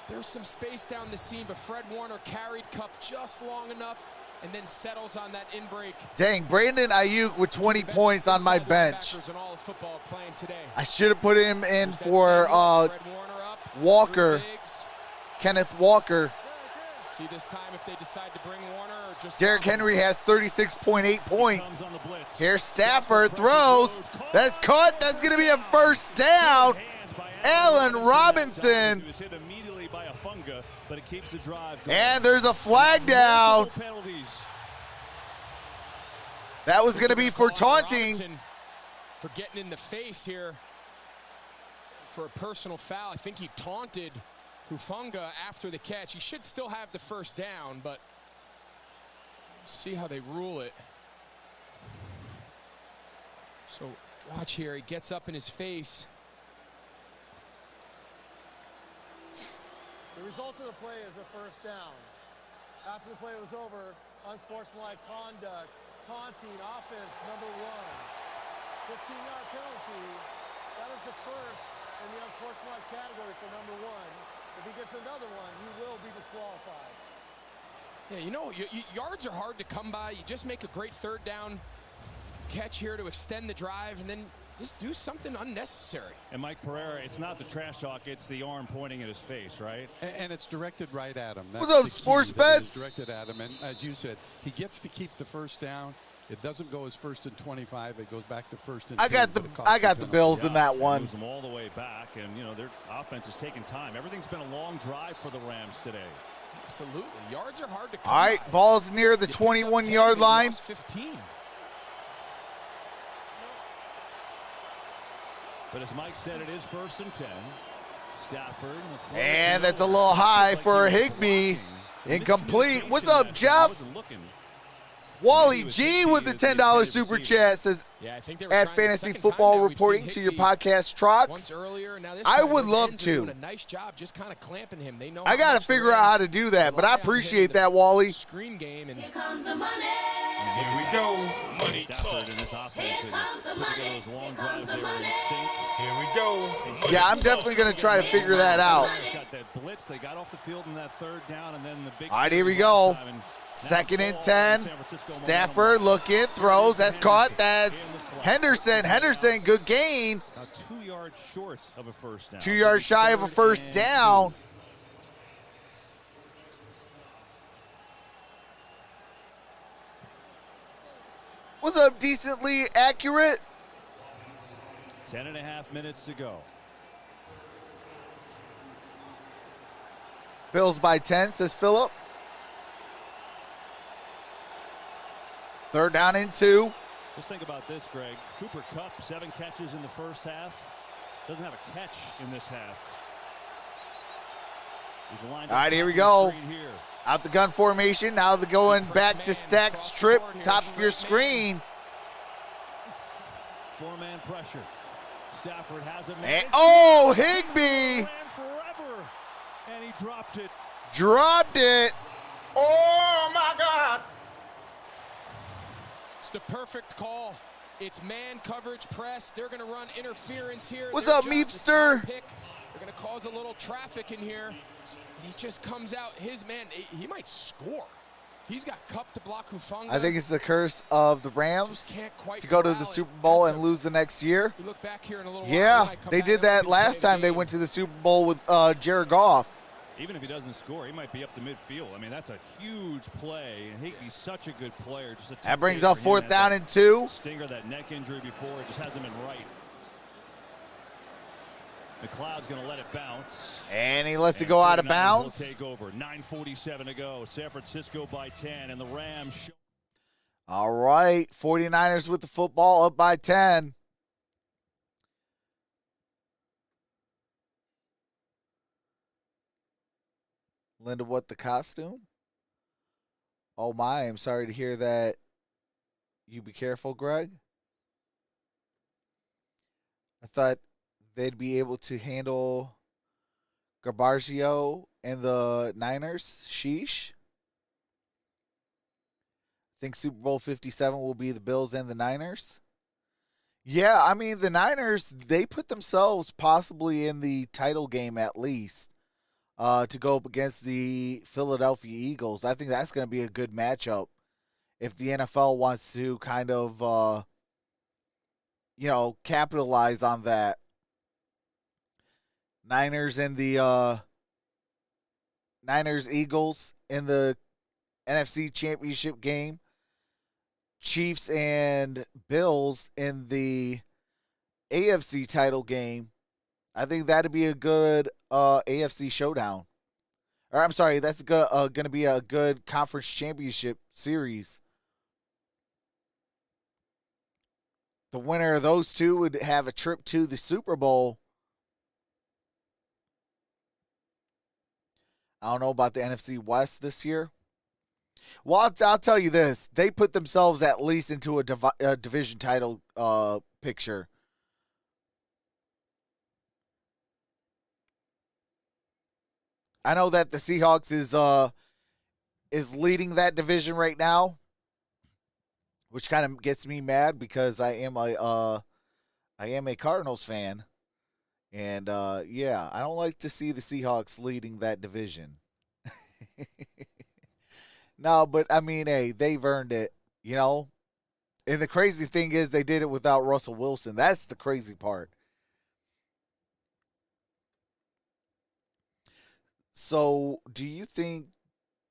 There's some space down the seam, but Fred Warner carried Kupp just long enough and then settles on that in-break. Dang, Brandon Ayuk with 20 points on my bench. I should have put him in for Walker, Kenneth Walker. See this time if they decide to bring Warner or just Derrick Henry has 36.8 points. Here's Stafford, throws. That's caught. That's going to be a first down. Allen Robinson. And there's a flag down. That was going to be for taunting. For getting in the face here for a personal foul. I think he taunted Hufanga after the catch. He should still have the first down, but see how they rule it. So watch here, he gets up in his face. The result of the play is a first down. After the play was over, unsportsmanlike conduct, taunting, offense number 1. 15-yard penalty. That is the first in the unsportsmanlike category for number 1. If he gets another one, he will be disqualified. Yeah, you know, yards are hard to come by. You just make a great third down catch here to extend the drive, and then just do something unnecessary. And Mike Pereira, it's not the trash talk, it's the arm pointing at his face, right? And it's directed right at him. What's up, Sports Bets? Directed at him, and as you said, he gets to keep the first down. It doesn't go as first and 25. It goes back to first and 10. I got the Bills in that one. Moves them all the way back, and you know their offense is taking time. Everything's been a long drive for the Rams today. Absolutely, yards are hard to come All right, by. ball's near the 21-yard line. 15. But as Mike said, it is first and 10. Stafford. And that's a little high for Higbee. Incomplete. What's up, Jeff? Wally G with the $10 super chat says, add fantasy football reporting to your podcast, Trox. I would love to. I got to figure out how to do that, but I appreciate that, Wally. Screen game and Here comes the money. Here we go. Money Stafford talk. in this offense. Here comes the money. Those long Here drives comes the they were in money. sync. Here we go. Yeah, I'm definitely going to try to figure that out. Got that blitz. They got off the field in that third down, and then the big. All right, here we go. Second and 10. Stafford looking, throws. That's caught. That's Henderson. Henderson, good gain. About 2 yards short of a first down. 2 yards shy of a first down. Was up decently accurate. 10.5 minutes to go. Bills by 10, says Phillip. Third down and 2. Just think about this, Greg. Cooper Kupp, 7 catches in the first half. Doesn't have a catch in this half. He's lined up. All right, here we top of go. the screen here. Out the gun formation. Now they're going back to stack strip. Top of your screen. 4-man pressure. Stafford has a man. And, oh, Higbee Ran forever, and he dropped it. dropped it. Oh, my God. it's the perfect call. It's man coverage press. They're going to run interference here. What's Their up, job is Meepster? to pick. They're going to cause a little traffic in here. He just comes out. His man, he might score. He's got Kupp to block Hufanga. I think it's the curse of the Rams Just can't quite to go to the corral it. Super Bowl That's and lose the next year. We look back here in a little while. Yeah, might come they back did and that win last the time they game. went to the Super Bowl with Jared Goff. Even if he doesn't score, he might be up the midfield. I mean, that's a huge play, and Higbee's such a good player. Just a tough That brings day up for him. fourth Has down that and 2. Stinger, that neck injury before, it just hasn't been right. McLeod's going to let it bounce. And he lets it go out of 49ers bounds. will take over. 9:47 to go. San Francisco by 10, and the Rams show. All right, 49ers with the football up by 10. Linda, what the costume? Oh my, I'm sorry to hear that. You be careful, Greg. I thought they'd be able to handle Garbaggio and the Niners. Sheesh. I think Super Bowl 57 will be the Bills and the Niners. Yeah, I mean, the Niners, they put themselves possibly in the title game at least to go up against the Philadelphia Eagles. I think that's going to be a good matchup if the NFL wants to kind of, capitalize on that. Niners and the Niners Eagles in the NFC Championship game. Chiefs and Bills in the AFC title game. I think that'd be a good AFC showdown. Or I'm sorry, that's going to be a good conference championship series. The winner of those two would have a trip to the Super Bowl. I don't know about the NFC West this year. Well, I'll tell you this. They put themselves at least into a division title picture. I know that the Seahawks is leading that division right now, which kind of gets me mad because I am a Cardinals fan. And, yeah, I don't like to see the Seahawks leading that division. No, but, I mean, hey, they've earned it, you know. And the crazy thing is they did it without Russell Wilson. That's the crazy part. So, do you think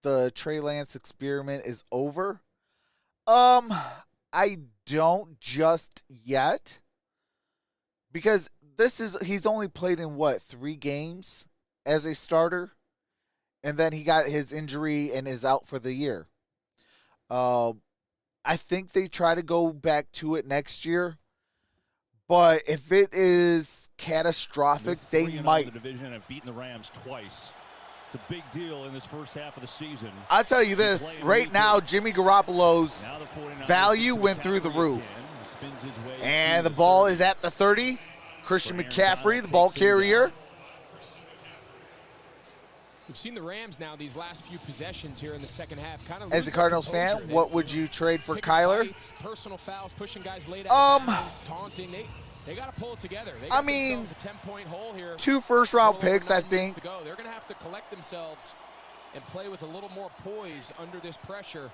the Trey Lance experiment is over? I don't just yet. Because he's only played in 3 games as a starter, and then he got his injury and is out for the year. I think they try to go back to it next year, but if it is catastrophic, they might. The division and have beaten the Rams twice. It's a big deal in this first half of the season. I'll tell you this, right now, Jimmy Garoppolo's value went through the roof. And the ball is at the 30. Christian McCaffrey, the ball carrier. We've seen the Rams now these last few possessions here in the second half. Kind of as a Cardinals fan, what would you trade for Kyler? Fights, personal fouls, pushing guys late out taunting. They got to pull it together. I mean, a 10-point hole here. 2 first-round picks, I think. They're going to have to collect themselves and play with a little more poise under this pressure.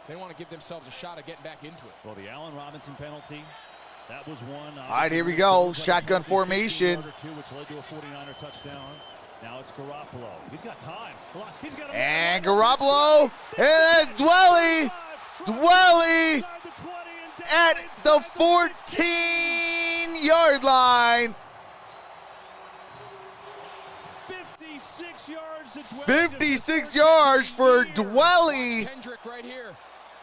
They want to give themselves a shot at getting back into it. Well, the Allen Robinson penalty, that was one. All right, here we go. Shotgun formation. Which led to a 49er touchdown. Now it's Garoppolo. He's got time. He's got and Garoppolo. And that's Dwelly. Dwelly at the 14-yard line. 56 yards. 56 yards for Dwelly. Kendrick right here.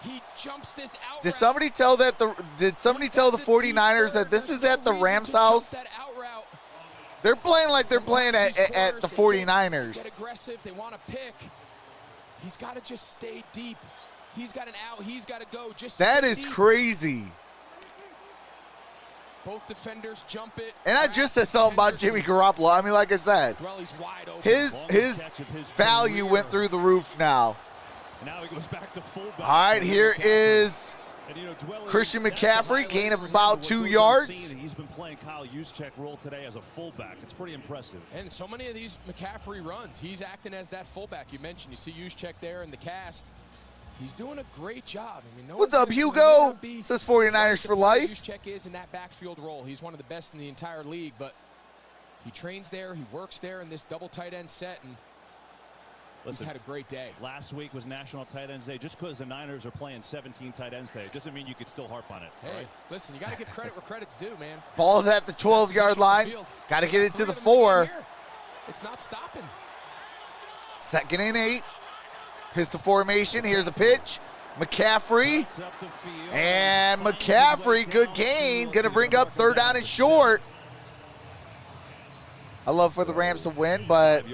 He jumps this out. Did somebody tell the 49ers that this is at the Rams house? They're playing like they're playing at the 49ers. Get aggressive. They want to pick. He's got to just stay deep. He's got an out. He's got to go. That is crazy. Both defenders jump it. And I just said something about Jimmy Garoppolo. I mean, like I said, his value went through the roof now. Now he goes back to fullback. All right, here is Christian McCaffrey, gain of about 2 yards. He's been playing Kyle Juszczyk role today as a fullback. It's pretty impressive. And so many of these McCaffrey runs, he's acting as that fullback you mentioned. You see Juszczyk there in the cast. He's doing a great job. I mean, what's up, Hugo? Says 49ers for life. Juszczyk is in that backfield role. He's one of the best in the entire league, but he trains there, he works there in this double tight end set, and he's had a great day. Last week was National Tight Ends Day. Just because the Niners are playing 17 tight ends today, it doesn't mean you could still harp on it. Hey, right? Listen, you got to give credit where credit's due, man. Ball's at the 12-yard line. Got to get it to the 4. It's not stopping. 2nd and 8. Pistol formation. Here's the pitch. McCaffrey. And McCaffrey, good gain. Going to bring up 3rd down and short. I love for the Rams to win, but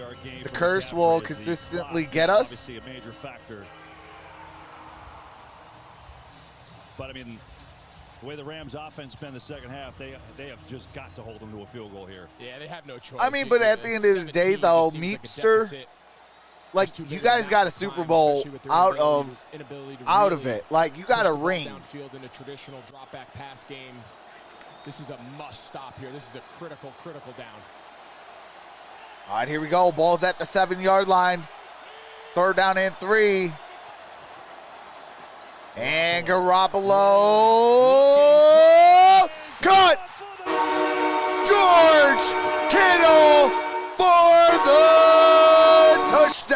the curse will consistently get us. Obviously a major factor. But, I mean, the way the Rams offense spent the second half, they have just got to hold them to a field goal here. Yeah, they have no choice. I mean, but at the end of the day, though, Meepster, like, you guys got a Super Bowl out of it. Like, you got a ring. Downfield in a traditional drop back pass game. This is a must stop here. This is a critical down. All right, here we go. Ball's at the 7-yard line. 3rd down and 3. And Garoppolo. Cut! George Kittle for the touchdown.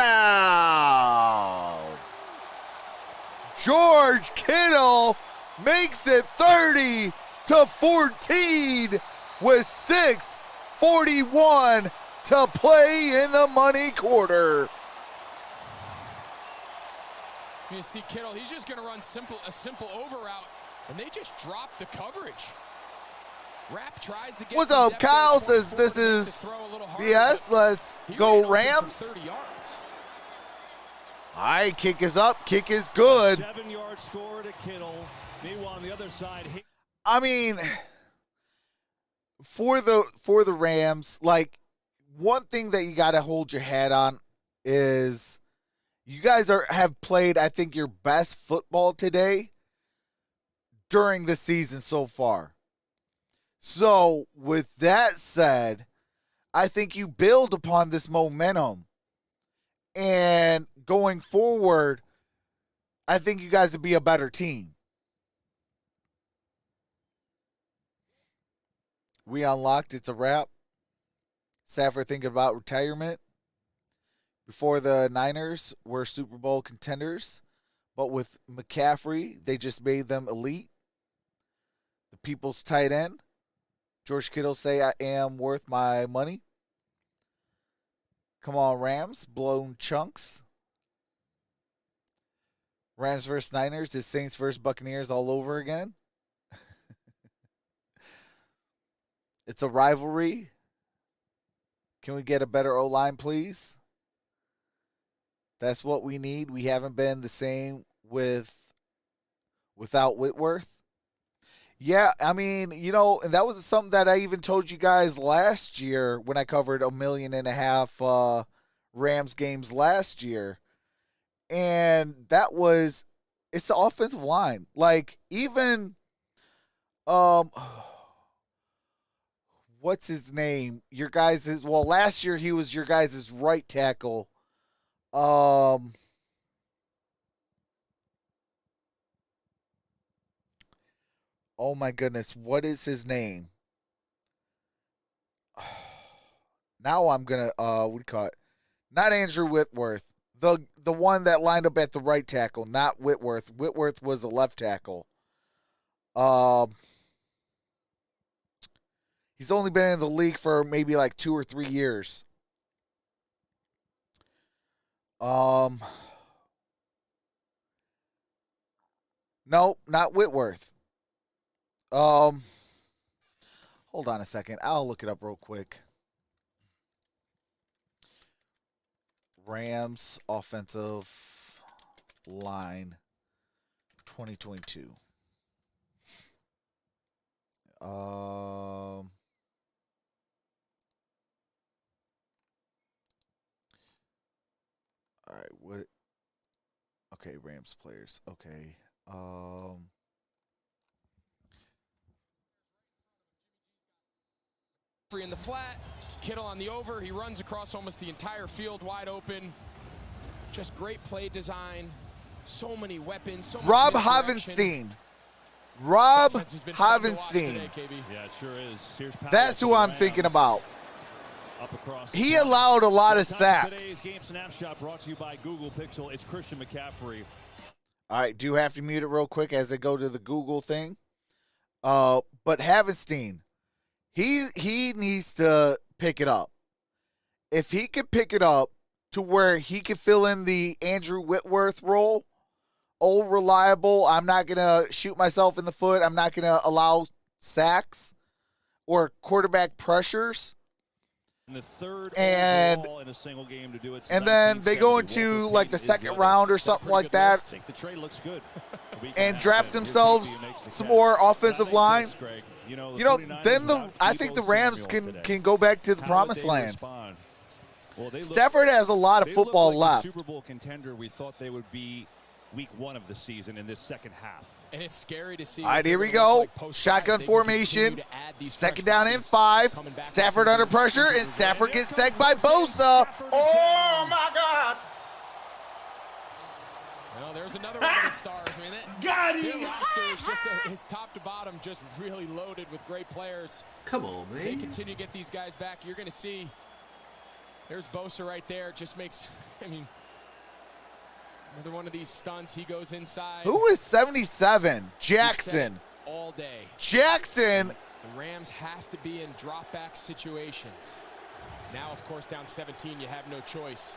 30-14 with 6:41 to play in the money quarter. You see Kittle, he's just going to run a simple over route, and they just drop the coverage. Rapp tries to get What's some up, depth there, Kyle? 24 Says this to make the is throw a little harder, BS. but Let's he ran go open for Rams. 30 yards. All right, kick is up. Kick is good. 7-yard score to Kittle. Meanwhile, on the other side, I mean, for the Rams, like, one thing that you got to hold your hat on is you guys have played, I think, your best football today during the season so far. So, with that said, I think you build upon this momentum. And going forward, I think you guys would be a better team. We unlocked. It's a wrap. Stafford thinking about retirement. Before the Niners were Super Bowl contenders. But with McCaffrey, they just made them elite. The people's tight end. George Kittle say, I am worth my money. Come on, Rams. Blown chunks. Rams versus Niners is Saints versus Buccaneers all over again. It's a rivalry. Can we get a better O-line, please? That's what we need. We haven't been the same without Whitworth. Yeah, I mean, you know, and that was something that I even told you guys last year when I covered 1.5 million Rams games last year. And that was, it's the offensive line. Like, even, what's his name? Your guys' well, last year he was your guys' right tackle. Oh my goodness, what is his name? Now I'm gonna what do you call it? Not Andrew Whitworth. The one that lined up at the right tackle, not Whitworth. Whitworth was the left tackle. He's only been in the league for maybe like 2 or 3 years. No, not Whitworth. Hold on a second. I'll look it up real quick. Rams offensive line 2022. All right, what? Okay, Rams players. Okay. Free in the flat, Kittle on the over. He runs across almost the entire field wide open. Just great play design. So many weapons. So Rob much misdirection. Havenstein. Rob This offense has been fun to watch Havenstein. today, KB. yeah, it sure is. Here's Powell That's for who the I'm Rams. thinking about. Up across the He top. allowed a lot of Time for sacks. Today's game snapshot brought to you by Google Pixel. It's Christian McCaffrey. All right, do have to mute it real quick as I go to the Google thing. But Havenstein, he needs to pick it up. If he could pick it up to where he could fill in the Andrew Whitworth role, old reliable, I'm not going to shoot myself in the foot, I'm not going to allow sacks or quarterback pressures. In the third And- overall in a single game to do it. And then they go into like the second round or something like that. I think the trade looks good. And draft themselves some more offensive line. You know, then I think the Rams can go back to the promised land. Stafford has a lot of football left. Super Bowl contender we thought they would be week 1 of the season in this second half. And it's scary to see. All right, here we go. Shotgun formation. Second down and 5. Stafford under pressure, and Stafford gets sacked by Bosa. Oh my God! Well, there's another one of the stars. I mean, their roster is just his top to bottom, just really loaded with great players. Come on, As they man. continue to get these guys back, you're going to see. There's Bosa right there. Just makes, I mean, another one of these stunts. He goes inside. Who is 77? Jackson. all day. Jackson. The Rams have to be in drop-back situations. Now, of course, down 17, you have no choice.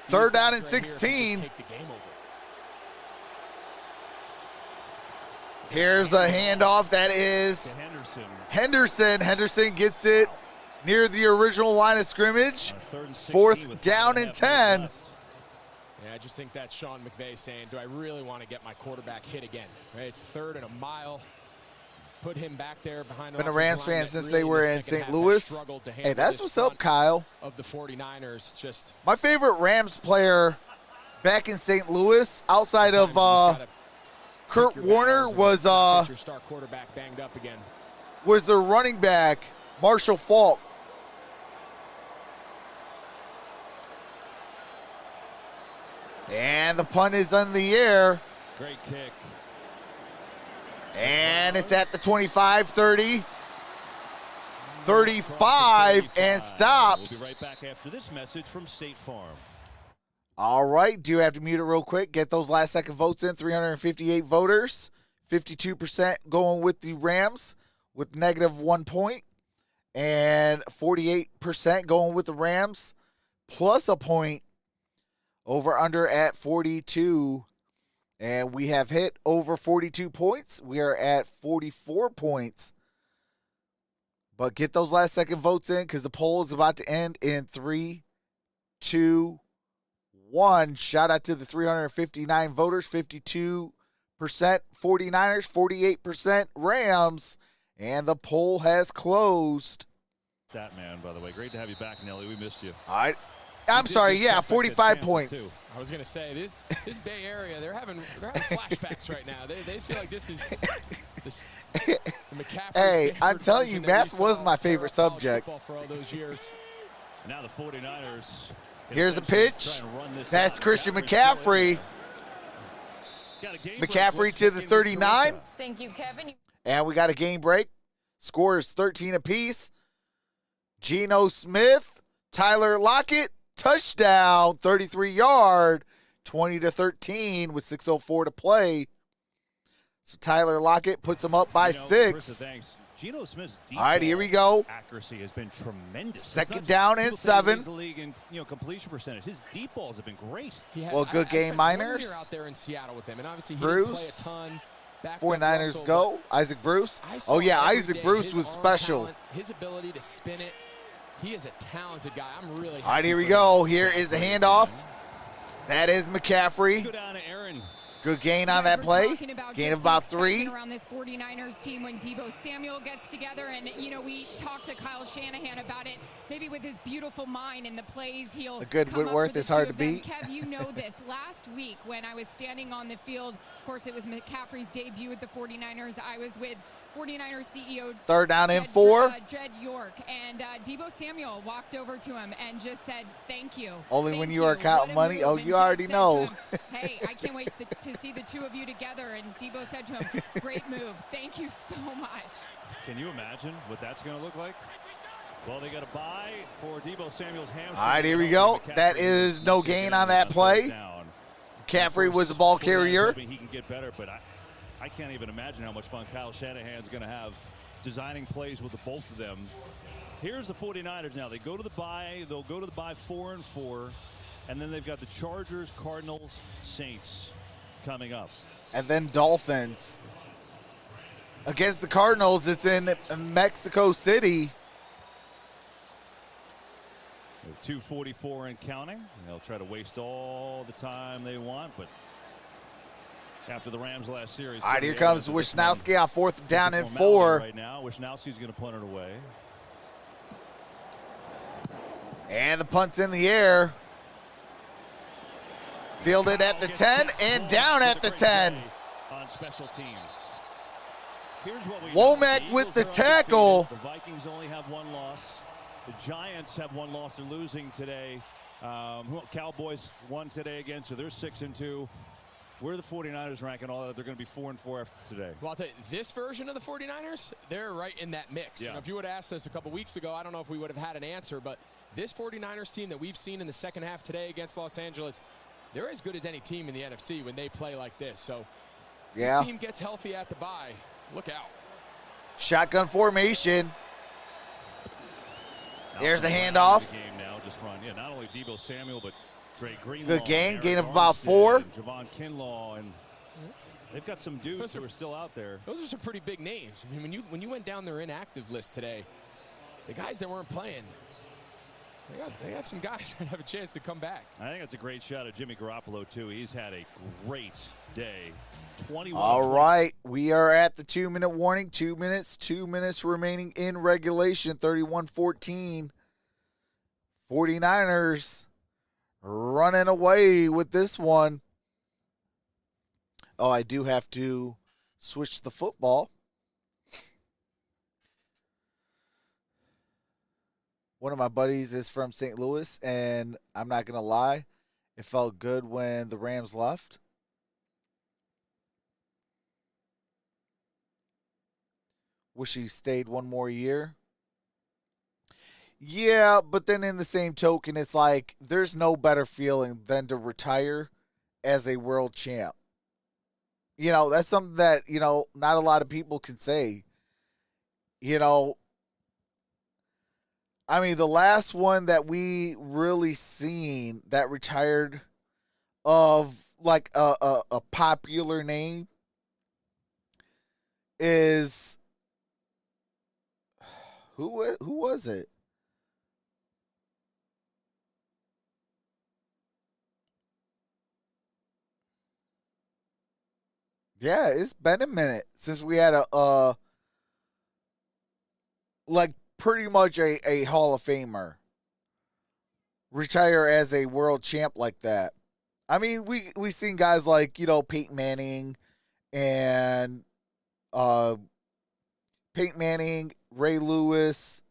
Third down and These guys right 16. here can just take the game over. Here's a handoff that is Henderson. Henderson gets it near the original line of scrimmage. Fourth down and 10. Yeah, I just think that's Sean McVay saying, do I really want to get my quarterback hit again? Right? It's third and a mile. Put him back there behind. Been a Rams fan since they were in St. Louis. Hey, that's what's up, Kyle. Of the 49ers, just my favorite Rams player back in St. Louis, outside of Kurt Warner, was your star quarterback banged up again. Was the running back Marshall Faulk. And the punt is in the air. Great kick. And it's at the 25, 30, 35, and stops. We'll be right back after this message from State Farm. All right, do have to mute it real quick. Get those last second votes in. 358 voters, 52% going with the Rams with -1 point, and 48% going with the Rams plus a point. Over under at 42. And we have hit over 42 points. We are at 44 points. But get those last second votes in because the poll is about to end in 3, 2, 1. Shout out to the 359 voters. 52% 49ers, 48% Rams. And the poll has closed. That man, by the way. Great to have you back, Nelly. We missed you. All right. I'm sorry, yeah, 45 points. I was going to say, this Bay Area, they're having flashbacks right now. They feel like this is the McCaffrey. Hey, I'm telling you, math was my favorite subject. For all those years. Now the 49ers. Here's a pitch. That's Christian McCaffrey. McCaffrey to the 39. Thank you, Kevin. And we got a game break. Score is 13 apiece. Geno Smith, Tyler Lockett. Touchdown, 33-yard, 20-13 with 6:04 to play. So Tyler Lockett puts him up by 6. Geno Smith's all right, here we go. Accuracy has been tremendous. Second down and 7. The league in completion percentage. His deep balls have been great. Well, good game, Miners. Out there in Seattle with them, and obviously he Bruce. didn't play a ton. 49ers go. Isaac Bruce. Oh yeah, Isaac Bruce was special. Talent, his ability to spin it. He is a talented guy. I'm really happy. All right, here we go. Here is the handoff. That is McCaffrey. Go down to Aaron. Good gain on that play. Gain of about 3. Around this 49ers team when Deebo Samuel gets together, and we talked to Kyle Shanahan about it. Maybe with his beautiful mind and the plays he'll. A good Whitworth is hard to beat. Kev, you know this. Last week when I was standing on the field, of course it was McCaffrey's debut with the 49ers. I was with 49ers CEO. Third down and 4. Jed York, and Deebo Samuel walked over to him and just said, "Thank you." Only when you are counting money. Oh, you already know. Hey, I can't wait to see the two of you together. And Deebo said to him, "Great move. Thank you so much." Can you imagine what that's going to look like? Well, they got a bye for Deebo Samuel's hamstring. All right, here we go. That is no gain on that play. McCaffrey was the ball carrier. He can get better, but I can't even imagine how much fun Kyle Shanahan's going to have designing plays with the both of them. Here's the 49ers now. They go to the bye. They'll go to the bye 4-4, and then they've got the Chargers, Cardinals, Saints coming up. And then Dolphins. Against the Cardinals, it's in Mexico City. With 2:44 and counting, they'll try to waste all the time they want, but after the Rams last series. All right, here comes Wisnowski on 4th down and 4. Right now, Wisnowski's going to punt it away. And the punt's in the air. Fielded at the 10 and down at the 10. On special teams. Here's what we Womack with the tackle. The Vikings only have 1 loss. The Giants have 1 loss. They're losing today. Cowboys won today again, so they're 6-2. Where are the 49ers ranking all that? They're going to be 4-4 after today. Well, I'll tell you, this version of the 49ers, they're right in that mix. Yeah. If you would have asked us a couple weeks ago, I don't know if we would have had an answer, but this 49ers team that we've seen in the second half today against Los Angeles, they're as good as any team in the NFC when they play like this. So this team gets healthy at the bye. Look out. Shotgun formation. There's the Alton handoff. Brown in the game now, just run. Yeah, not only Debo Samuel, but Dre Greenlaw. Good gain. Aaron Gain of about Armstead, 4. and Javon Kinlaw, and they've got some dudes who are still out there. Those are some pretty big names. I mean, when you went down their inactive list today, the guys that weren't playing, they got some guys that have a chance to come back. I think that's a great shot of Jimmy Garoppolo, too. He's had a great day. 21. All right, we are at the 2-minute warning. 2 minutes, 2 minutes remaining in regulation. 31-14. 49ers running away with this one. Oh, I do have to switch the football. One of my buddies is from St. Louis, and I'm not going to lie, it felt good when the Rams left. Wish he stayed one more year. Yeah, but then in the same token, it's like there's no better feeling than to retire as a world champ. You know, that's something that, you know, not a lot of people can say. You know, I mean, the last one that we really seen that retired of like a popular name is who was it? Yeah, it's been a minute since we had a like pretty much a Hall of Famer retire as a world champ like that. I mean, we seen guys like, you know, Peyton Manning, Ray Lewis,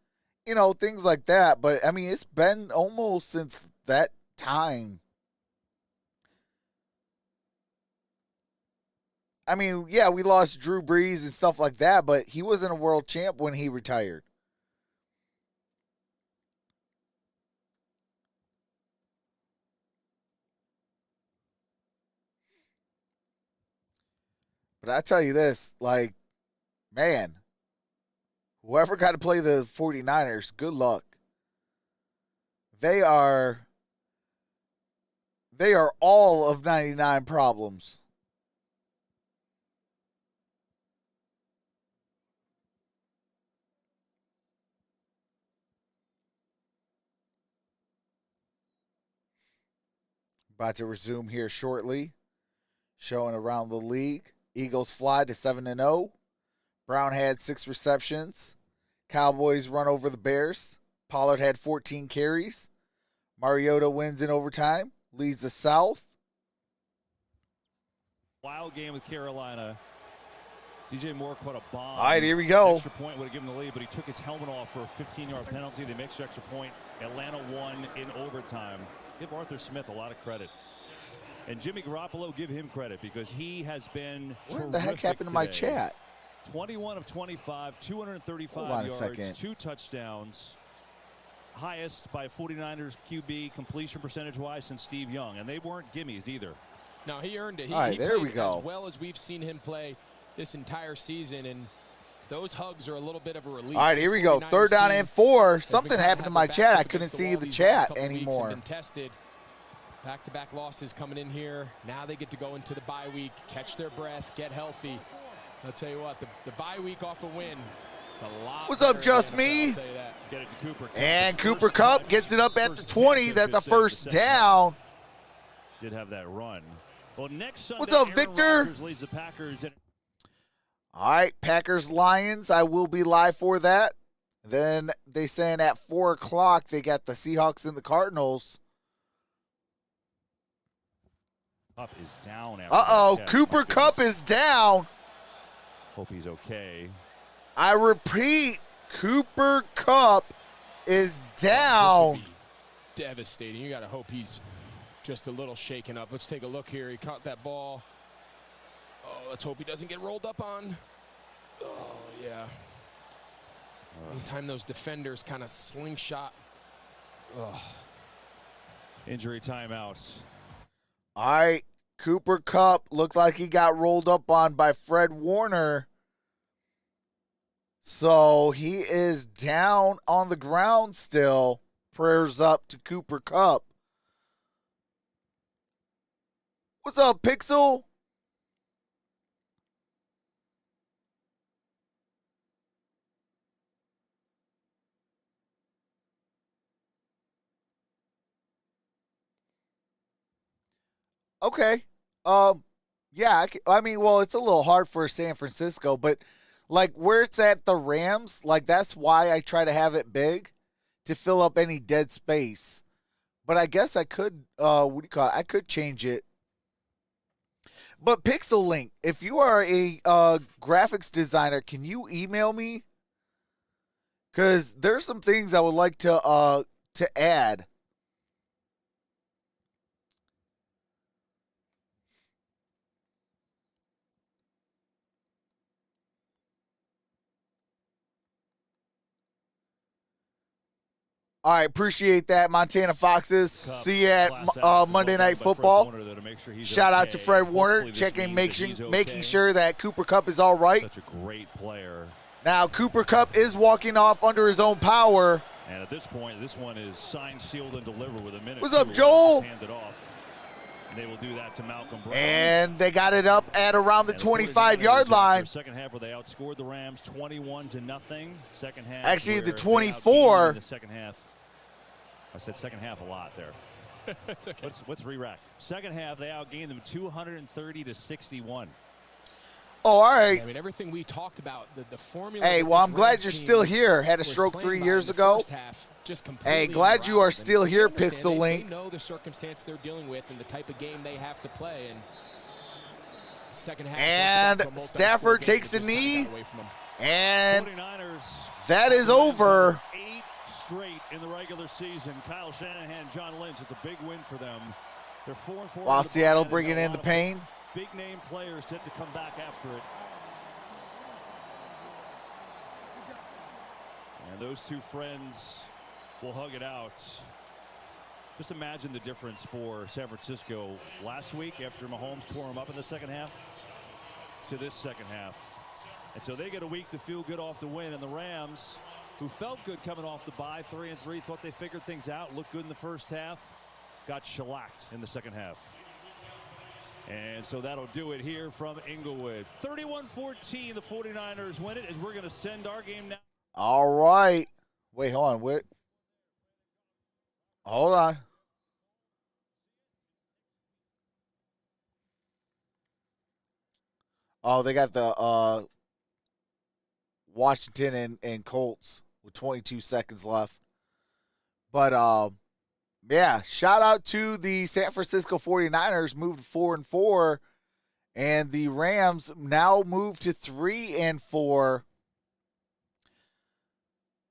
you know, things like that. But I mean, it's been almost since that time. I mean, yeah, we lost Drew Brees and stuff like that, but he wasn't a world champ when he retired. But I tell you this, like, man, whoever got to play the 49ers, good luck. They are all of 99 problems. About to resume here shortly. Showing around the league. Eagles fly to 7-0. Brown had 6 receptions. Cowboys run over the Bears. Pollard had 14 carries. Mariota wins in overtime. Leads the South. Wild game with Carolina. DJ Moore caught a bomb. All right, here we go. Extra point would have given the lead, but he took his helmet off for a 15-yard penalty. They mixed extra point. Atlanta won in overtime. Give Arthur Smith a lot of credit. And Jimmy Garoppolo, give him credit because he has been What the heck happened to my chat? 21 of 25, 235 yards, 2 touchdowns. Highest by 49ers QB completion percentage-wise since Steve Young. And they weren't gimmies either. No, he earned it. All right, he there we played go. as well as we've seen him play this entire season, and those hugs are a little bit of a relief. All right, here we go. 3rd down and 4. Something happened to my chat. I couldn't see the chat anymore. Tested. Back-to-back losses coming in here. Now they get to go into the bye week, catch their breath, get healthy. I'll tell you what, the bye week off a win, it's a lot. What's up, just me? Get it to Cooper Kupp. And Cooper Kupp gets it up at the 20. That's a first down. Did have that run. Well, next Sunday, What's up, Aaron Victor? Rodgers leads the Packers. All right, Packers-Lions. I will be live for that. Then they saying at 4 o'clock they got the Seahawks and the Cardinals. Kupp is down. Cooper Kupp is down. Hope he's okay. I repeat, Cooper Kupp is down. This would be devastating. You got to hope he's just a little shaken up. Let's take a look here. He caught that ball. Oh, let's hope he doesn't get rolled up on. Oh, yeah. Anytime those defenders kind of slingshot. Oh. Injury timeouts. All right, Cooper Kupp looked like he got rolled up on by Fred Warner. So he is down on the ground still. Prayers up to Cooper Kupp. What's up, Pixel? Okay. Yeah, I mean, well, it's a little hard for San Francisco, but like where it's at the Rams, like that's why I try to have it big to fill up any dead space. But I guess I could what do you call it? I could change it. But Pixel Link, if you are a graphics designer, can you email me? Cuz there's some things I would like to add. All right, appreciate that, Montana Foxes. Cup, See you at Monday Night Football. Shout out to Fred Warner, checking, making sure that Cooper Kupp is all right. Such a great player. Now, Cooper Kupp is walking off under his own power. And at this point, this one is signed, sealed, and delivered with a minute. What's up, Joel? Handed off. They will do that to Malcolm Brown. And they got it up at around the 25-yard line. Second half where they outscored the Rams 21-0. Second half. Actually, the 24. In the second half. I said second half a lot there. Okay. Let's re-rack. Second half, they outgained them 230-61. Oh, all right. I mean, everything we talked about, the formula. Hey, well, I'm glad you're still here. Had a stroke 3 years ago. Hey, glad you are still here, Pixel Link. They know the circumstance they're dealing with and the type of game they have to play. And second half. And Stafford takes a knee. And that is over. Straight in the regular season. Kyle Shanahan, John Lynch, it's a big win for them. They're 4-4. While Seattle bringing in the pain. Big name players set to come back after it. And those two friends will hug it out. Just imagine the difference for San Francisco last week after Mahomes tore him up in the second half to this second half. And so they get a week to feel good off the win. And the Rams, who felt good coming off the bye, 3-3, thought they figured things out, looked good in the first half, got shellacked in the second half. And so that'll do it here from Inglewood. 31-14, the 49ers win it as we're going to send our game now. All right. Wait, hold on. Wait. Hold on. Oh, they got the Washington and Colts with 22 seconds left. But, yeah, shout out to the San Francisco 49ers, moved 4-4, and the Rams now moved to 3-4.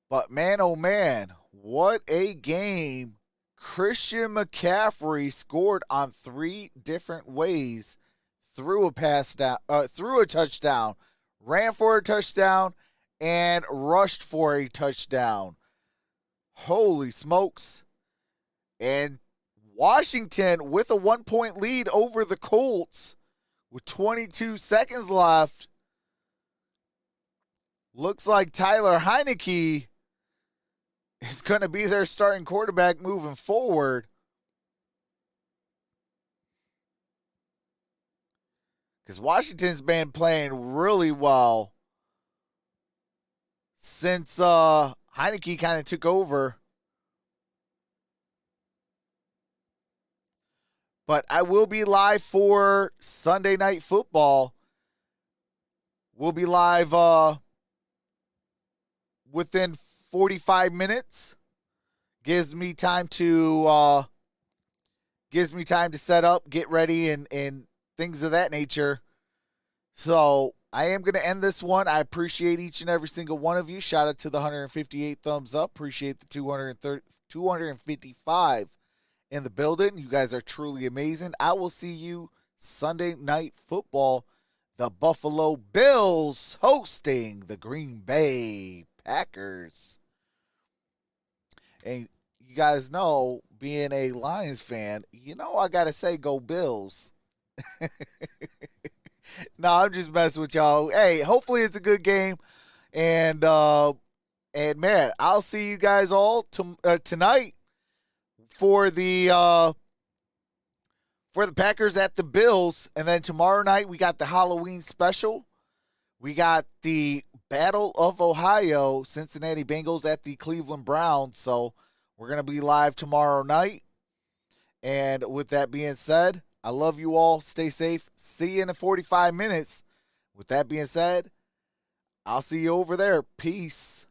But, man, oh, man, what a game. Christian McCaffrey scored on 3 different ways, threw a touchdown, ran for a touchdown, and rushed for a touchdown. Holy smokes. And Washington with a 1-point lead over the Colts with 22 seconds left. Looks like Tyler Heineke is going to be their starting quarterback moving forward. Because Washington's been playing really well since Heineke kind of took over. But I will be live for Sunday Night Football. We'll be live within 45 minutes. Gives me time to set up, get ready, and things of that nature. So I am going to end this one. I appreciate each and every single one of you. Shout out to the 158 thumbs up. Appreciate the 255 in the building. You guys are truly amazing. I will see you Sunday Night Football. The Buffalo Bills hosting the Green Bay Packers. And you guys know, being a Lions fan, you know I got to say go Bills. No, I'm just messing with y'all. Hey, hopefully it's a good game. And man, I'll see you guys all tonight for the Packers at the Bills, and then tomorrow night we got the Halloween special. We got the Battle of Ohio, Cincinnati Bengals at the Cleveland Browns. So we're going to be live tomorrow night. And with that being said, I love you all. Stay safe. See you in 45 minutes. With that being said, I'll see you over there. Peace.